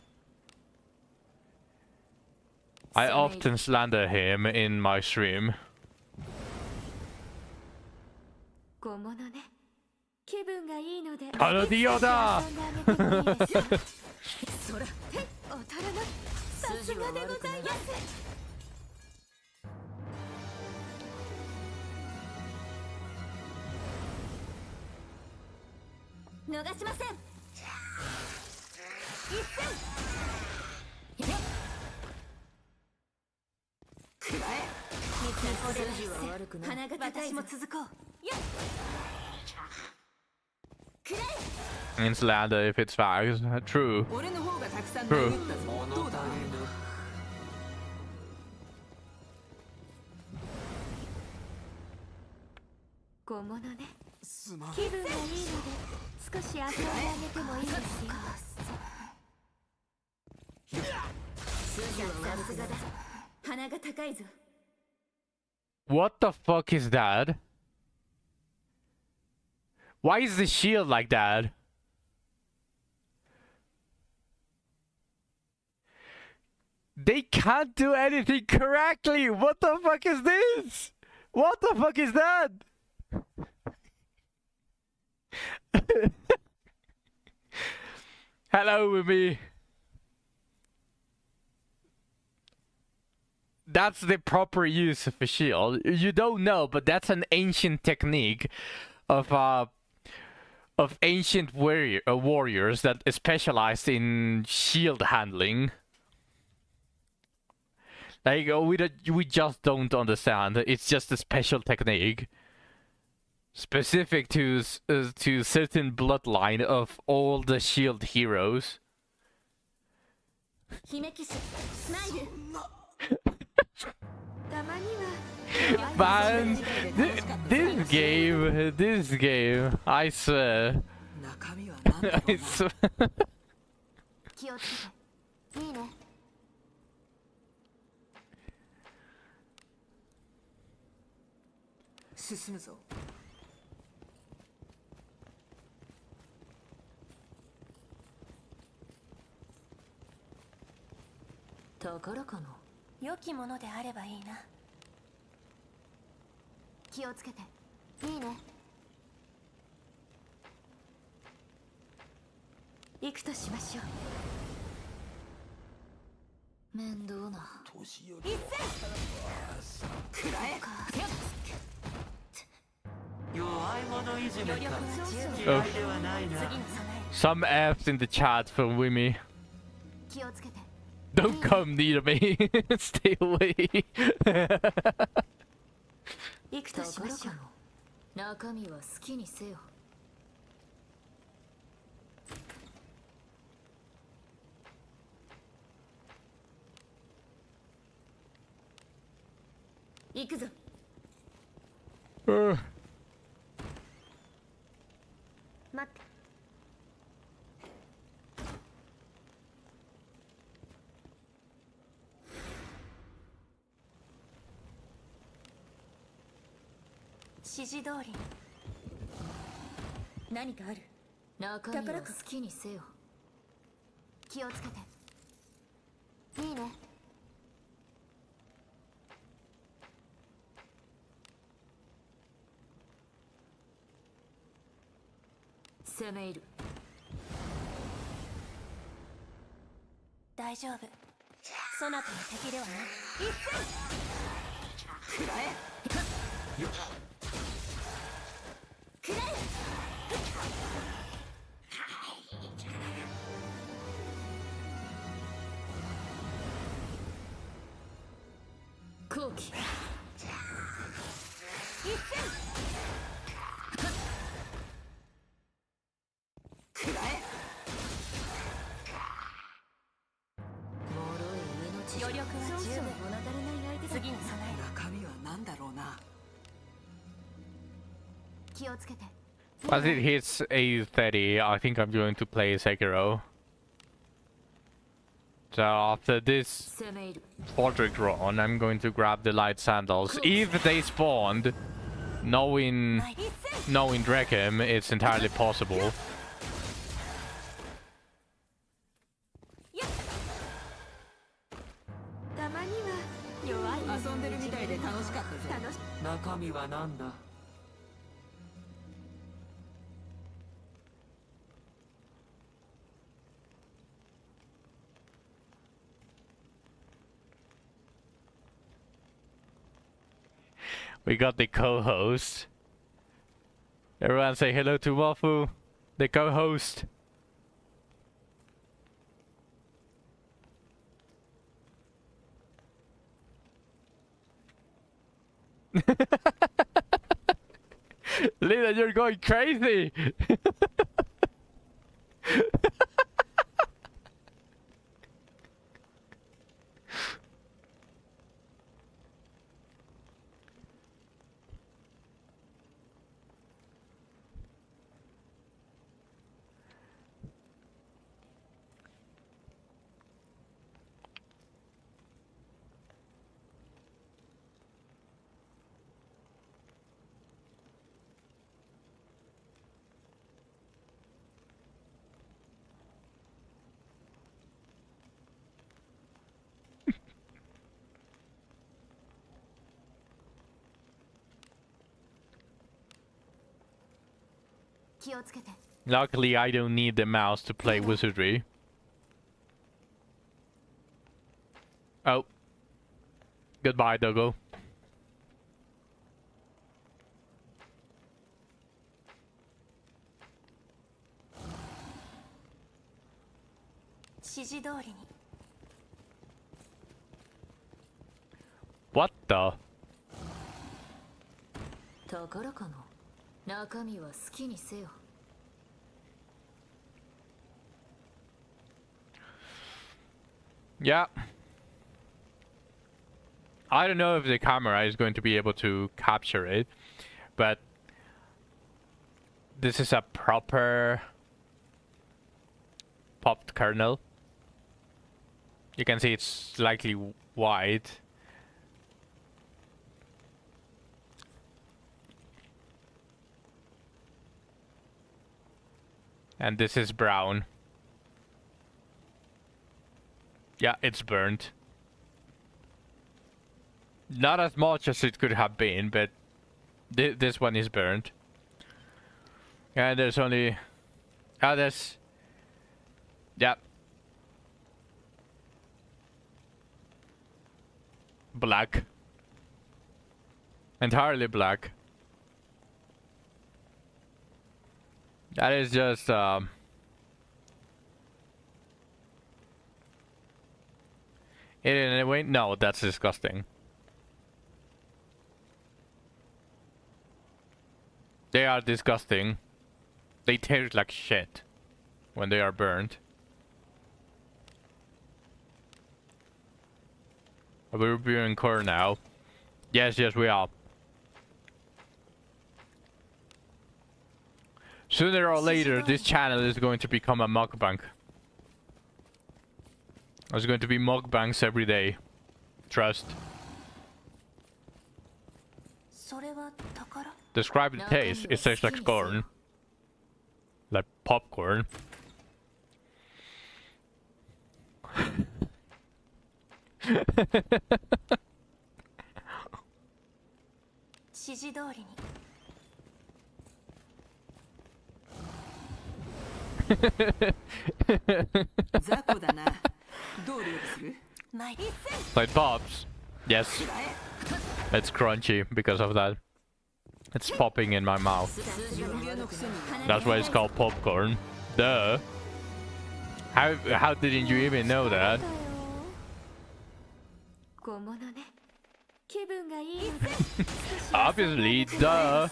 Speaker 1: I often slander him in my stream. Paladioda! In slander if it's facts. True. True. What the fuck is that? Why is the shield like that? They can't do anything correctly! What the fuck is this? What the fuck is that? Hello with me. That's the proper use of a shield. You don't know, but that's an ancient technique of ancient warriors that specialized in shield handling. Like we just don't understand. It's just a special technique, specific to certain bloodline of all the shield heroes. Man, this game, I swear. I swear.
Speaker 2: 気をつけていいね。
Speaker 3: 進むぞ。宝かな。良きものであればいいな。
Speaker 2: 気をつけていいね。行くとしましょう。面倒な。
Speaker 4: 年寄
Speaker 2: 一
Speaker 4: り
Speaker 2: 戦。くらえ。
Speaker 6: 弱い者いじめか。
Speaker 3: 余力は十分。
Speaker 6: 嫌いではないな。
Speaker 3: 次に備える。
Speaker 1: Some apps in the chat from Wimmy.
Speaker 2: 気をつけて。
Speaker 1: Don't come near me. Stay away.
Speaker 2: 行くとしましょう。中身は好きにせよ。行くぞ。待って。
Speaker 3: 指示通り。何かある。
Speaker 2: 中身は好きにせよ。気をつけて。いいね。攻め入る。
Speaker 3: 大丈夫。そなたの敵ではない。
Speaker 2: くらえ。くらえ。後期。一戦。くらえ。脆い命。
Speaker 3: 余力は十分。
Speaker 2: 物足りない相手だ。
Speaker 3: 次に備える。
Speaker 4: 中身は何だろうな。
Speaker 2: 気をつけて。
Speaker 1: Once it hits 8:30, I think I'm going to play Sekiro. So after this
Speaker 2: 攻め入る。
Speaker 1: portrait run, I'm going to grab the light sandals. If they spawned, knowing Drakem, it's entirely possible.
Speaker 2: たまには弱い。
Speaker 3: 遊んでるみたいで楽しかったぜ。
Speaker 2: 楽し。
Speaker 6: 中身は何だ。
Speaker 1: We got the co-host. Everyone say hello to Wafu, the co-host. Lina, you're going crazy!
Speaker 2: 気をつけて。
Speaker 1: Luckily, I don't need the mouse to play wizardry. Oh. Goodbye, Doggo.
Speaker 2: 指示通りに。
Speaker 1: What the?
Speaker 3: 宝かな。中身は好きにせよ。
Speaker 1: Yeah. I don't know if the camera is going to be able to capture it, but this is a proper popped kernel. You can see it's slightly white. And this is brown. Yeah, it's burnt. Not as much as it could have been, but this one is burnt. And there's only... Oh, there's... Yeah. Black. Entirely black. That is just... In a way, no, that's disgusting. They are disgusting. They taste like shit when they are burnt. We're reviewing core now. Yes, yes, we are. Sooner or later, this channel is going to become a mukbang. There's going to be mukbangs every day. Trust. Describe the taste. It tastes like corn. Like popcorn. Like pops. Yes. It's crunchy because of that. It's popping in my mouth. That's why it's called popcorn. Duh. How didn't you even know that? Obviously, duh.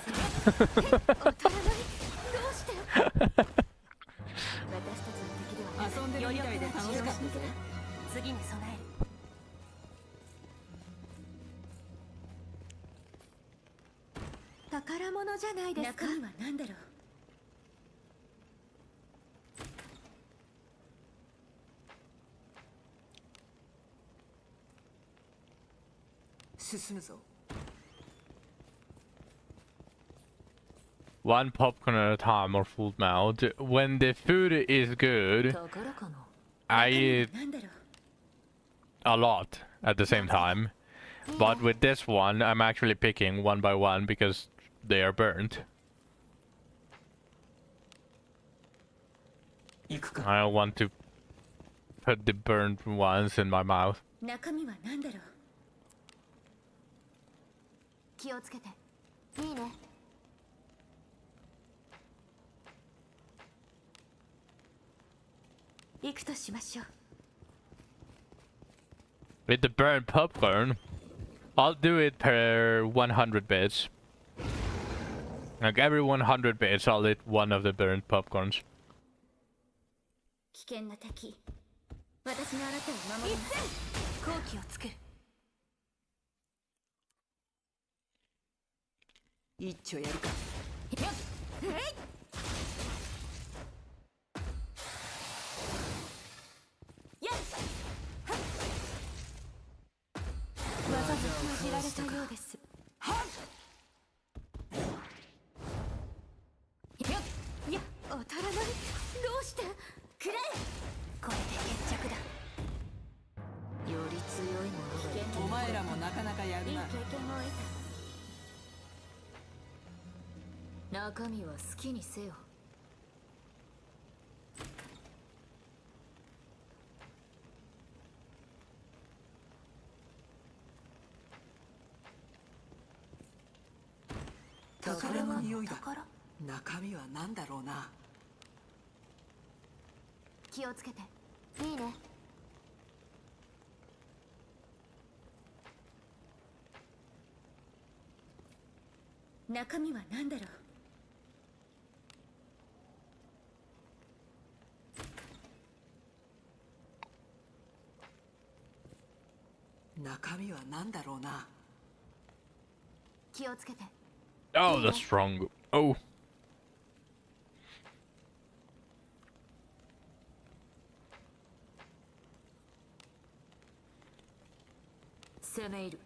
Speaker 1: One popcorn at a time or full mouth. When the food is good, I eat a lot at the same time. But with this one, I'm actually picking one by one because they are burnt. I don't want to put the burnt ones in my mouth.
Speaker 2: 気をつけて。いいね。行くとしましょう。
Speaker 1: With the burnt popcorn, I'll do it per 100 bits. Like every 100 bits, I'll eat one of the burnt popcorns.
Speaker 2: 危険な敵。私があなたを守ります。好機を作る。一丁やるか。技が封じられたようです。いや、当たらない。どうして？くれ。これで決着だ。より強いものがお前らもなかなかやるな。いい経験を得た。中身は好きにせよ。
Speaker 7: 宝の匂いだ。中身は何だろうな。
Speaker 2: 気をつけて。いいね。
Speaker 3: 中身は何だろう。
Speaker 7: 中身は何だろうな。
Speaker 2: 気をつけて。
Speaker 1: Oh, that's strong. Oh.
Speaker 3: 攻め入る。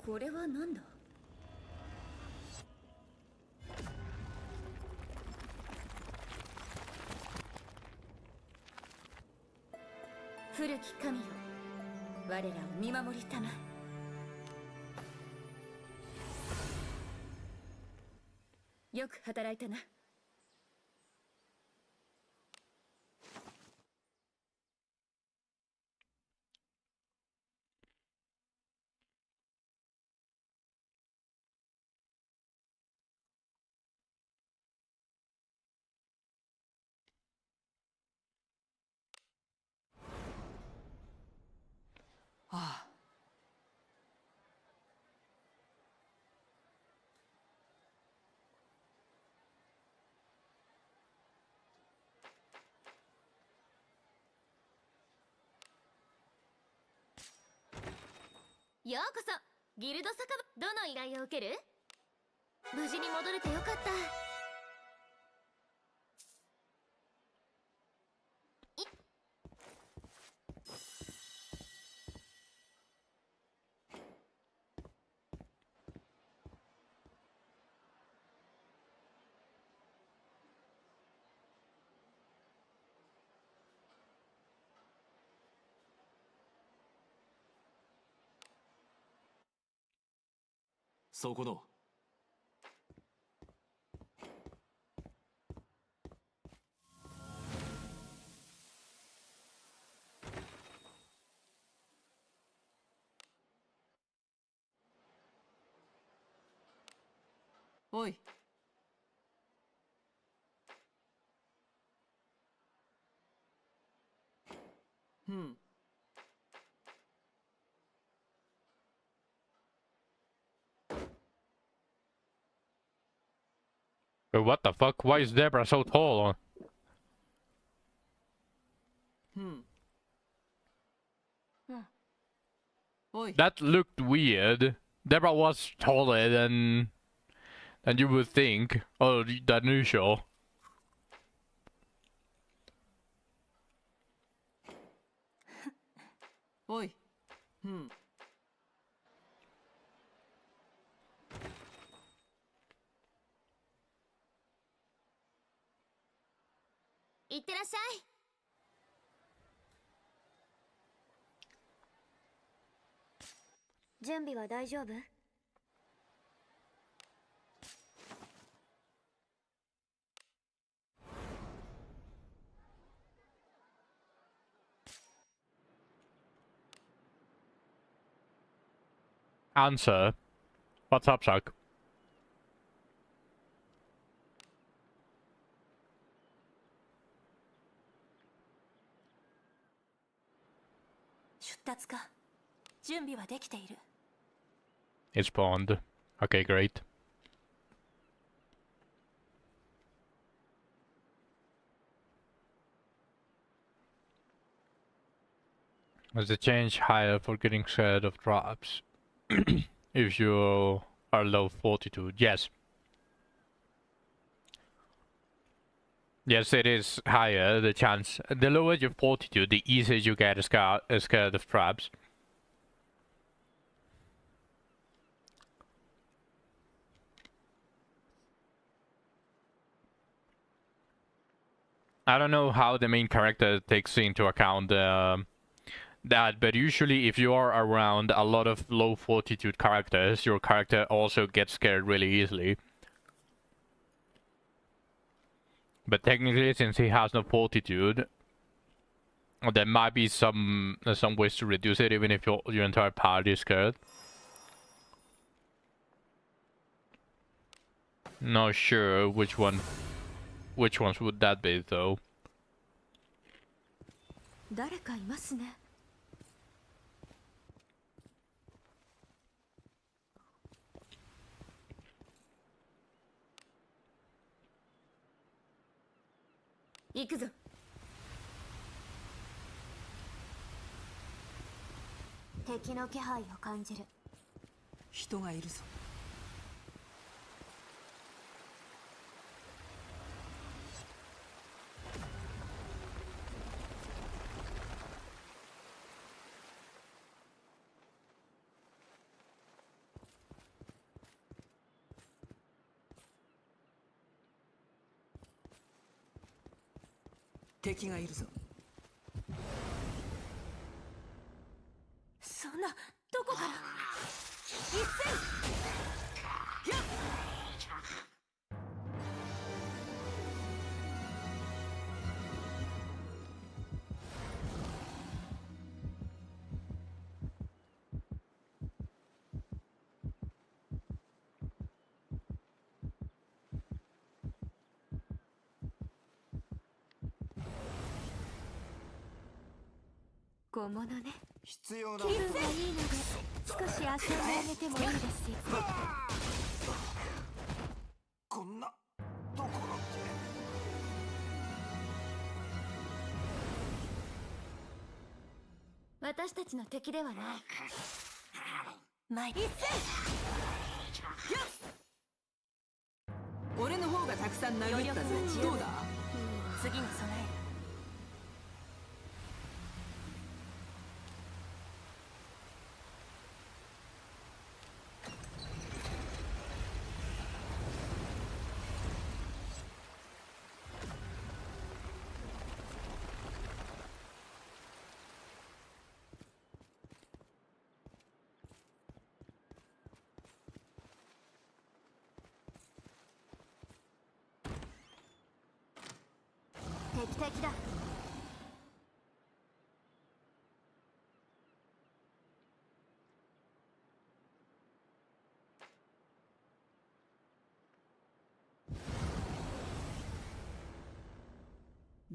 Speaker 3: これは何だ。古き神よ、我らを見守りたまえ。よく働いたな。
Speaker 7: ああ。
Speaker 2: ようこそギルド酒場。どの依頼を受ける？無事に戻れてよかった。
Speaker 6: そこの
Speaker 7: おい。うん。
Speaker 1: But what the fuck? Why is Deborah so tall?
Speaker 7: うん。おい。
Speaker 1: That looked weird. Deborah was taller than you would think, or than usual.
Speaker 7: おい。うん。
Speaker 2: いってらっしゃい。準備は大丈夫？
Speaker 1: Answer. What's up, Chuck?
Speaker 3: 出立か。準備はできている。
Speaker 1: It spawned. Okay, great. There's a change higher for getting scared of traps. If you are low fortitude, yes. Yes, it is higher, the chance. The lower your fortitude, the easier you get scared of traps. I don't know how the main character takes into account that, but usually if you are around a lot of low fortitude characters, your character also gets scared really easily. But technically, since he has no fortitude, there might be some ways to reduce it, even if your entire party is scared. Not sure which ones would that be though.
Speaker 2: 誰かいますね。行くぞ。敵の気配を感じる。
Speaker 7: 人がいるぞ。敵がいるぞ。
Speaker 2: そんなどこから？一斉！やっ！小物ね。
Speaker 4: 必要な
Speaker 2: 気分がいいので少し遊んであげてもいいですよ。
Speaker 4: こんなところで
Speaker 2: 私たちの敵ではない。参り。
Speaker 7: 俺の方がたくさん殴ったぜ。どうだ？
Speaker 2: 次に備える。敵だ。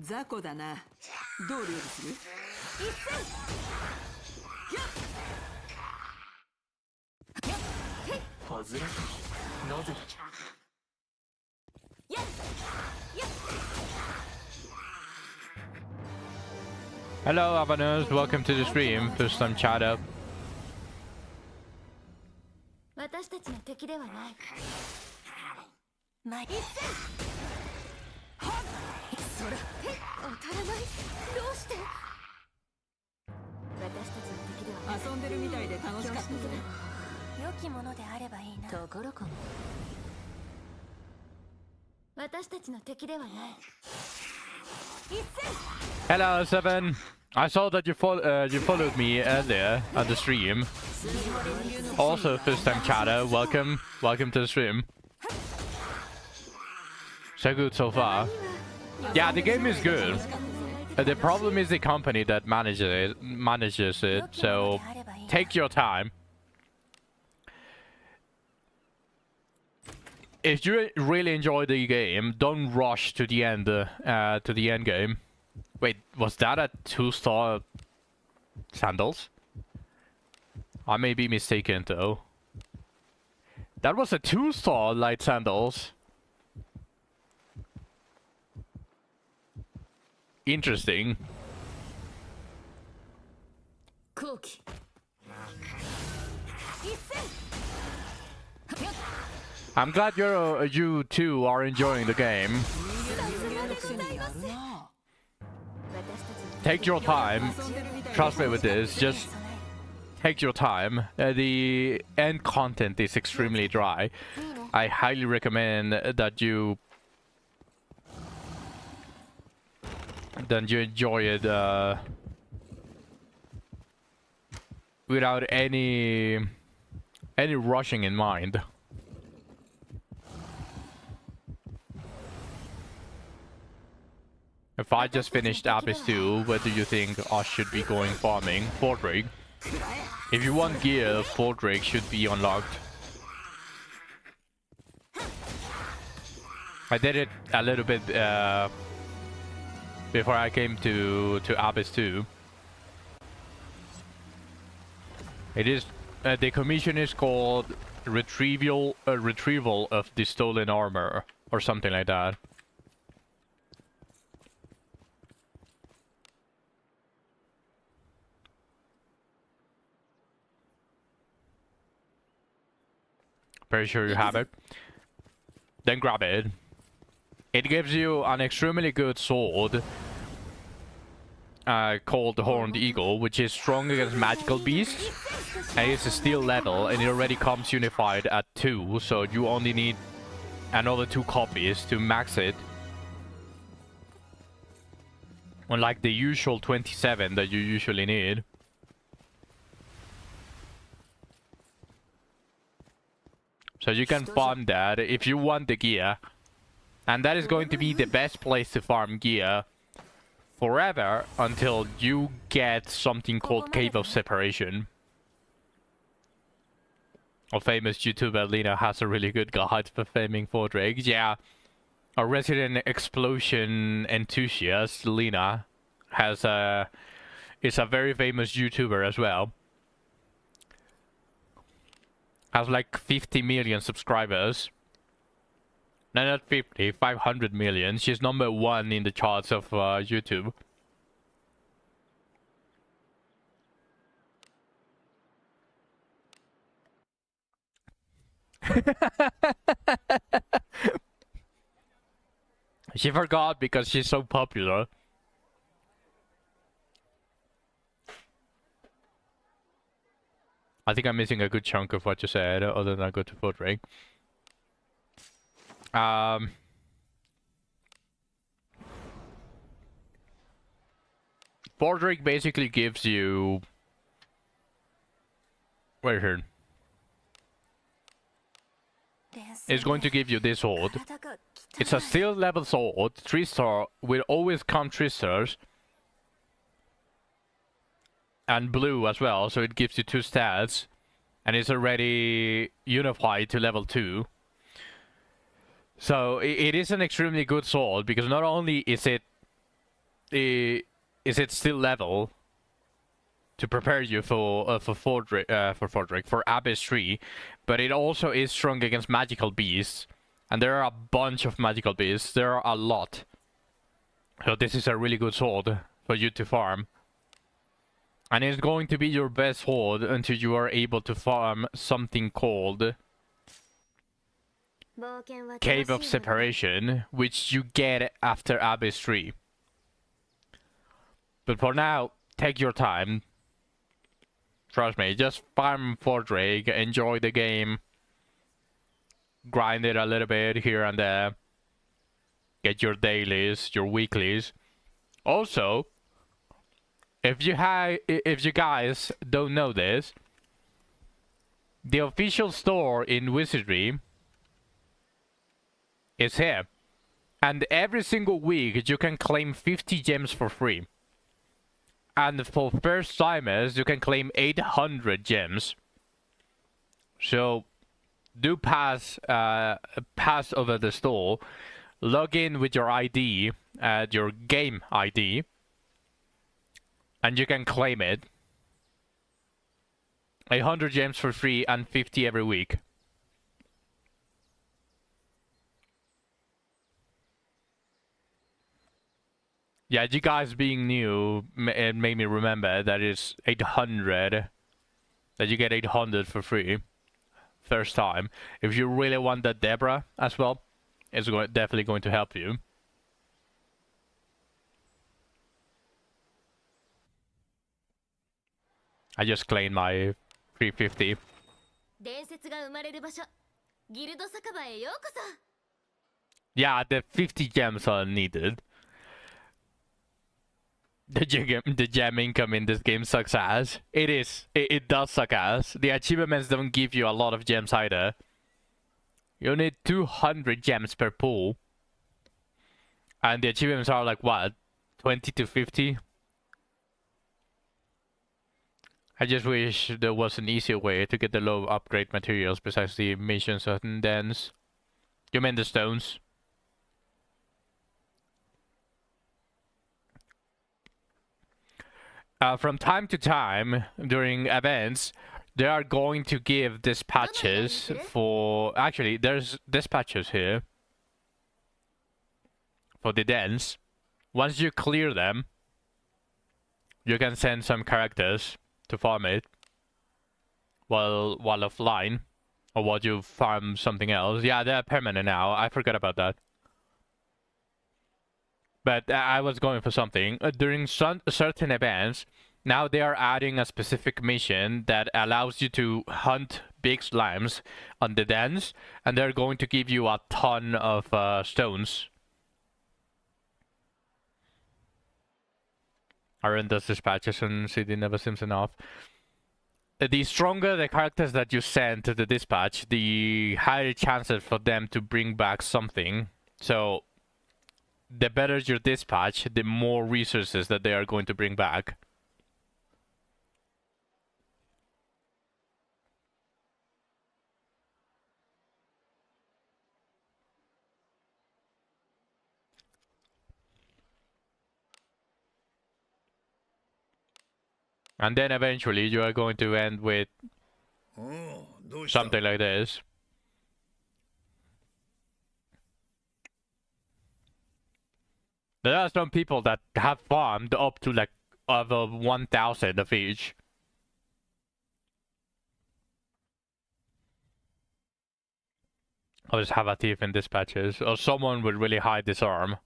Speaker 7: 雑魚だな。どう料理する？
Speaker 6: 外れか。なぜだ。
Speaker 1: Hello, Avanos. Welcome to the stream. First time chat up.
Speaker 2: 私たちの敵ではない。参り。そら、当たらない。どうして？私たちの敵ではない。
Speaker 7: 遊んでるみたいで楽しかったぜ。
Speaker 2: 良きものであればいいな。ところかも。私たちの敵ではない。
Speaker 1: Hello, Seven. I saw that you followed me earlier on the stream. Also, first time chatter. Welcome to the stream. So good so far. Yeah, the game is good. The problem is the company that manages it. So take your time. If you really enjoy the game, don't rush to the end game. Wait, was that a 2-star sandals? I may be mistaken though. That was a 2-star light sandals. Interesting. I'm glad you two are enjoying the game. take your time. Trust me with this. Just take your time. The end content is extremely dry. I highly recommend that you enjoy it without any rushing in mind. If I just finished Abyss 2, where do you think I should be going farming? Fordrake. If you want gear, Fordrake should be unlocked. I did it a little bit before I came to Abyss 2. It is the commission is called retrieval of the stolen armor or something like that. Pretty sure you have it. Then grab it. It gives you an extremely good sword called the Horned Eagle, which is strong against magical beasts. And it's a steel level, and it already comes unified at 2, so you only need another 2 copies to max it. Unlike the usual 27 that you usually need. So you can farm that if you want the gear. And that is going to be the best place to farm gear forever until you get something called Cave of Separation. A famous YouTuber, Lena, has a really good guide for farming Fordrake. Yeah, a resident explosion enthusiast, Lena, is a very famous YouTuber as well. Has like 50 million subscribers. No, not 50, 500 million. She's #1 in the charts of YouTube. She forgot because she's so popular. I think I'm missing a good chunk of what you said, other than go to Fordrake. Fordrake basically gives you... Wait here. It's going to give you this sword. It's a steel level sword, 3-star, will always come 3 stars. And blue as well, so it gives you 2 stats. And it's already unified to level 2. So it is an extremely good sword, because not only is it still level to prepare you for Fordrake, for Abyss 3, but it also is strong against magical beasts. And there are a bunch of magical beasts. There are a lot. So this is a really good sword for you to farm. And it's going to be your best sword until you are able to farm something called Cave of Separation, which you get after Abyss 3. But for now, take your time. Trust me, just farm Fordrake, enjoy the game. Grind it a little bit here and there. Get your dailies, your weeklies. Also, if you guys don't know this, the official store in Wizardry is here. And every single week you can claim 50 gems for free. And for first timers you can claim 800 gems. So do pass over the store, log in with your ID, your game ID, and you can claim it. 800 gems for free and 50 every week. Yeah, you guys being new, it made me remember that it's 800. That you get 800 for free. First time. If you really want that Deborah as well, it's definitely going to help you. I just claimed my 350.
Speaker 3: 伝説が生まれる場所ギルド酒場へようこそ
Speaker 1: Yeah, the 50 gems are needed. The gem income in this game sucks ass. It is. It does suck ass. The achievements don't give you a lot of gems either. You need 200 gems per pool. And the achievements are like what? 20 to 50? I just wish there was an easier way to get the low upgrade materials besides the missions and dens. You mean the stones? From time to time, during events, they are going to give dispatches for... Actually, there's dispatches here. For the dens. Once you clear them, you can send some characters to farm it. While offline. Or while you farm something else. Yeah, they're permanent now. I forgot about that. But I was going for something. During certain events, now they are adding a specific mission that allows you to hunt big slimes on the dens, and they're going to give you a ton of stones. Aaron does dispatches and CD never seems enough. The stronger the characters that you send to the dispatch, the higher chances for them to bring back something. So the better your dispatch, the more resources that they are going to bring back. And then eventually you are going to end with something like this. There are some people that have farmed up to like over 1,000 of each. I'll just have a thief in dispatches, or someone with really high disarm.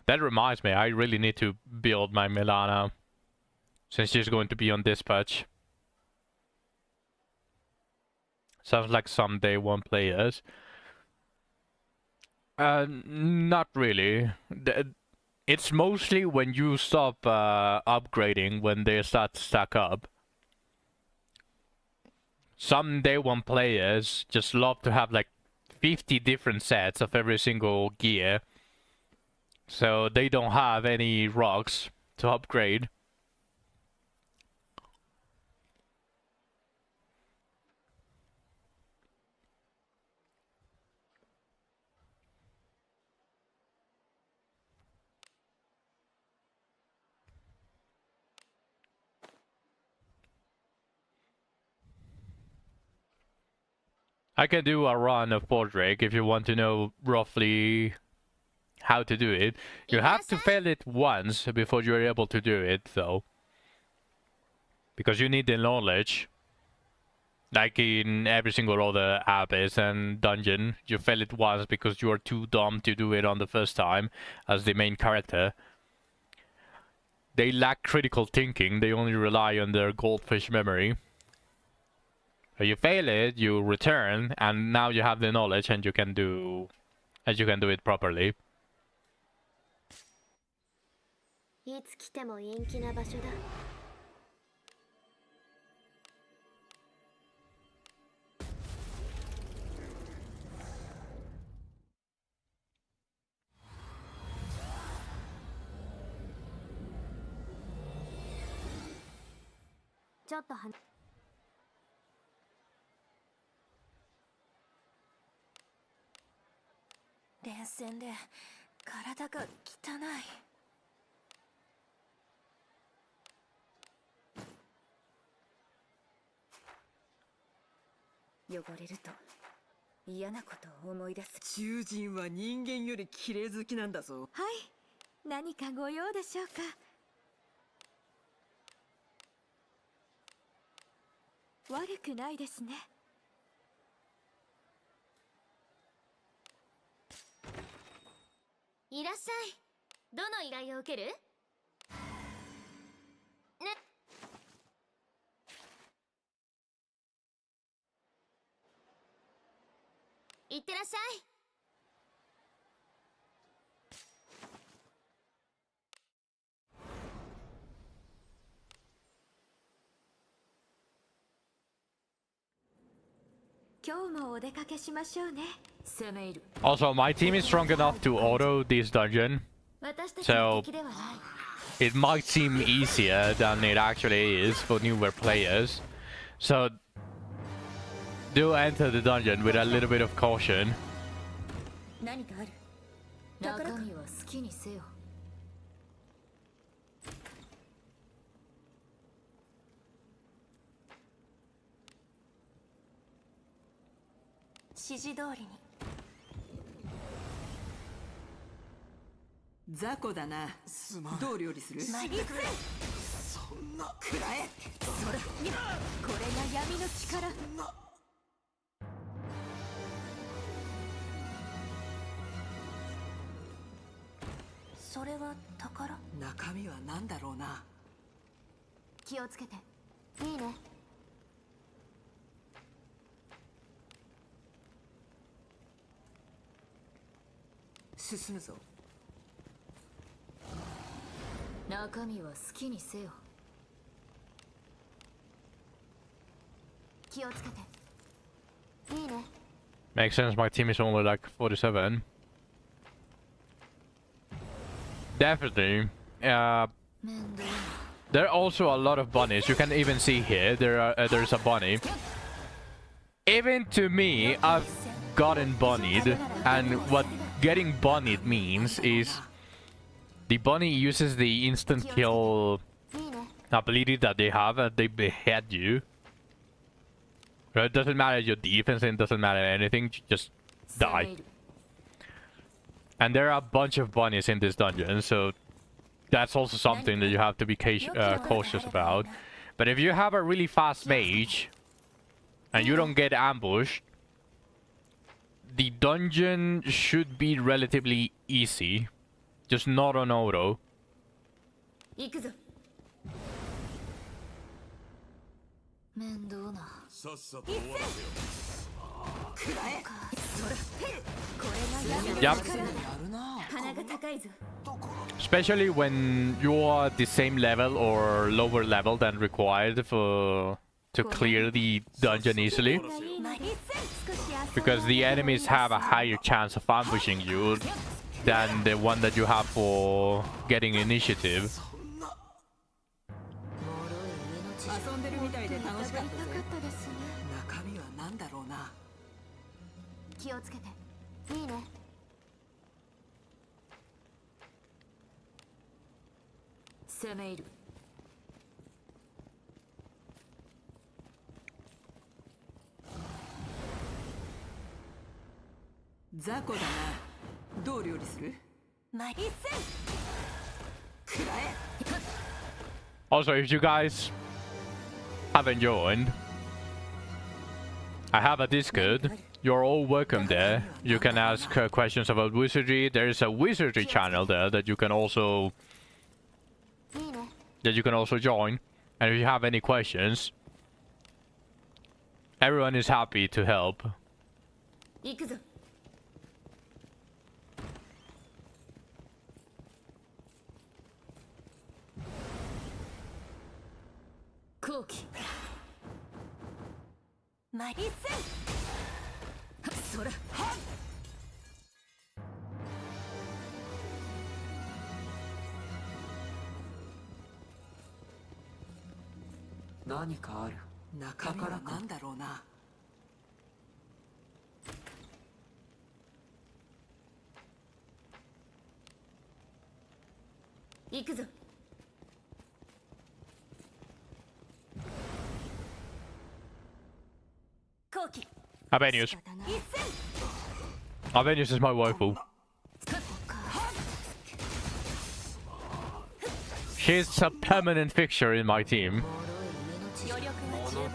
Speaker 1: That reminds me, I really need to build my Milana, since she's going to be on dispatch. Sounds like some day one players. Not really. It's mostly when you stop upgrading, when they start to stack up. Some day one players just love to have like 50 different sets of every single gear. So they don't have any rocks to upgrade. I can do a run of Pordrake if you want to know roughly how to do it. You have to fail it once before you're able to do it, though. Because you need the knowledge. Like in every single other abyss and dungeon, you fail it once because you are too dumb to do it on the first time as the main character. They lack critical thinking, they only rely on their goldfish memory. So you fail it, you return, and now you have the knowledge and you can do it properly.
Speaker 2: いつ来ても陰気な場所だ。ちょっと
Speaker 3: 連戦で体が汚い汚れると嫌なことを思い出す。
Speaker 7: 囚人は人間より綺麗好きなんだぞ。
Speaker 2: はい、何かご用でしょうか。悪くないですね。
Speaker 3: いらっしゃい。どの依頼を受ける？ね。いってらっしゃい。
Speaker 2: 今日もお出かけしましょうね。
Speaker 1: Also, my team is strong enough to auto this dungeon,
Speaker 2: 私たちの
Speaker 1: so
Speaker 2: 敵ではない。
Speaker 1: it might seem easier than it actually is for newer players. So do enter the dungeon with a little bit of caution.
Speaker 3: 何かある？中身は好きにせよ。
Speaker 2: 指示通りに。
Speaker 7: 雑魚だな。どう料理する？
Speaker 4: そんな食らえ。
Speaker 2: これが闇の力。それは宝。
Speaker 7: 中身は何だろうな。
Speaker 2: 気をつけて。いいね。
Speaker 7: 進むぞ。
Speaker 3: 中身は好きにせよ。
Speaker 2: 気をつけて。いいね。
Speaker 1: Makes sense, my team is only like 47. Definitely. There are also a lot of bunnies. You can even see here, there's a bunny. Even to me, I've gotten bunnied, and what getting bunnied means is the bunny uses the instant kill
Speaker 2: いいね。
Speaker 1: ability that they have, and they behead you. It doesn't matter your defense, it doesn't matter anything, you just die. And there are a bunch of bunnies in this dungeon, so that's also something that you have to be cautious about. But if you have a really fast mage, and you don't get ambushed, the dungeon should be relatively easy. Just not on auto.
Speaker 3: 行くぞ。面倒な。
Speaker 5: さっさと終わらせよ。
Speaker 2: これが闇の
Speaker 1: Yep.
Speaker 7: やるな。
Speaker 3: 鼻が高いぞ。
Speaker 1: Especially when you're the same level or lower level than required to clear the dungeon easily.
Speaker 2: がいいので少し遊んで
Speaker 1: Because the enemies have a higher chance of ambushing you than the one that you have for getting initiative.
Speaker 7: 遊んでるみたいで楽しかった
Speaker 2: やりたか
Speaker 7: ぜ。
Speaker 2: ったですね。
Speaker 7: 中身は何だろうな。
Speaker 2: 気をつけて。いいね。
Speaker 3: 攻め入る。
Speaker 7: 雑魚だな。どう料理する？
Speaker 2: マリス
Speaker 1: Also, if you guys haven't joined, I have a Discord. You're all welcome there. You can ask questions about wizardry. There is a wizardry channel there that you can also
Speaker 2: いいね。
Speaker 1: join. And if you have any questions, everyone is happy to help.
Speaker 3: 行くぞ。後期。
Speaker 2: マリス
Speaker 3: そら。
Speaker 6: 何かある。
Speaker 7: 中身は何だろうな。
Speaker 3: 行くぞ。後期。
Speaker 1: Avenius. Avenius is my waifu. She's a permanent fixture in my team.
Speaker 3: 余力が十分。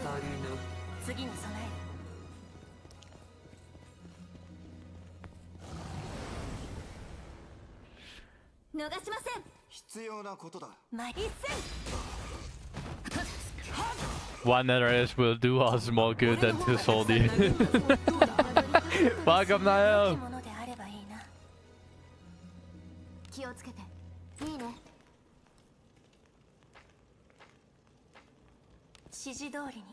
Speaker 3: 次に備える。
Speaker 2: い
Speaker 3: 逃しません。
Speaker 5: 必要なことだ。
Speaker 3: 一戦。
Speaker 1: One errors will do us more good than two soldiers. Welcome,
Speaker 3: 良き
Speaker 1: Niall.
Speaker 3: ものであればいいな。気をつけて。いいね。指示通りに。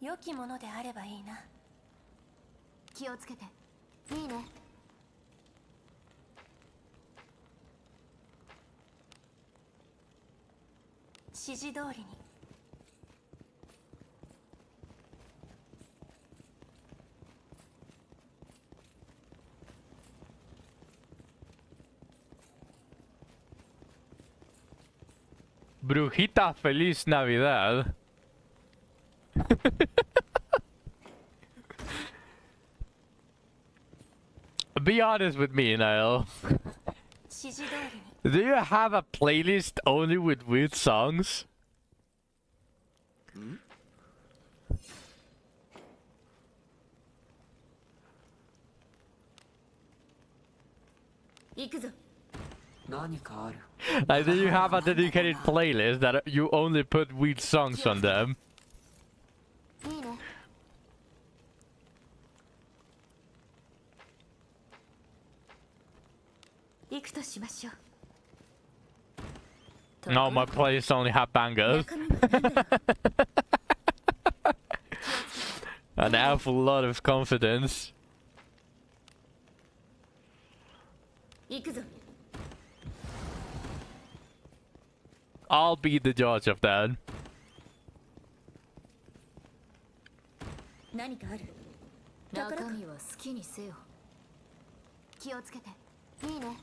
Speaker 3: 良きものであればいいな。気をつけて。いいね。指示通りに。
Speaker 1: Brujita, feliz Navidad. Be honest with me, Niall.
Speaker 3: 指示通りに。
Speaker 1: Do you have a playlist only with weird songs?
Speaker 3: 行くぞ。
Speaker 7: 何かある。
Speaker 1: Like, do you have a dedicated playlist that you only put weird songs on them?
Speaker 3: いいね。行くとしましょう。
Speaker 1: No, my playlist only have bangers.
Speaker 3: 中身は何だろう。
Speaker 1: And I have a lot of confidence.
Speaker 3: 行くぞ。
Speaker 1: I'll be the judge of that.
Speaker 3: 何かある。中身は好きにせよ。気をつけて。いいね。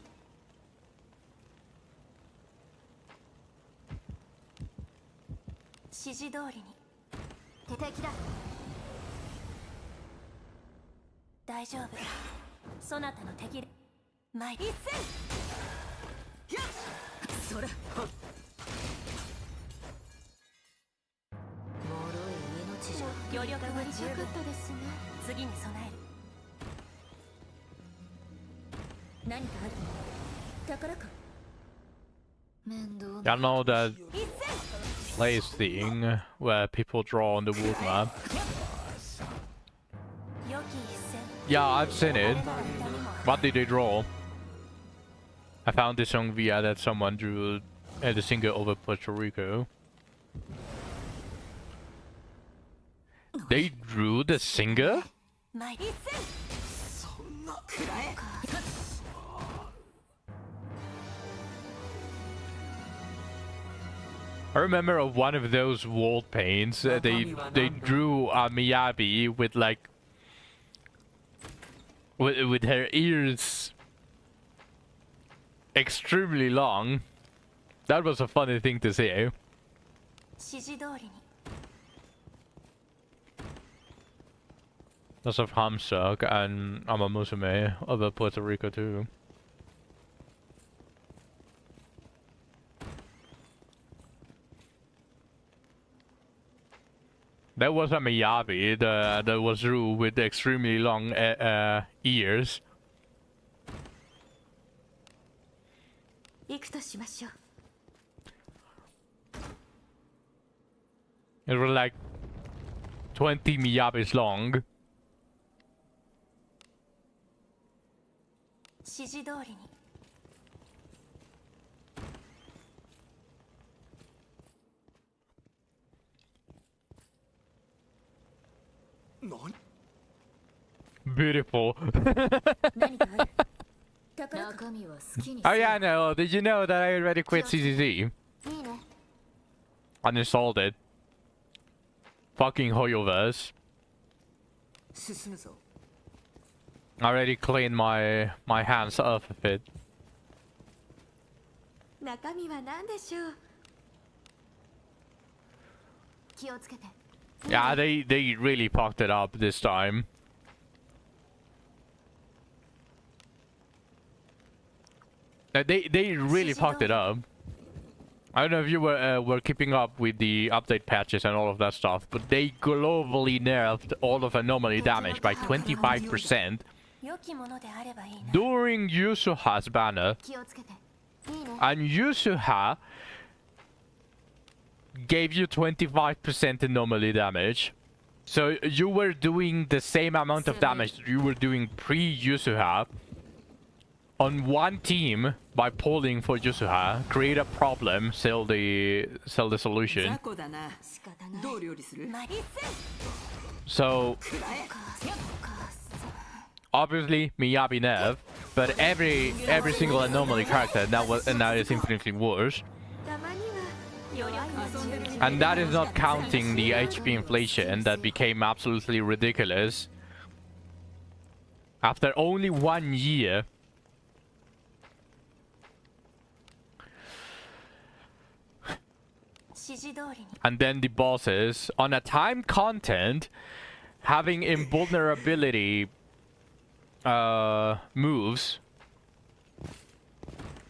Speaker 3: 指示通りに。敵だ。大丈夫。そなたの敵で。前一戦。それ。余力は十分ですね。次に備える。何かある。宝か。面倒
Speaker 1: I know that place thing where people draw on the wood map.
Speaker 3: 良き一戦。
Speaker 1: Yeah, I've seen it. What did they draw? I found this on via that someone drew the singer over Puerto Rico. They drew the singer?
Speaker 3: 前一戦。
Speaker 7: そんなくらえ。
Speaker 1: I remember of one of those wall paints. They drew Miyabi with like with her ears extremely long. That was a funny thing to see.
Speaker 3: 指示通りに。
Speaker 1: Lots of Hamsuk and Amamusume over Puerto Rico too. There was a Miyabi that was drew with extremely long ears.
Speaker 3: 行くとしましょう。
Speaker 1: It was like 20 Miyabis long.
Speaker 3: 指示通りに。
Speaker 7: 何。
Speaker 1: Beautiful.
Speaker 3: 何かある。宝か。中身は好きにせ
Speaker 1: Oh
Speaker 3: よ。
Speaker 1: yeah, no. Did you know that I already quit CCC?
Speaker 3: いいね。
Speaker 1: Uninstalled it. Fucking Hoyoverse.
Speaker 7: 進むぞ。
Speaker 1: I already cleaned my hands off of it.
Speaker 3: 中身は何でしょう。気をつけて。
Speaker 1: Yeah, they really fucked it up this time. They really fucked it up. I don't know if you were keeping up with the update patches and all of that stuff, but they globally nerfed all of anomaly damage by 25%.
Speaker 3: 良きものであればいいな。
Speaker 1: during Yusuha's banner,
Speaker 2: 気をつけていいね
Speaker 1: and Yusuha gave you 25% anomaly damage. So you were doing the same amount of damage that you were doing pre-Yusuha on one team by pulling for Yusuha, create a problem, sell the
Speaker 7: 雑
Speaker 1: solution.
Speaker 7: 魚だな。
Speaker 2: 仕方ない
Speaker 7: どう料理する？
Speaker 1: So obviously Miyabi nerf, but every single anomaly character now is infinitely worse.
Speaker 2: たまには弱いの強い
Speaker 1: And that is not counting the HP inflation that became absolutely ridiculous. After only 1 year. And then the bosses, on a time content, having invulnerability moves,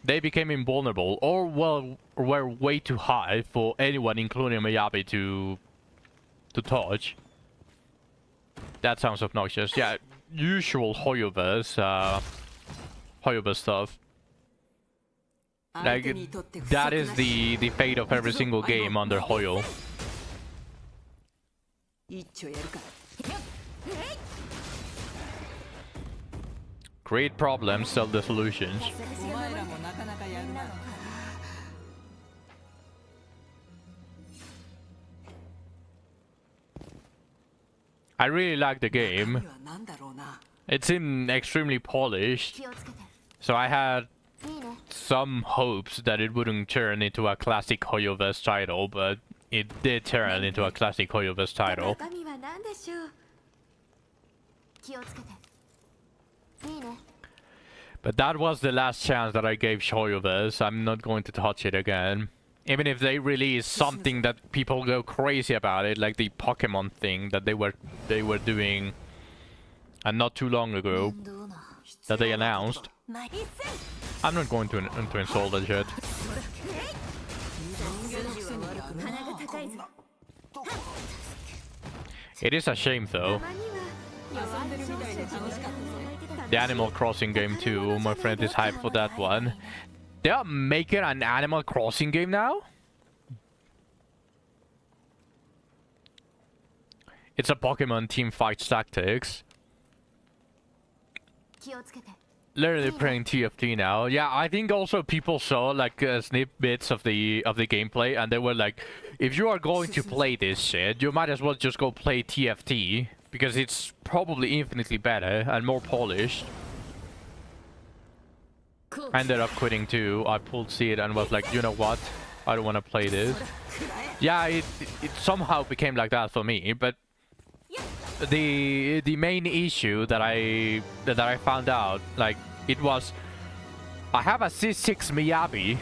Speaker 1: they became invulnerable, or well, were way too high for anyone, including Miyabi, to touch. That sounds obnoxious. Yeah, usual Hoyoverse stuff. Like, that is the fate of every single game under Hoyo.
Speaker 7: 一丁やるか。
Speaker 1: Create problems, sell the solutions.
Speaker 7: お前らもなかなかやるな。
Speaker 1: I really like the
Speaker 7: 中身
Speaker 1: game.
Speaker 7: はなんだろうな。
Speaker 1: It seemed extremely polished,
Speaker 2: 気をつけて
Speaker 1: so I had
Speaker 2: いいね
Speaker 1: some hopes that it wouldn't turn into a classic Hoyoverse title, but it did turn into a classic Hoyoverse title.
Speaker 2: 中身は何でしょう気をつけていいね
Speaker 1: But that was the last chance that I gave Hoyoverse. I'm not going to touch it again. Even if they release something that people go crazy about it, like the Pokemon thing that they were doing, and not too long ago,
Speaker 2: どうな
Speaker 1: that they announced. I'm not going to install that shit.
Speaker 3: 鼻が高いぞ。
Speaker 1: It is a shame though.
Speaker 2: たまには
Speaker 7: 遊んでるみたいで楽しかったぜ。
Speaker 1: The Animal Crossing game too. My friend is hyped for that one. They are making an Animal Crossing game now? It's a Pokemon team fights tactics.
Speaker 2: 気をつけて
Speaker 1: Literally playing TFT now. Yeah, I think also people saw like snippets of the gameplay, and they were like, if you are going to play this shit, you might as well just go play TFT because it's probably infinitely better and more polished. I ended up quitting too. I pulled seed and was like, you know what? I don't want to play this. Yeah, it somehow became like that for me, but the main issue that I found out, like, it was I have a C6 Miyabi.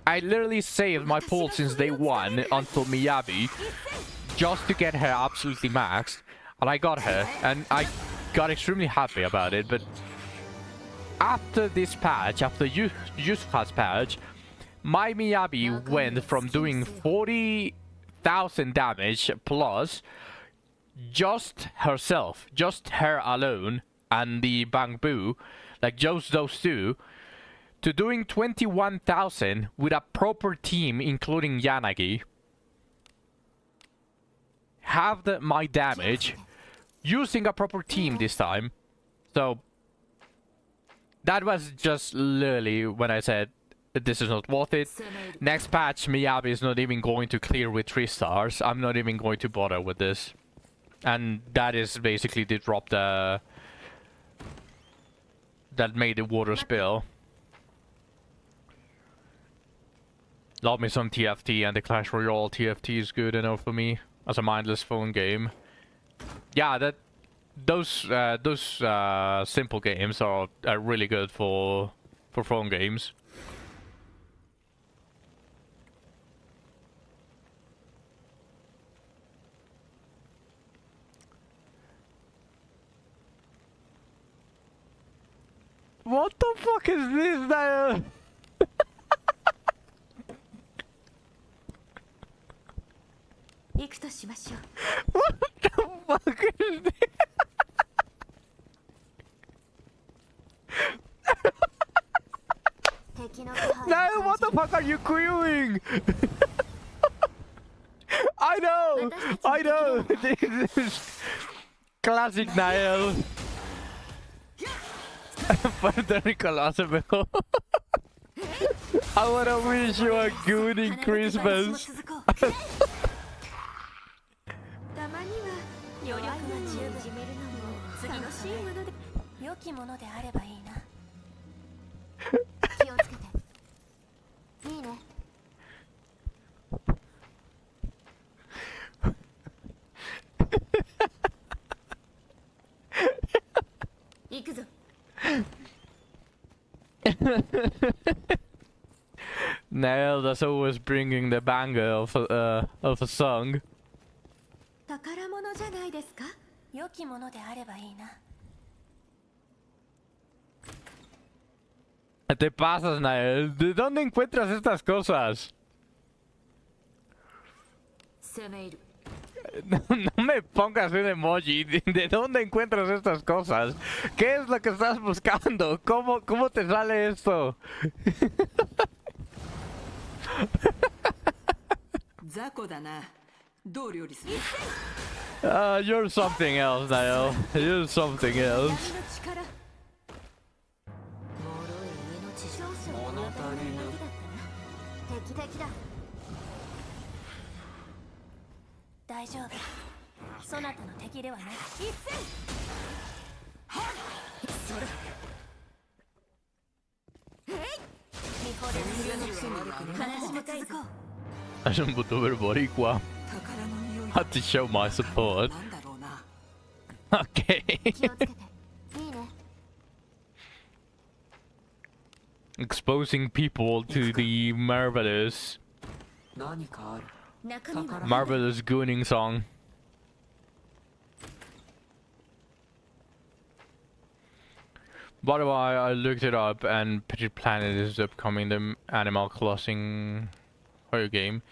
Speaker 1: I literally saved my pull since day one until Miyabi just to get her absolutely maxed, and I got her, and I got extremely happy about it. But after this patch, after Yusuha's patch, my Miyabi went from doing 40,000 damage plus just herself, just her alone, and the Bangbu, like just those two, to doing 21,000 with a proper team, including Yanagi. Halved my damage using a proper team this time. So that was just literally when I said this is not worth it. Next patch, Miyabi is not even going to clear with 3 stars. I'm not even going to bother with this. And that is basically the drop that made the water spill. Love me some TFT, and the Clash Royale TFT is good enough for me as a mindless phone game. Yeah, those simple games are really good for phone games. What the fuck is this now? What the fuck is this? Nail, what the fuck are you doing? I know! I know! This is classic Nail. Very collapsible. I wanna wish you a good in Christmas.
Speaker 2: たまには余力が十分いじめるのも次のシーンもので良きものであればいいな気をつけていいね行くぞ
Speaker 1: Nail that's always bringing the banger of a song.
Speaker 2: 宝物じゃないですか良きものであればいいな
Speaker 1: Te pasas, Nael. ¿De dónde encuentras estas cosas?
Speaker 2: 攻め入る
Speaker 1: No me pongas un emoji. ¿De dónde encuentras estas cosas? ¿Qué es lo que estás buscando? ¿Cómo te sale esto?
Speaker 7: 雑魚だな。どう料理する？
Speaker 1: You're something else, Nael. You're something else.
Speaker 2: 闇の力脆い命少々物足りぬ敵だな大丈夫そなたの敵ではない一戦それ見惚れる話も続こう
Speaker 1: I sono un youtuber boricua.
Speaker 7: 宝の匂い
Speaker 1: Had to show my support.
Speaker 7: なんだろうな。
Speaker 1: Okay.
Speaker 2: 気をつけていいね
Speaker 1: Exposing people to the marvelous
Speaker 7: 何かある。
Speaker 2: 中身は
Speaker 1: marvelous gooning song. By the way, I looked it up and Petit Planet is upcoming, the Animal Crossing horror game.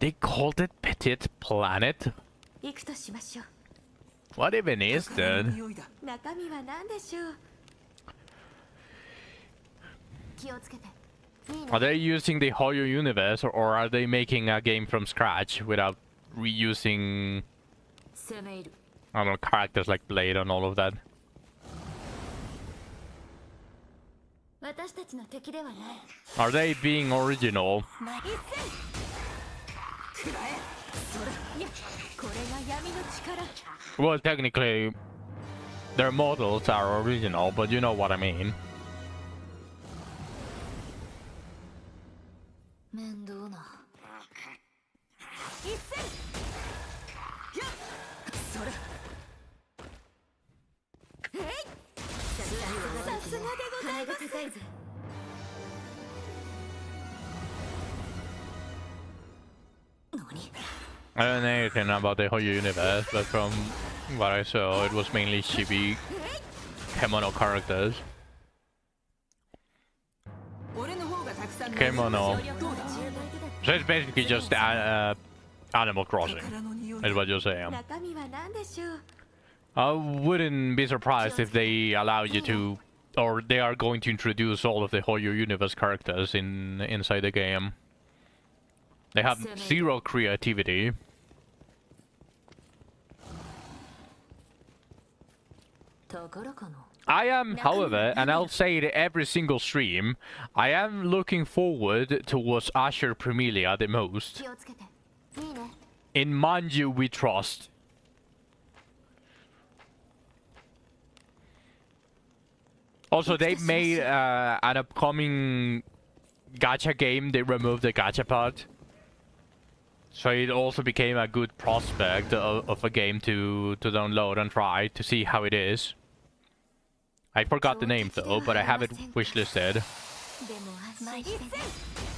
Speaker 1: They called it Petit Planet?
Speaker 2: 行くとしましょう
Speaker 1: What even is
Speaker 7: 宝の
Speaker 1: that?
Speaker 7: 匂いだ。
Speaker 2: 中身は何でしょう気をつけていいね
Speaker 1: Are they using the horror universe or are they making a game from scratch without reusing,
Speaker 2: 攻め入る
Speaker 1: I don't know, characters like Blade and all of that?
Speaker 2: 私たちの敵ではない
Speaker 1: Are they being original?
Speaker 2: それいやこれが闇の力
Speaker 1: Well, technically, their models are original, but you know what I mean.
Speaker 2: 面倒な一戦それさすがでございます高いぜ
Speaker 1: I don't know anything about the whole universe, but from what I saw, it was mainly chibi Kemono characters.
Speaker 7: 俺の方がたくさん
Speaker 1: Kemono.
Speaker 7: どうだ。
Speaker 1: So it's basically just Animal Crossing,
Speaker 7: 宝の匂い
Speaker 1: is what you're saying.
Speaker 2: 中身は何でしょう
Speaker 1: I wouldn't be surprised if they allow you to, or they are going to introduce all of the Hoyo universe characters inside the game. They have zero creativity. I am, however, and I'll say it every single stream, I am looking forward towards Asher Premilia the most.
Speaker 2: 気をつけていいね
Speaker 1: In Manju we trust. Also, they made an upcoming gacha game. They removed the gacha part. So it also became a good prospect of a game to download and try to see how it is. I forgot the name though, but I have it wishlisted.
Speaker 2: でも安心して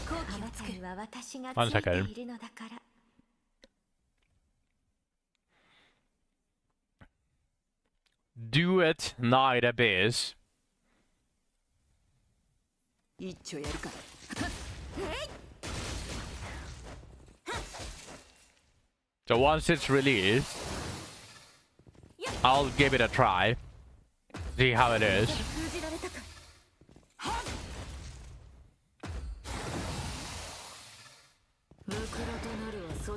Speaker 2: あなたには私がつ
Speaker 1: One
Speaker 2: いて
Speaker 1: second.
Speaker 2: いるのだから
Speaker 1: Do it, Night Abyss.
Speaker 7: 一丁やるか。
Speaker 1: So once it's released, I'll give it a try. See how it is.
Speaker 2: 封じられたか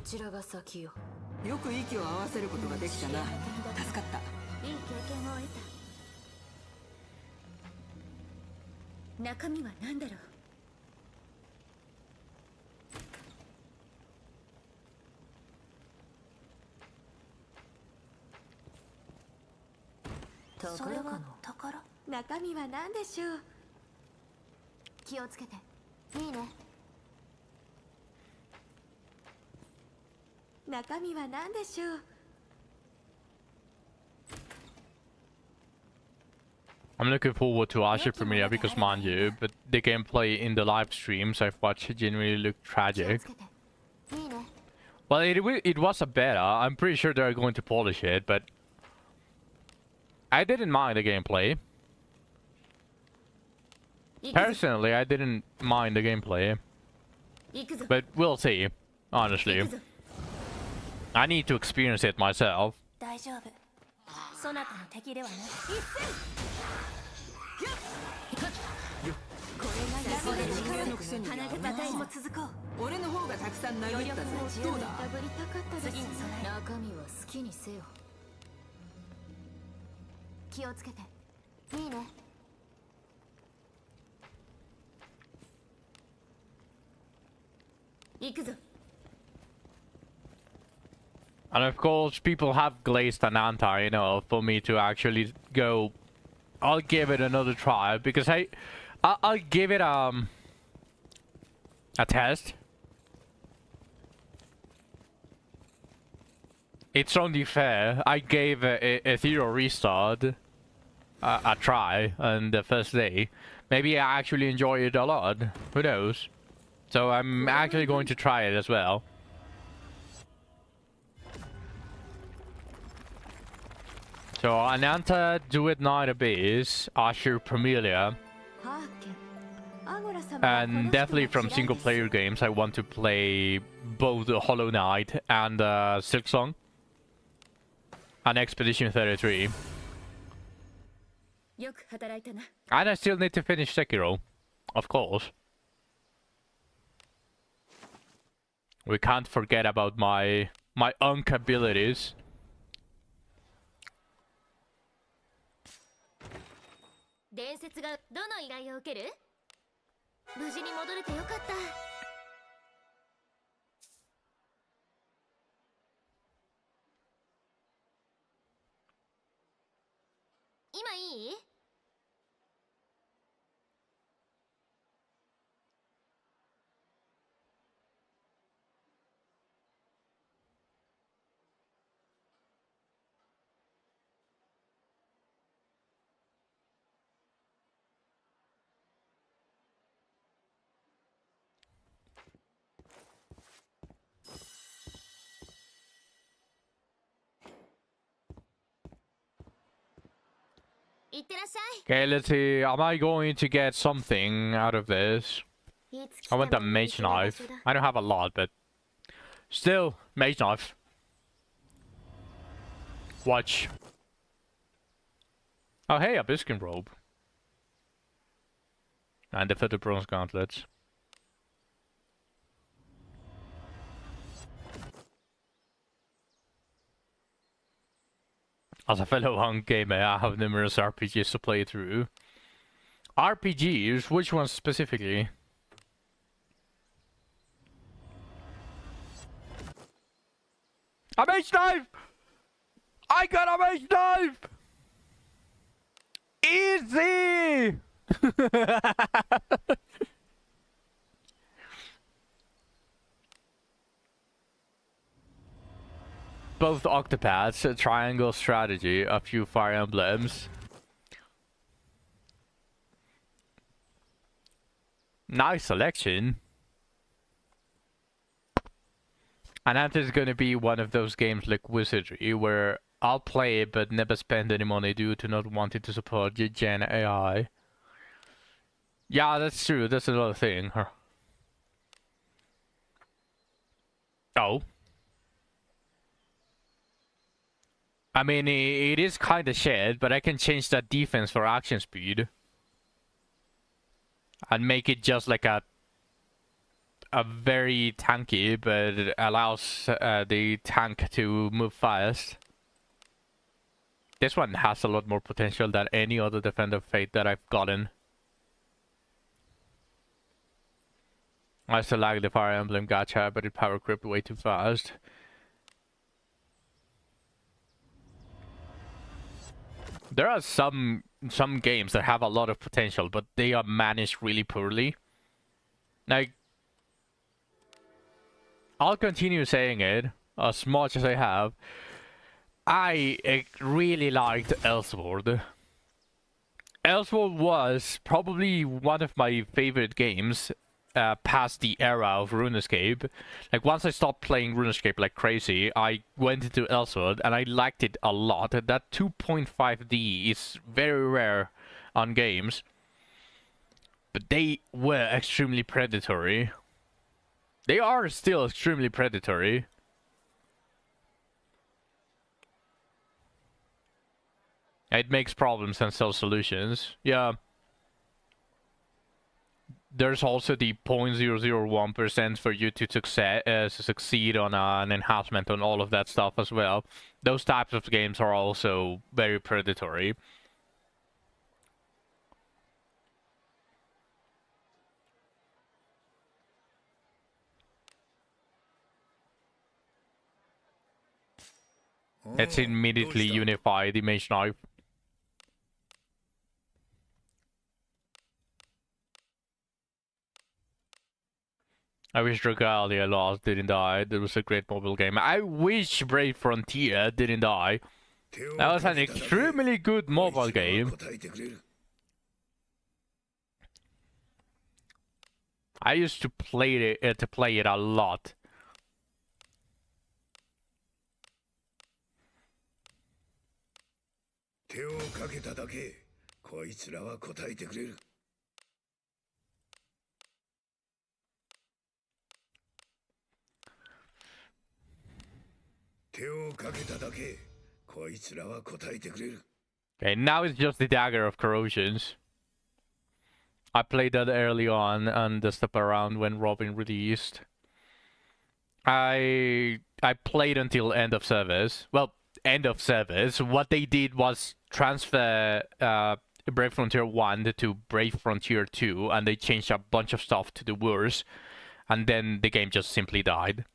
Speaker 7: ちらが先よ。よく息を合わせることができたな。助かった。
Speaker 2: いい経験を得た。中身は何だろう。それは宝。中身は何でしょう。気をつけて。いいね。中身は何でしょう。
Speaker 1: I'm looking forward to Asher Premiere because, mind you, but the gameplay in the live streams I've watched genuinely looked tragic. Well, it was a beta. I'm pretty sure they're going to polish it, but I didn't mind the gameplay. Personally, I didn't mind the gameplay. But we'll see, honestly. I need to experience it myself.
Speaker 2: 大丈夫。そなたの敵ではない。これが闇の力のくせに鼻で戦いも続こう。
Speaker 7: 俺の方がたくさん殴ったぜ。どうだ。
Speaker 2: 次に備え。
Speaker 3: 中身は好きにせよ。
Speaker 2: 気をつけて。いいね。行くぞ。
Speaker 1: And of course, people have glazed Ananta, you know, for me to actually go. I'll give it another try because I'll give it a test. It's only fair. I gave a Zero Restart a try on the first day. Maybe I actually enjoy it a lot. Who knows? So I'm actually going to try it as well. So Ananta, Do It Night Abyss, Asher Premilia, and definitely from single player games I want to play both Hollow Knight and Silk Song and Expedition 33. And I still need to finish Sekiro, of course. We can't forget about my Unk abilities.
Speaker 2: 伝説がどの依頼を受ける？無事に戻れてよかった。今いい？Okay,
Speaker 1: let's see. Am I going to get something out of this? I want the mage knife. I don't have a lot, but still, mage knife. Watch. Oh, hey, a biscuit robe. And the fitted bronze gauntlets. As a fellow hunk gamer, I have numerous RPGs to play through. RPGs? Which ones specifically? A mage knife! I got a mage knife! Easy! Both octopaths, a triangle strategy, a few fire emblems. Nice selection. And that is gonna be one of those games like Wizardry, where I'll play it but never spend any money due to not wanting to support Gen AI. Yeah, that's true, that's another thing. Oh. I mean, it is kind of shit, but I can change that defense for action speed. And make it just like a a very tanky, but it allows the tank to move fast. This one has a lot more potential than any other Defender of Fate that I've gotten. I still like the Fire Emblem gacha, but it power crept way too fast. There are some games that have a lot of potential, but they are managed really poorly. Like, I'll continue saying it as much as I have. I really liked Elsword. Elsword was probably one of my favorite games past the era of RuneScape. Like, once I stopped playing RuneScape like crazy, I went into Elsword and I liked it a lot. That 2.5D is very rare on games, but they were extremely predatory. They are still extremely predatory. It makes problems and sells solutions. Yeah. There's also the 0.001% for you to succeed on an enhancement on all of that stuff as well. Those types of games are also very predatory. Let's immediately unify the Mage Knife. I wish Dragalia Lost didn't die. That was a great mobile game. I wish Brave Frontier didn't die. That was an extremely good mobile game. I used to play it a lot. Okay, now it's just the Dagger of Corrosions. I played that early on and the step around when Robin released. I played until end of service. Well, end of service. What they did was transfer Brave Frontier 1 to Brave Frontier 2, and they changed a bunch of stuff to the worse, and then the game just simply died.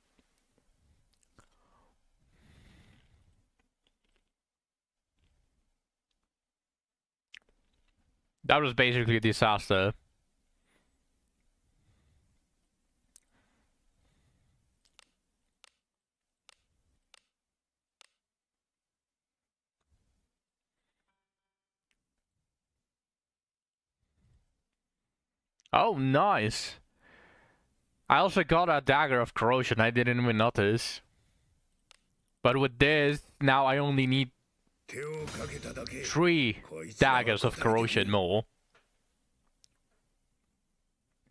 Speaker 1: That was basically a disaster. Oh, nice. I also got a Dagger of Corrosion. I didn't even notice. But with this, now I only need 3 Daggers of Corrosion more.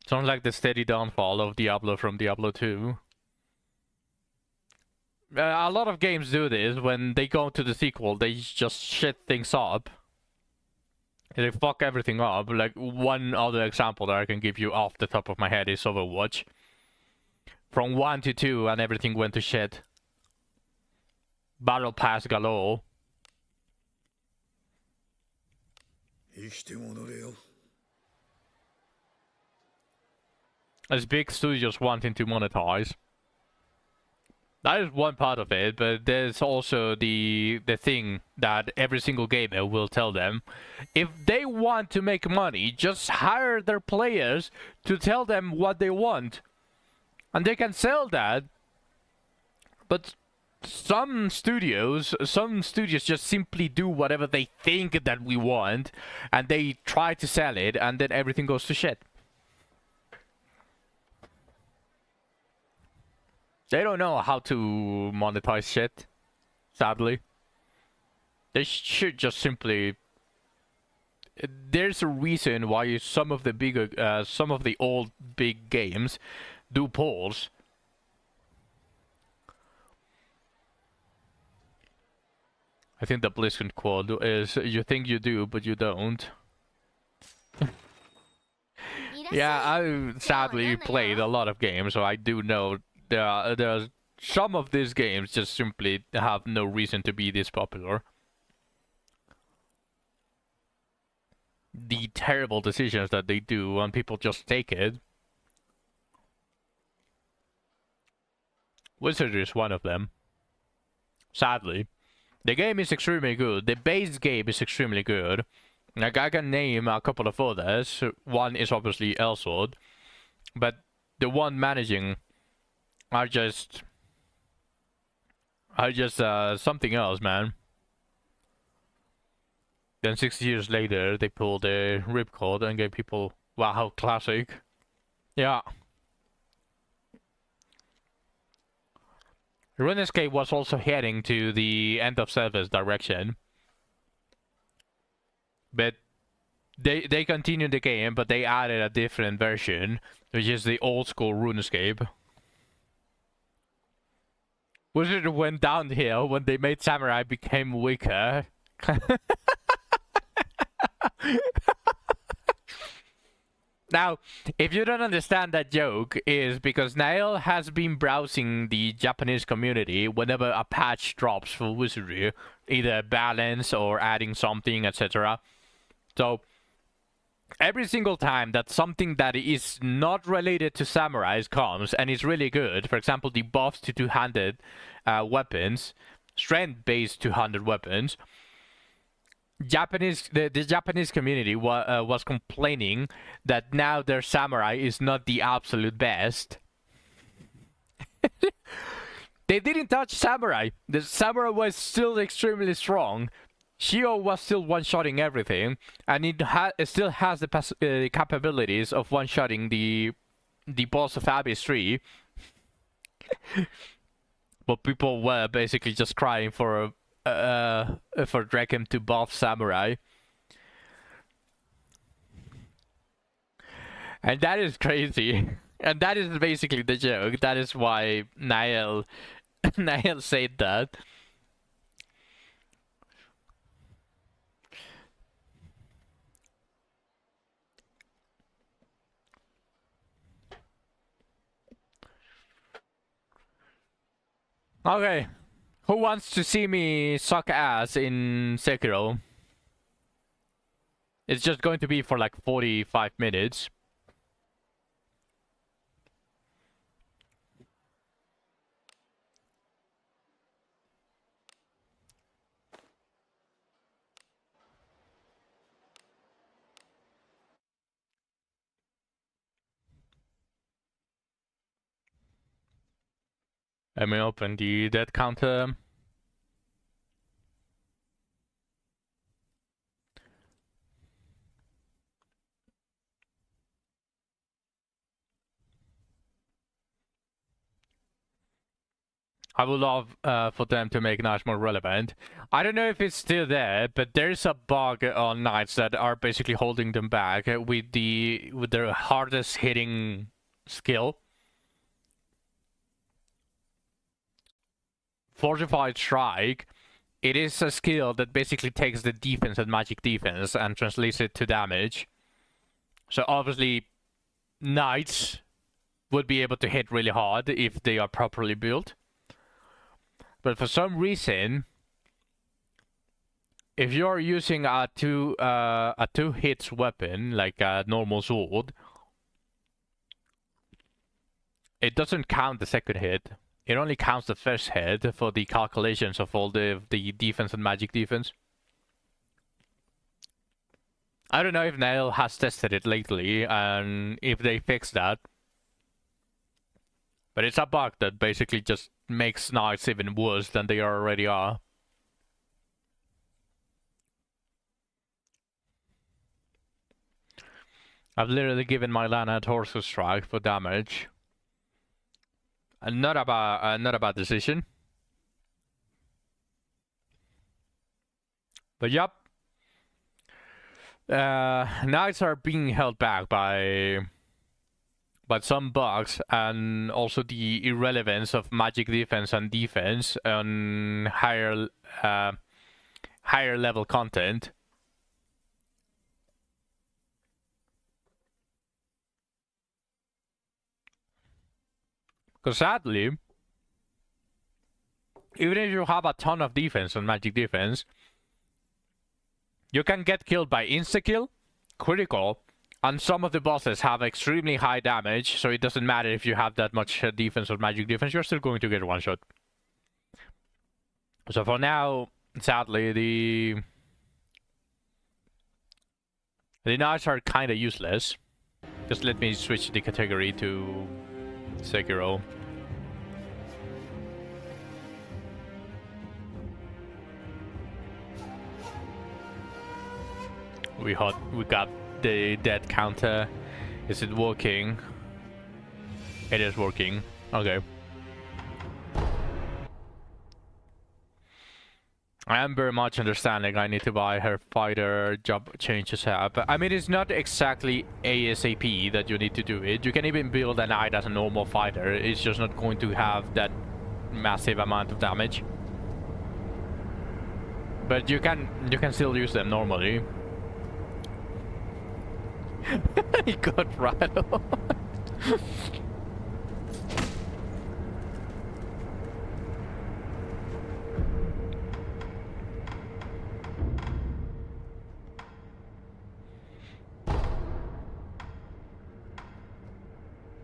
Speaker 1: Sounds like the steady downfall of Diablo from Diablo 2. A lot of games do this. When they go to the sequel, they just shit things up. They fuck everything up. Like, one other example that I can give you off the top of my head is Overwatch. From 1 to 2 and everything went to shit. Battle Pass galore. As big studios wanting to monetize. That is one part of it, but there's also the thing that every single gamer will tell them. If they want to make money, just hire their players to tell them what they want. And they can sell that. But some studios just simply do whatever they think that we want, and they try to sell it, and then everything goes to shit. They don't know how to monetize shit, sadly. They should just simply... There's a reason why some of the old big games do polls. I think the BlizzCon quote is, "You think you do, but you don't." Yeah, I sadly played a lot of games, so I do know there's some of these games just simply have no reason to be this popular. The terrible decisions that they do and people just take it. Wizard is one of them. Sadly. The game is extremely good. The base game is extremely good. Like, I can name a couple of others. One is obviously Elsword. But the one managing are just something else, man. Then 6 years later, they pulled a ripcord and gave people, wow, classic. Yeah. RuneScape was also heading to the end of service direction. But they continued the game, but they added a different version, which is the old school RuneScape. Wizard went downhill when they made Samurai became weaker. Now, if you don't understand that joke, is because Nail has been browsing the Japanese community whenever a patch drops for Wizardry, either balance or adding something, etc. So, every single time that something that is not related to samurais comes and is really good, for example, the buffs to two-handed weapons, strength-based two-handed weapons, the Japanese community was complaining that now their samurai is not the absolute best. They didn't touch samurai. The samurai was still extremely strong. Shio was still one-shotting everything, and it still has the capabilities of one-shotting the boss of Abyss 3. But people were basically just crying for Draken to buff Samurai. And that is crazy. And that is basically the joke. That is why Niall said that. Okay. Who wants to see me suck ass in Sekiro? It's just going to be for like 45 minutes. Let me open the death counter. I would love for them to make Nights more relevant. I don't know if it's still there, but there's a bug on Nights that are basically holding them back with their hardest hitting skill. Fortified Strike. It is a skill that basically takes the defense and magic defense and translates it to damage. So obviously, Knights would be able to hit really hard if they are properly built. But for some reason, if you're using a two hits weapon like a normal sword, it doesn't count the second hit. It only counts the first hit for the calculations of all the defense and magic defense. I don't know if Nail has tested it lately and if they fixed that. But it's a bug that basically just makes Knights even worse than they already are. I've literally given my Lana a Torso Strike for damage. And not a bad decision. But yep. Knights are being held back by some bugs and also the irrelevance of magic defense and defense on higher level content. So sadly, even if you have a ton of defense on magic defense, you can get killed by insta-kill, critical, and some of the bosses have extremely high damage, so it doesn't matter if you have that much defense or magic defense, you're still going to get one shot. So for now, sadly, the knights are kind of useless. Just let me switch the category to sekiro. We got the death counter. Is it working? It is working. Okay. I am very much understanding I need to buy her fighter job changes up. I mean, it's not exactly ASAP that you need to do it. You can even build a knight as a normal fighter. It's just not going to have that massive amount of damage. But you can still use them normally. He got rattled.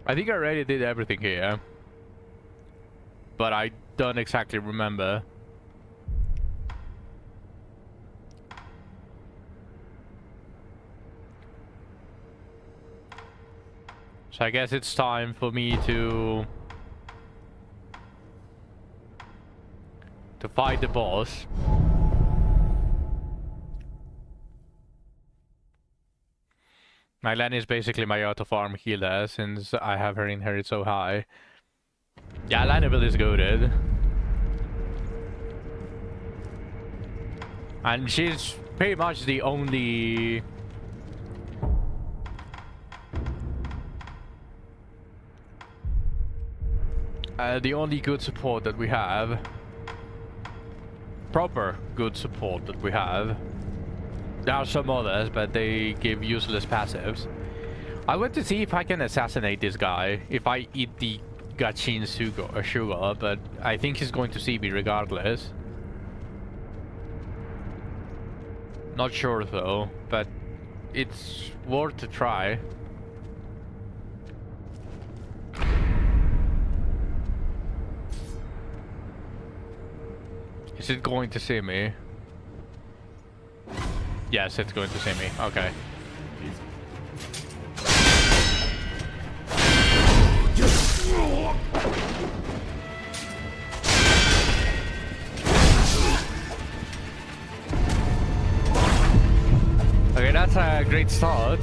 Speaker 1: I think I already did everything here, but I don't exactly remember. So I guess it's time for me to fight the boss. Mylan is basically my auto farm healer since I have her inherit so high. Yeah, Lanavel is goated. And she's pretty much the only good support that we have. Proper good support that we have. There are some others, but they give useless passives. I want to see if I can assassinate this guy if I eat the Gachin sugar, but I think he's going to see me regardless. Not sure though, but it's worth a try. Is it going to see me? Yes, it's going to see me. Okay. Okay, that's a great start.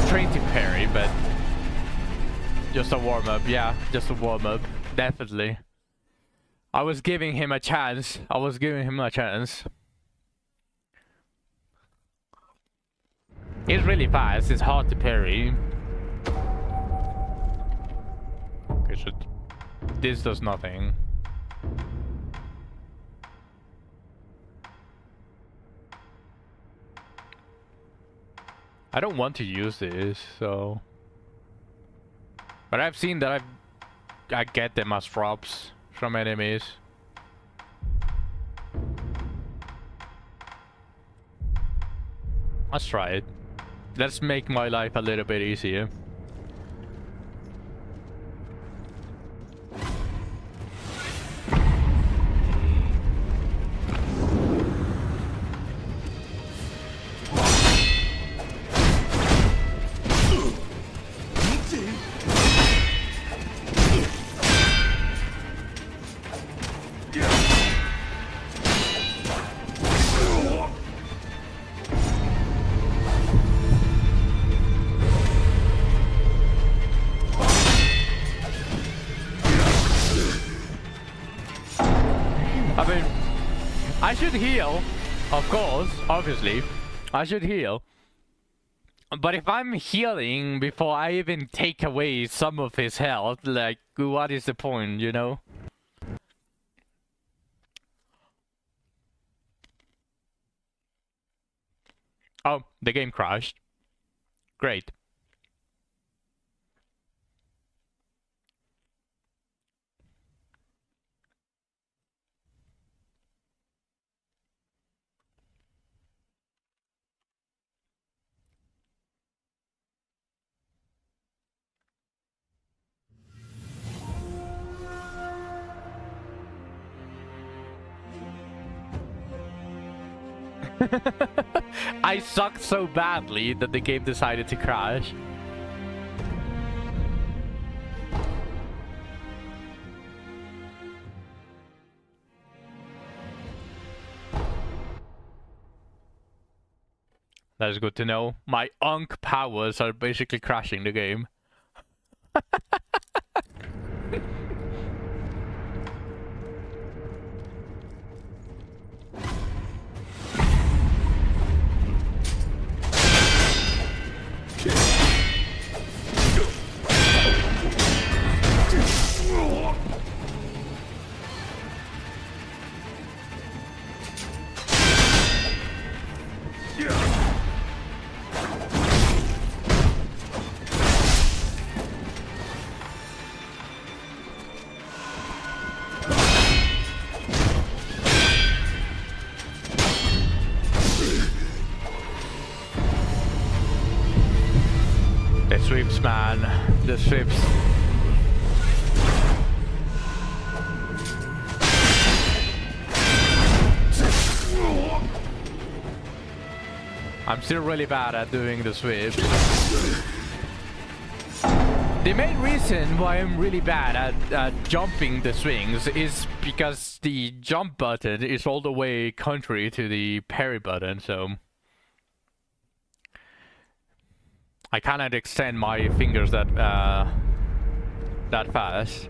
Speaker 1: Trained to parry, but just a warm-up. Yeah, just a warm-up. Definitely. I was giving him a chance. He's really fast. It's hard to parry. Okay, so this does nothing. I don't want to use this, so... But I've seen that I get them as props from enemies. Let's try it. Let's make my life a little bit easier. I should heal, of course, obviously. I should heal. But if I'm healing before I even take away some of his health, like, what is the point, you know? Oh, the game crashed. Great. I sucked so badly that the game decided to crash. That's good to know. My Unk powers are basically crashing the game. The sweeps, man. The sweeps. I'm still really bad at doing the sweeps. The main reason why I'm really bad at jumping the swings is because the jump button is all the way contrary to the parry button, so I cannot extend my fingers that fast.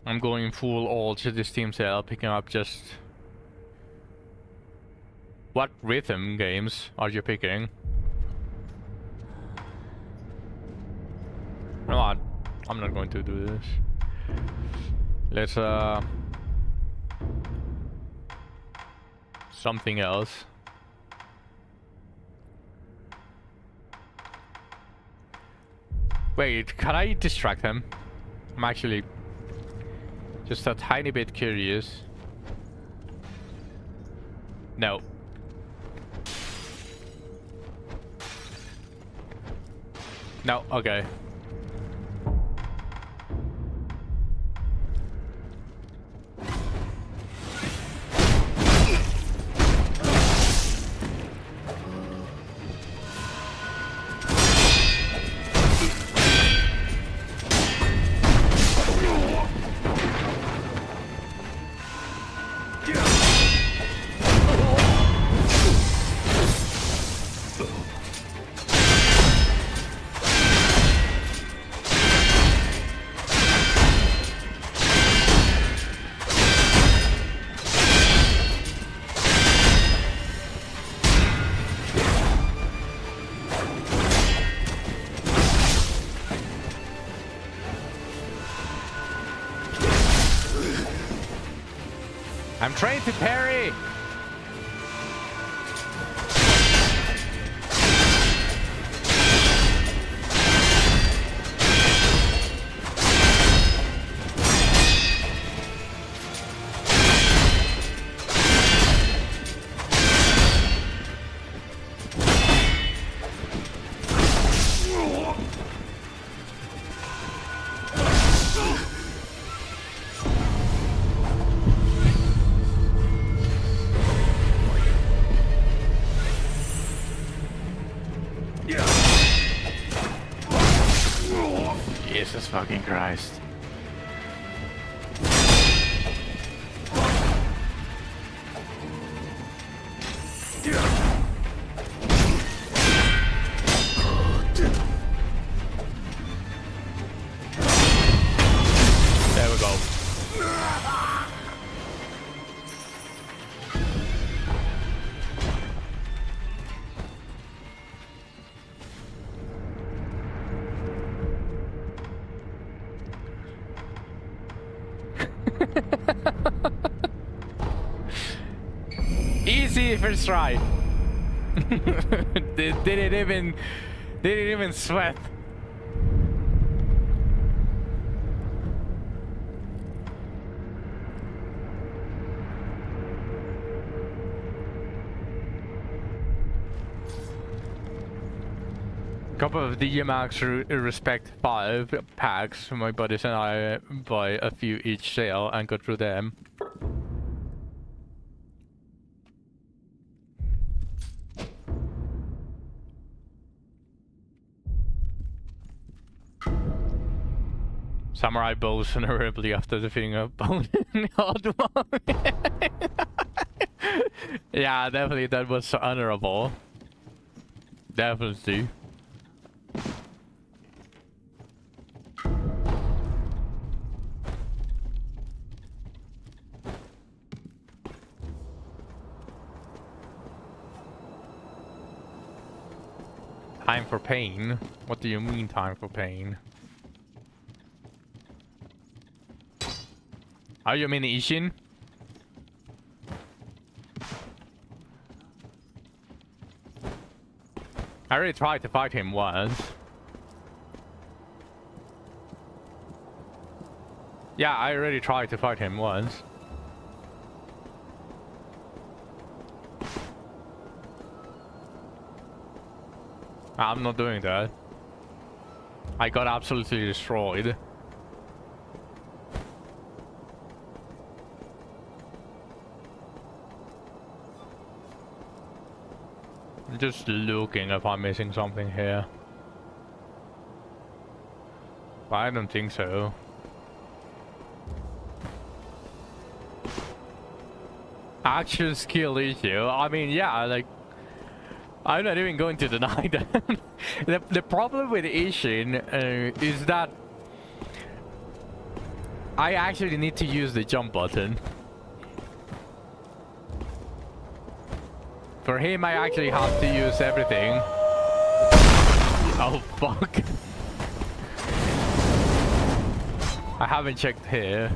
Speaker 1: I'm going full all to this team sale, picking up just... What rhythm games are you picking? No, I'm not going to do this. Let's something else. Wait, can I distract him? I'm actually just a tiny bit curious. No. No, okay. I'm trained to parry! Jesus fucking Christ. There we go. Easy first try. They didn't even sweat. Couple of DMAX Respect 5 packs. My buddies and I buy a few each sale and go through them. Samurai bows honorably after defeating a bone in the odd one. Yeah, definitely that was honorable. Definitely. Time for pain? What do you mean time for pain? Oh, you mean Ishin? I already tried to fight him once. Yeah, I already tried to fight him once. I'm not doing that. I got absolutely destroyed. I'm just looking if I'm missing something here. But I don't think so. Action skill issue. I mean, yeah, like I'm not even going to deny that. The problem with Ishin is that I actually need to use the jump button. For him, I actually have to use everything. Oh, fuck. I haven't checked here.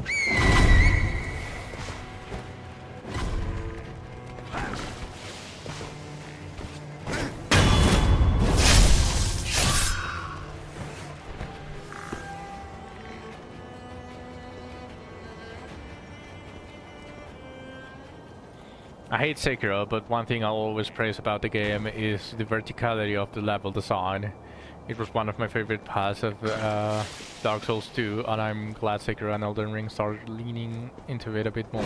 Speaker 1: I hate Sekiro, but one thing I'll always praise about the game is the verticality of the level design. It was one of my favorite parts of Dark Souls 2, and I'm glad Sekiro and Elden Ring started leaning into it a bit more.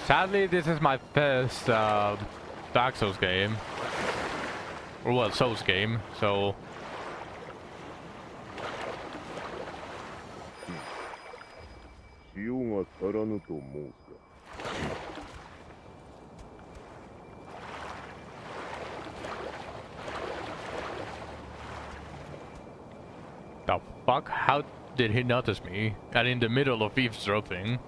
Speaker 1: Sadly, this is my first Dark Souls game. Or well, Souls game, so... The fuck? How did he notice me? And in the middle of eavesdropping?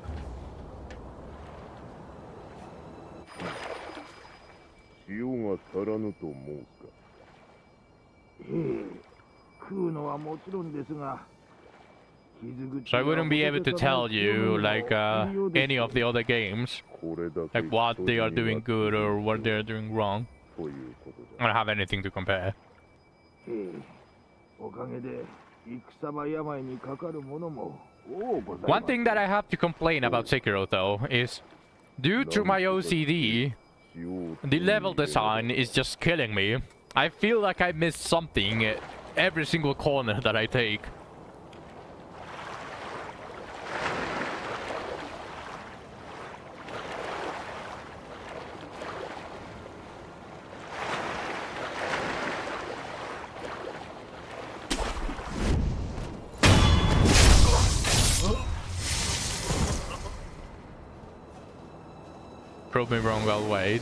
Speaker 1: So I wouldn't be able to tell you like any of the other games, like what they are doing good or what they are doing wrong. I don't have anything to compare. One thing that I have to complain about Sekiro though is, due to my OCD, the level design is just killing me. I feel like I missed something every single corner that I take. Prove me wrong, well, wait.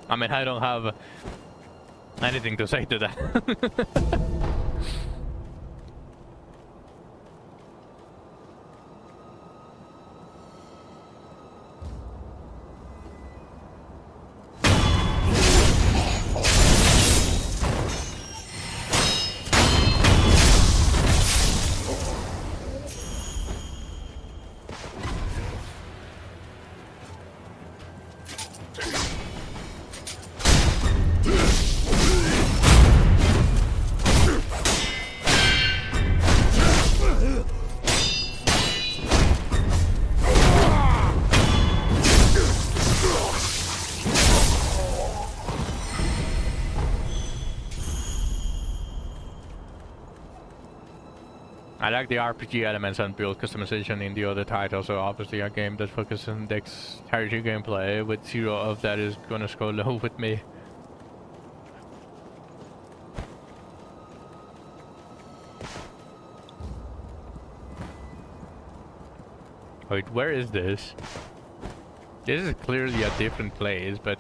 Speaker 1: I mean, I don't have anything to say to that. I like the RPG elements and build customization in the other titles, so obviously a game that focuses on dexterity gameplay, with zero of that is gonna score low with me. Wait, where is this? This is clearly a different place, but...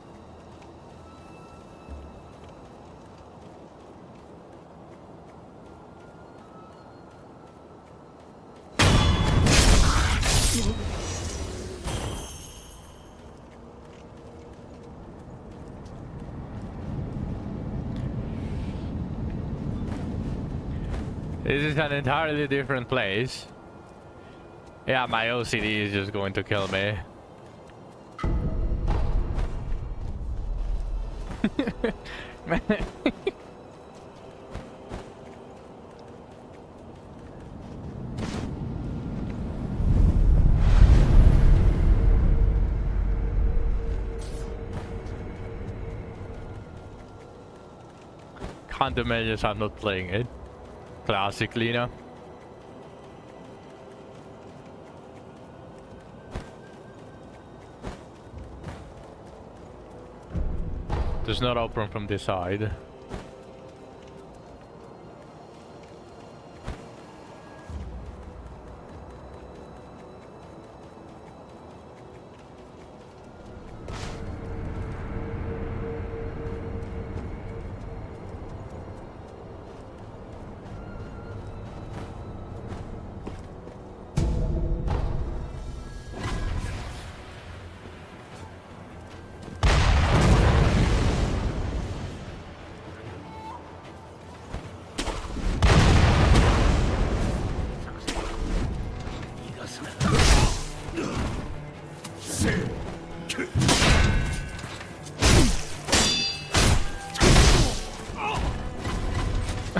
Speaker 1: This is an entirely different place. Yeah, my OCD is just going to kill me. Can't imagine I'm not playing it. Classically, you know. Does not open from this side.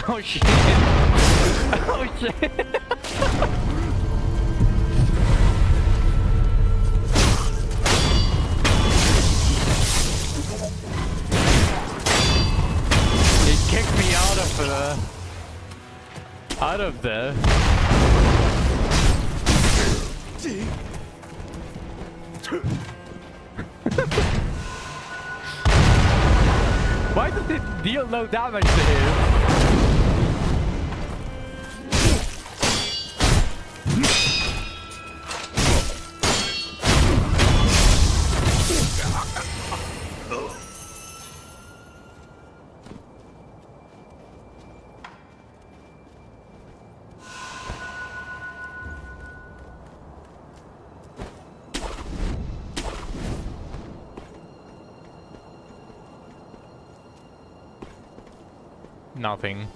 Speaker 1: Oh shit! Oh shit! It kicked me out of there. Why did it deal no damage to him? Nothing.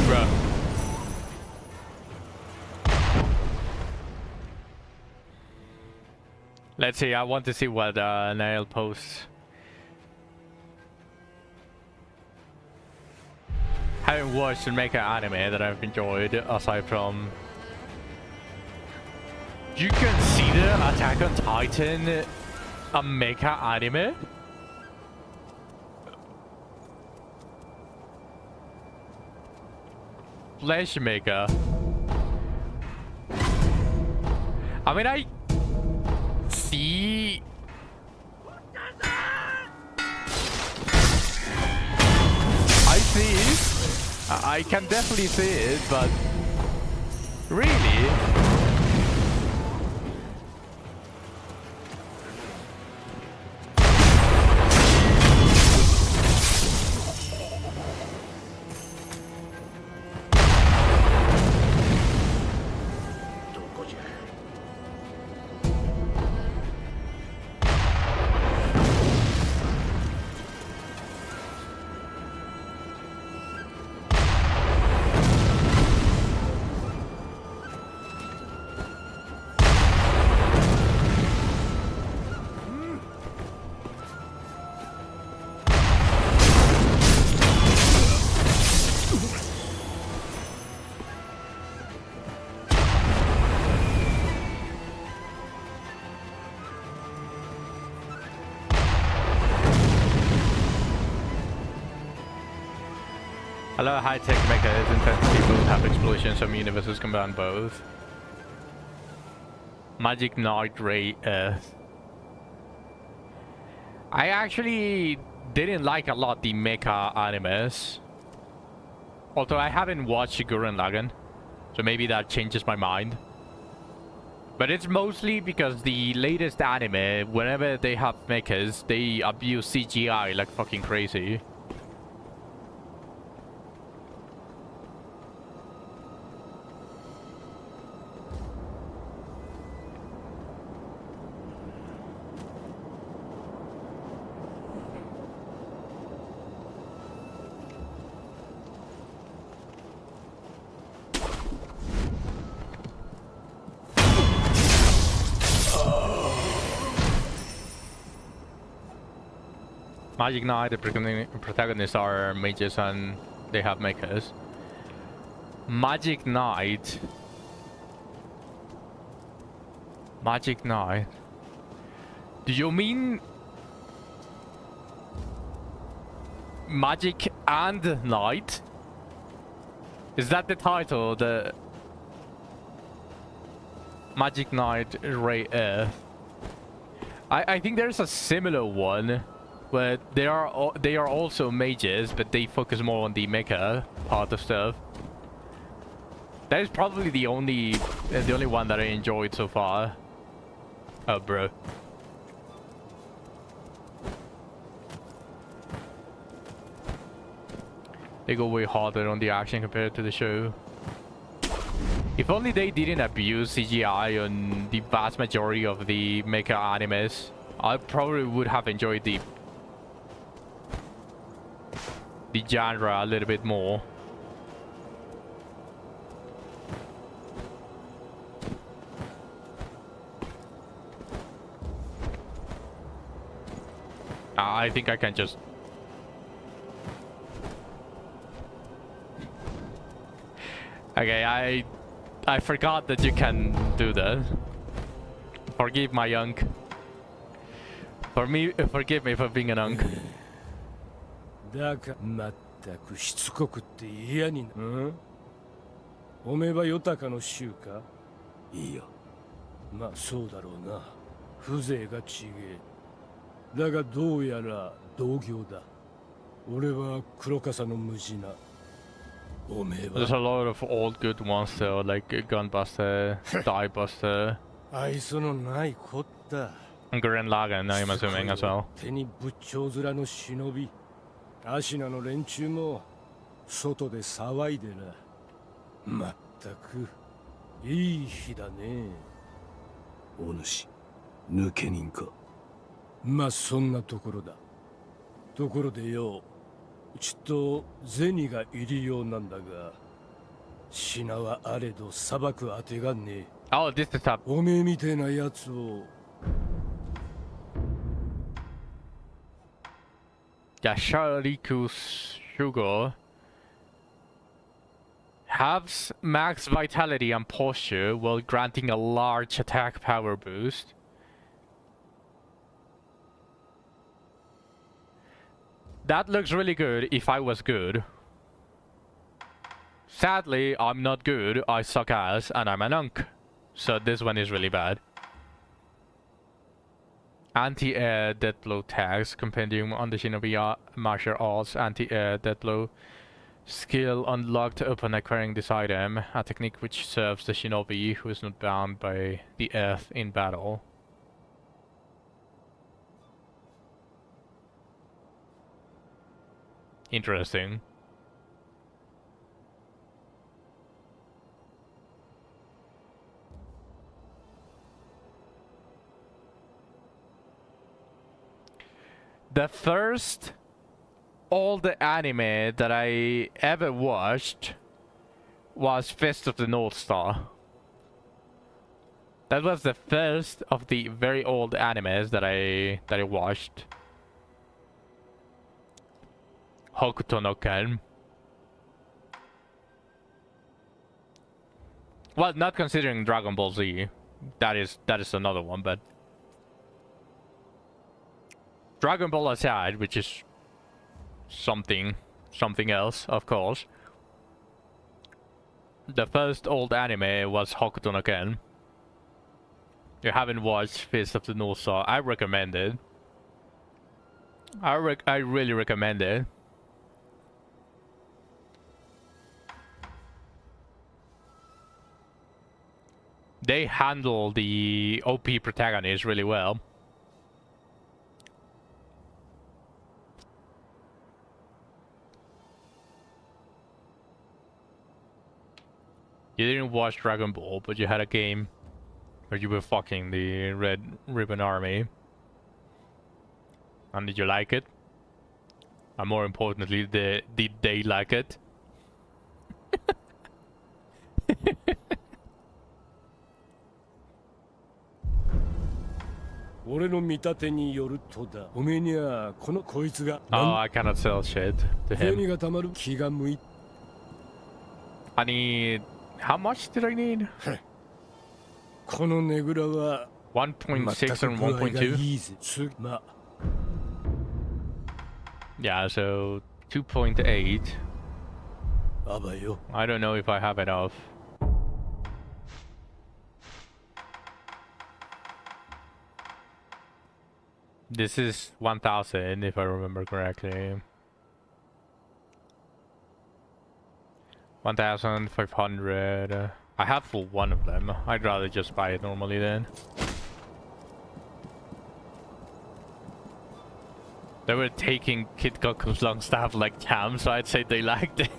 Speaker 1: Bruh. Let's see, I want to see what Nail posts. Having watched and make an anime that I've enjoyed, aside from... You consider Attack on Titan a mecha anime? Flesh Mecha. I mean, I see... I can definitely see it, but really? I love high-tech mecha intensity both have explosions, some universes combine both. Magic Knight Ray Earth. I actually didn't like a lot the mecha animes. Although I haven't watched Gurren Lagann, so maybe that changes my mind. But it's mostly because the latest anime, whenever they have mechas, they abuse CGI like fucking crazy. Magic Knight, the protagonists are mages and they have mechas. Magic Knight. Magic Knight. Do you mean Magic and Knight? Is that the title? The Magic Knight Ray Earth. I think there's a similar one. But they are also mages, but they focus more on the mecha part of stuff. That is probably the only one that I enjoyed so far. Oh, bro. They go way harder on the action compared to the show. If only they didn't abuse CGI on the vast majority of the mecha animes, I probably would have enjoyed the genre a little bit more. I think I can just... Okay, I forgot that you can do that. Forgive my unk. Forgive me for being an unk.
Speaker 8: だからまったくしつこくって嫌にな。おめえはヨタカの衆か？いいよ。まあそうだろうな。風情がちげえ。だがどうやら同業だ。俺は黒笠の無事な。おめえは。
Speaker 1: There's a lot of old good ones though, like Gunbuster, Diebuster.
Speaker 8: 愛想のないこった。
Speaker 1: And Gurren Lagann, I'm assuming as well.
Speaker 8: 手に仏頂面の忍び。アシナの連中も外で騒いでな。まったくいい日だね。お主、抜け人か。まあそんなところだ。ところでよ、ちょっと銭が入りようなんだが、品はあれど裁くあてがねえ。
Speaker 1: Oh, this is up.
Speaker 8: おめえみてえなやつを。
Speaker 1: Yashariku Sugar halves max vitality and posture while granting a large attack power boost. That looks really good if I was good. Sadly, I'm not good, I suck ass, and I'm an unk. So this one is really bad. Anti-air death blow tags, compendium on the shinobi martial arts, anti-air death blow Skill unlocked upon acquiring this item. A technique which serves the shinobi who is not bound by the earth in battle. Interesting. The first old anime that I ever watched was Fist of the North Star. That was the first of the very old animes that I watched. Hokuto no Ken. Well, not considering Dragon Ball Z. That is another one, but Dragon Ball aside, which is something else, of course. The first old anime was Hokuto no Ken. If you haven't watched Fist of the North Star, I recommend it. I really recommend it. They handle the OP protagonist really well. You didn't watch Dragon Ball, but you had a game where you were fucking the Red Ribbon Army. And did you like it? And more importantly, did they like it?
Speaker 8: 俺の見立てによるとだ。おめえにはこいつが
Speaker 1: Oh, I cannot sell shit to
Speaker 8: 銭
Speaker 1: him.
Speaker 8: がたまる気が向い
Speaker 1: I need... How much did I need?
Speaker 8: このねぐらは
Speaker 1: 1.6 and
Speaker 8: 具合が
Speaker 1: 1.2?
Speaker 8: いいぜ。ま
Speaker 1: Yeah, so 2.8.
Speaker 8: あばよ。
Speaker 1: I don't know if I have enough. This is 1,000 if I remember correctly. 1,500. I have for one of them. I'd rather just buy it normally then. They were taking Kid Goku's long staff like jam, so I'd say they liked it.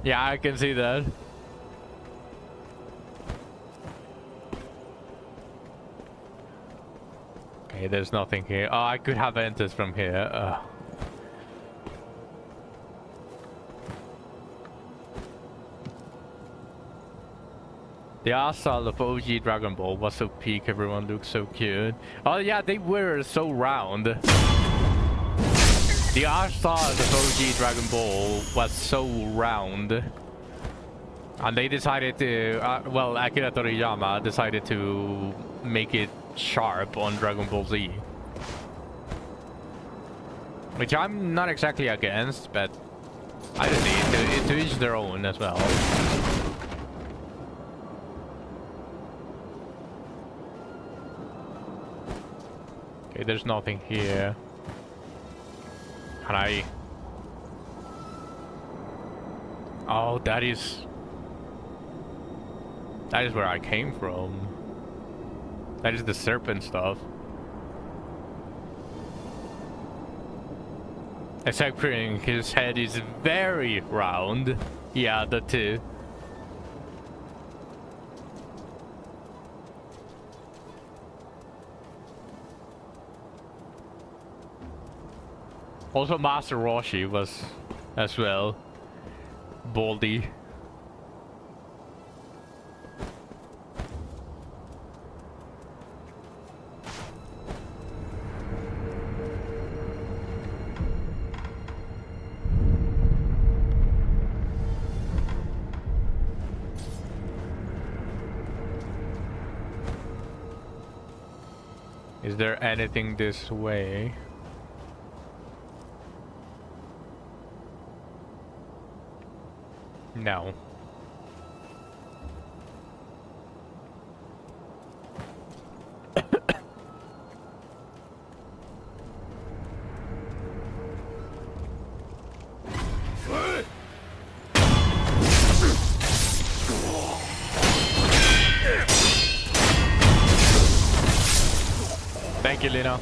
Speaker 1: Yeah, I can see that. Okay, there's nothing here. Oh, I could have entered from here. The art style of OG Dragon Ball was so peak, everyone looked so cute. Oh yeah, they were so round. The art style of OG Dragon Ball was so round. And they decided to, well, Akira Toriyama decided to make it sharp on Dragon Ball Z. Which I'm not exactly against, but I don't know, to each their own as well. Okay, there's nothing here. Can I... Oh, that is where I came from. That is the serpent stuff. Except his head is very round. Yeah, that too. Also, Master Roshi was as well baldy. Is there anything this way? No. Thank you, Lina.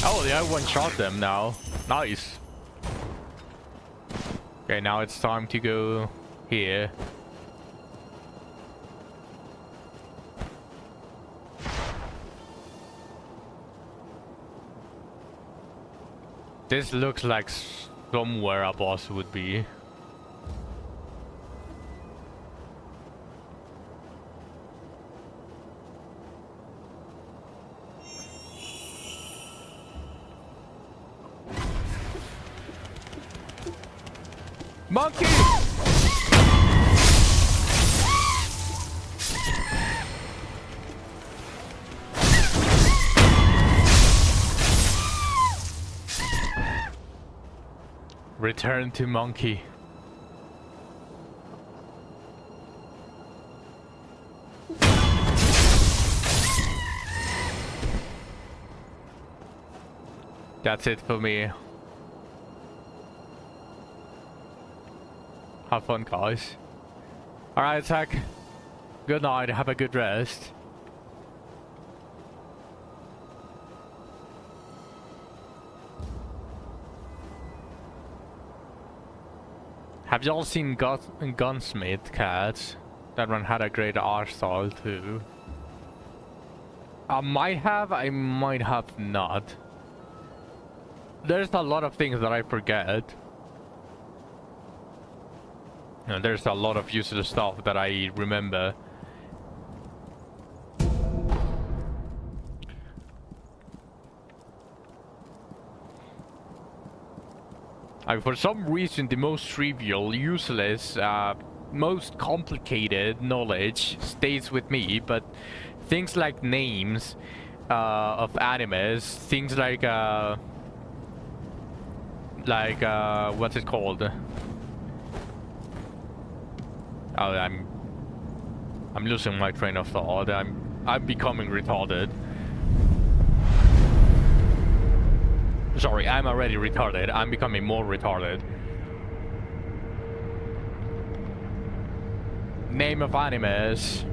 Speaker 1: Oh, yeah, I one-shot them now. Nice. Okay, now it's time to go here. This looks like somewhere a boss would be. Monkey! Return to monkey. That's it for me. Have fun, guys. Alright, Zach. Good night. Have a good rest. Have y'all seen Gunsmith Cats? That one had a great art style too. I might have not. There's a lot of things that I forget. And there's a lot of useless stuff that I remember. For some reason, the most trivial, useless, most complicated knowledge stays with me, but things like names of animes, things like what's it called? Oh, I'm losing my train of thought. I'm becoming retarded. Sorry, I'm already retarded. I'm becoming more retarded. Name of animes.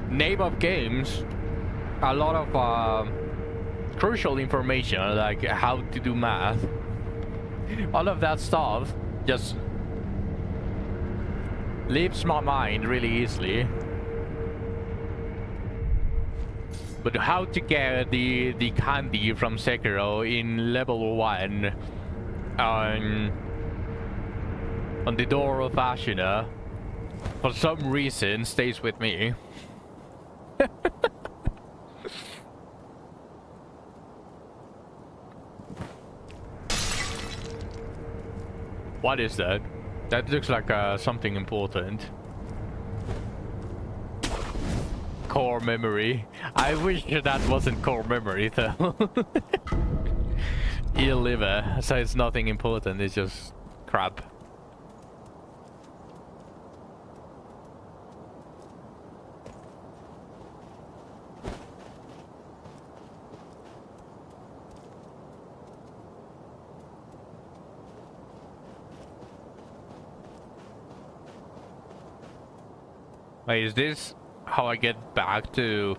Speaker 1: Name of games. A lot of crucial information, like how to do math. All of that stuff just leaves my mind really easily. But how to get the candy from Sekiro in level 1 on the door of Ashina, for some reason stays with me. What is that? That looks like something important. Core memory. I wish that wasn't core memory though. Eel liver, so it's nothing important, it's just crap. Wait, is this how I get back to...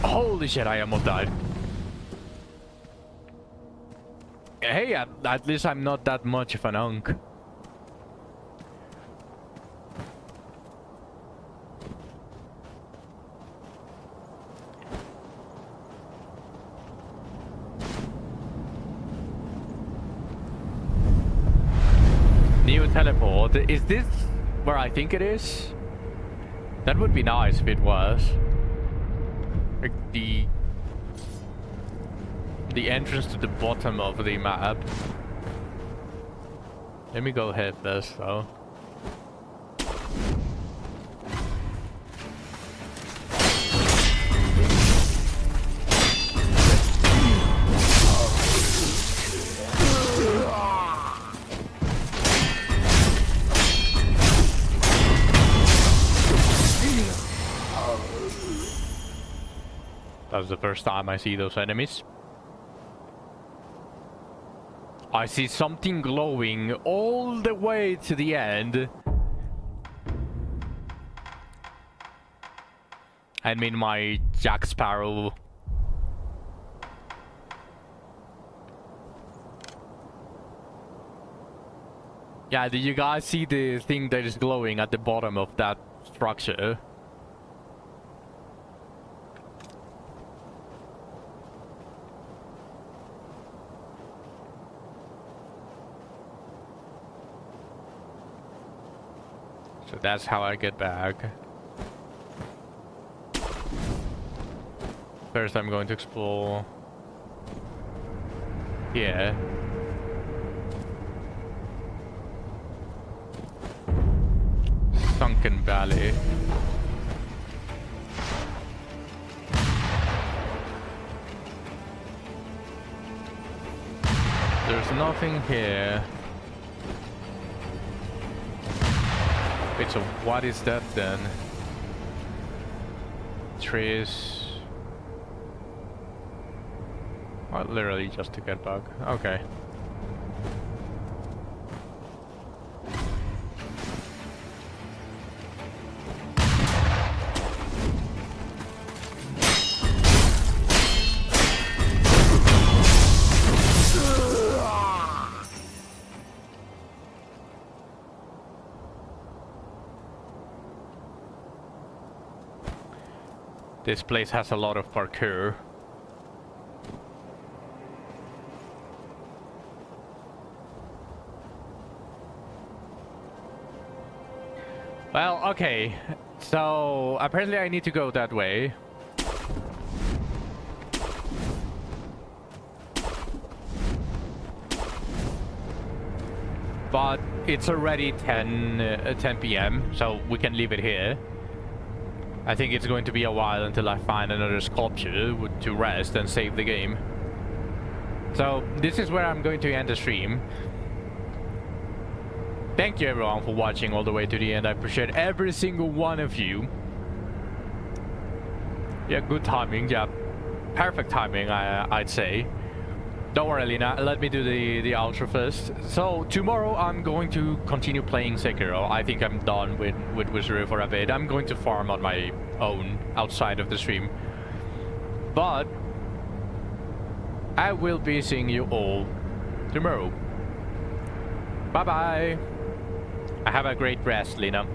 Speaker 1: Holy shit, I almost died. Hey, at least I'm not that much of an unk. New teleport. Is this where I think it is? That would be nice if it was. Like the entrance to the bottom of the map. Let me go ahead first though. That's the first time I see those enemies. I see something glowing all the way to the end. I mean my Jack Sparrow. Yeah, did you guys see the thing that is glowing at the bottom of that structure? So that's how I get back. First I'm going to explore here. Sunken Valley. There's nothing here. Wait, so what is that then? Trees. Well, literally just to get bug. Okay. This place has a lot of parkour. Well, okay. So apparently I need to go that way. But it's already 10 p.m. so we can leave it here. I think it's going to be a while until I find another sculpture to rest and save the game. So this is where I'm going to end the stream. Thank you everyone for watching all the way to the end. I appreciate every single one of you. Yeah, good timing. Yeah, perfect timing, I'd say. Don't worry, Lina. Let me do the outro first. So tomorrow I'm going to continue playing Sekiro. I think I'm done with Wizardry for a bit. I'm going to farm on my own outside of the stream. But I will be seeing you all tomorrow. Bye bye. Have a great rest, Lina.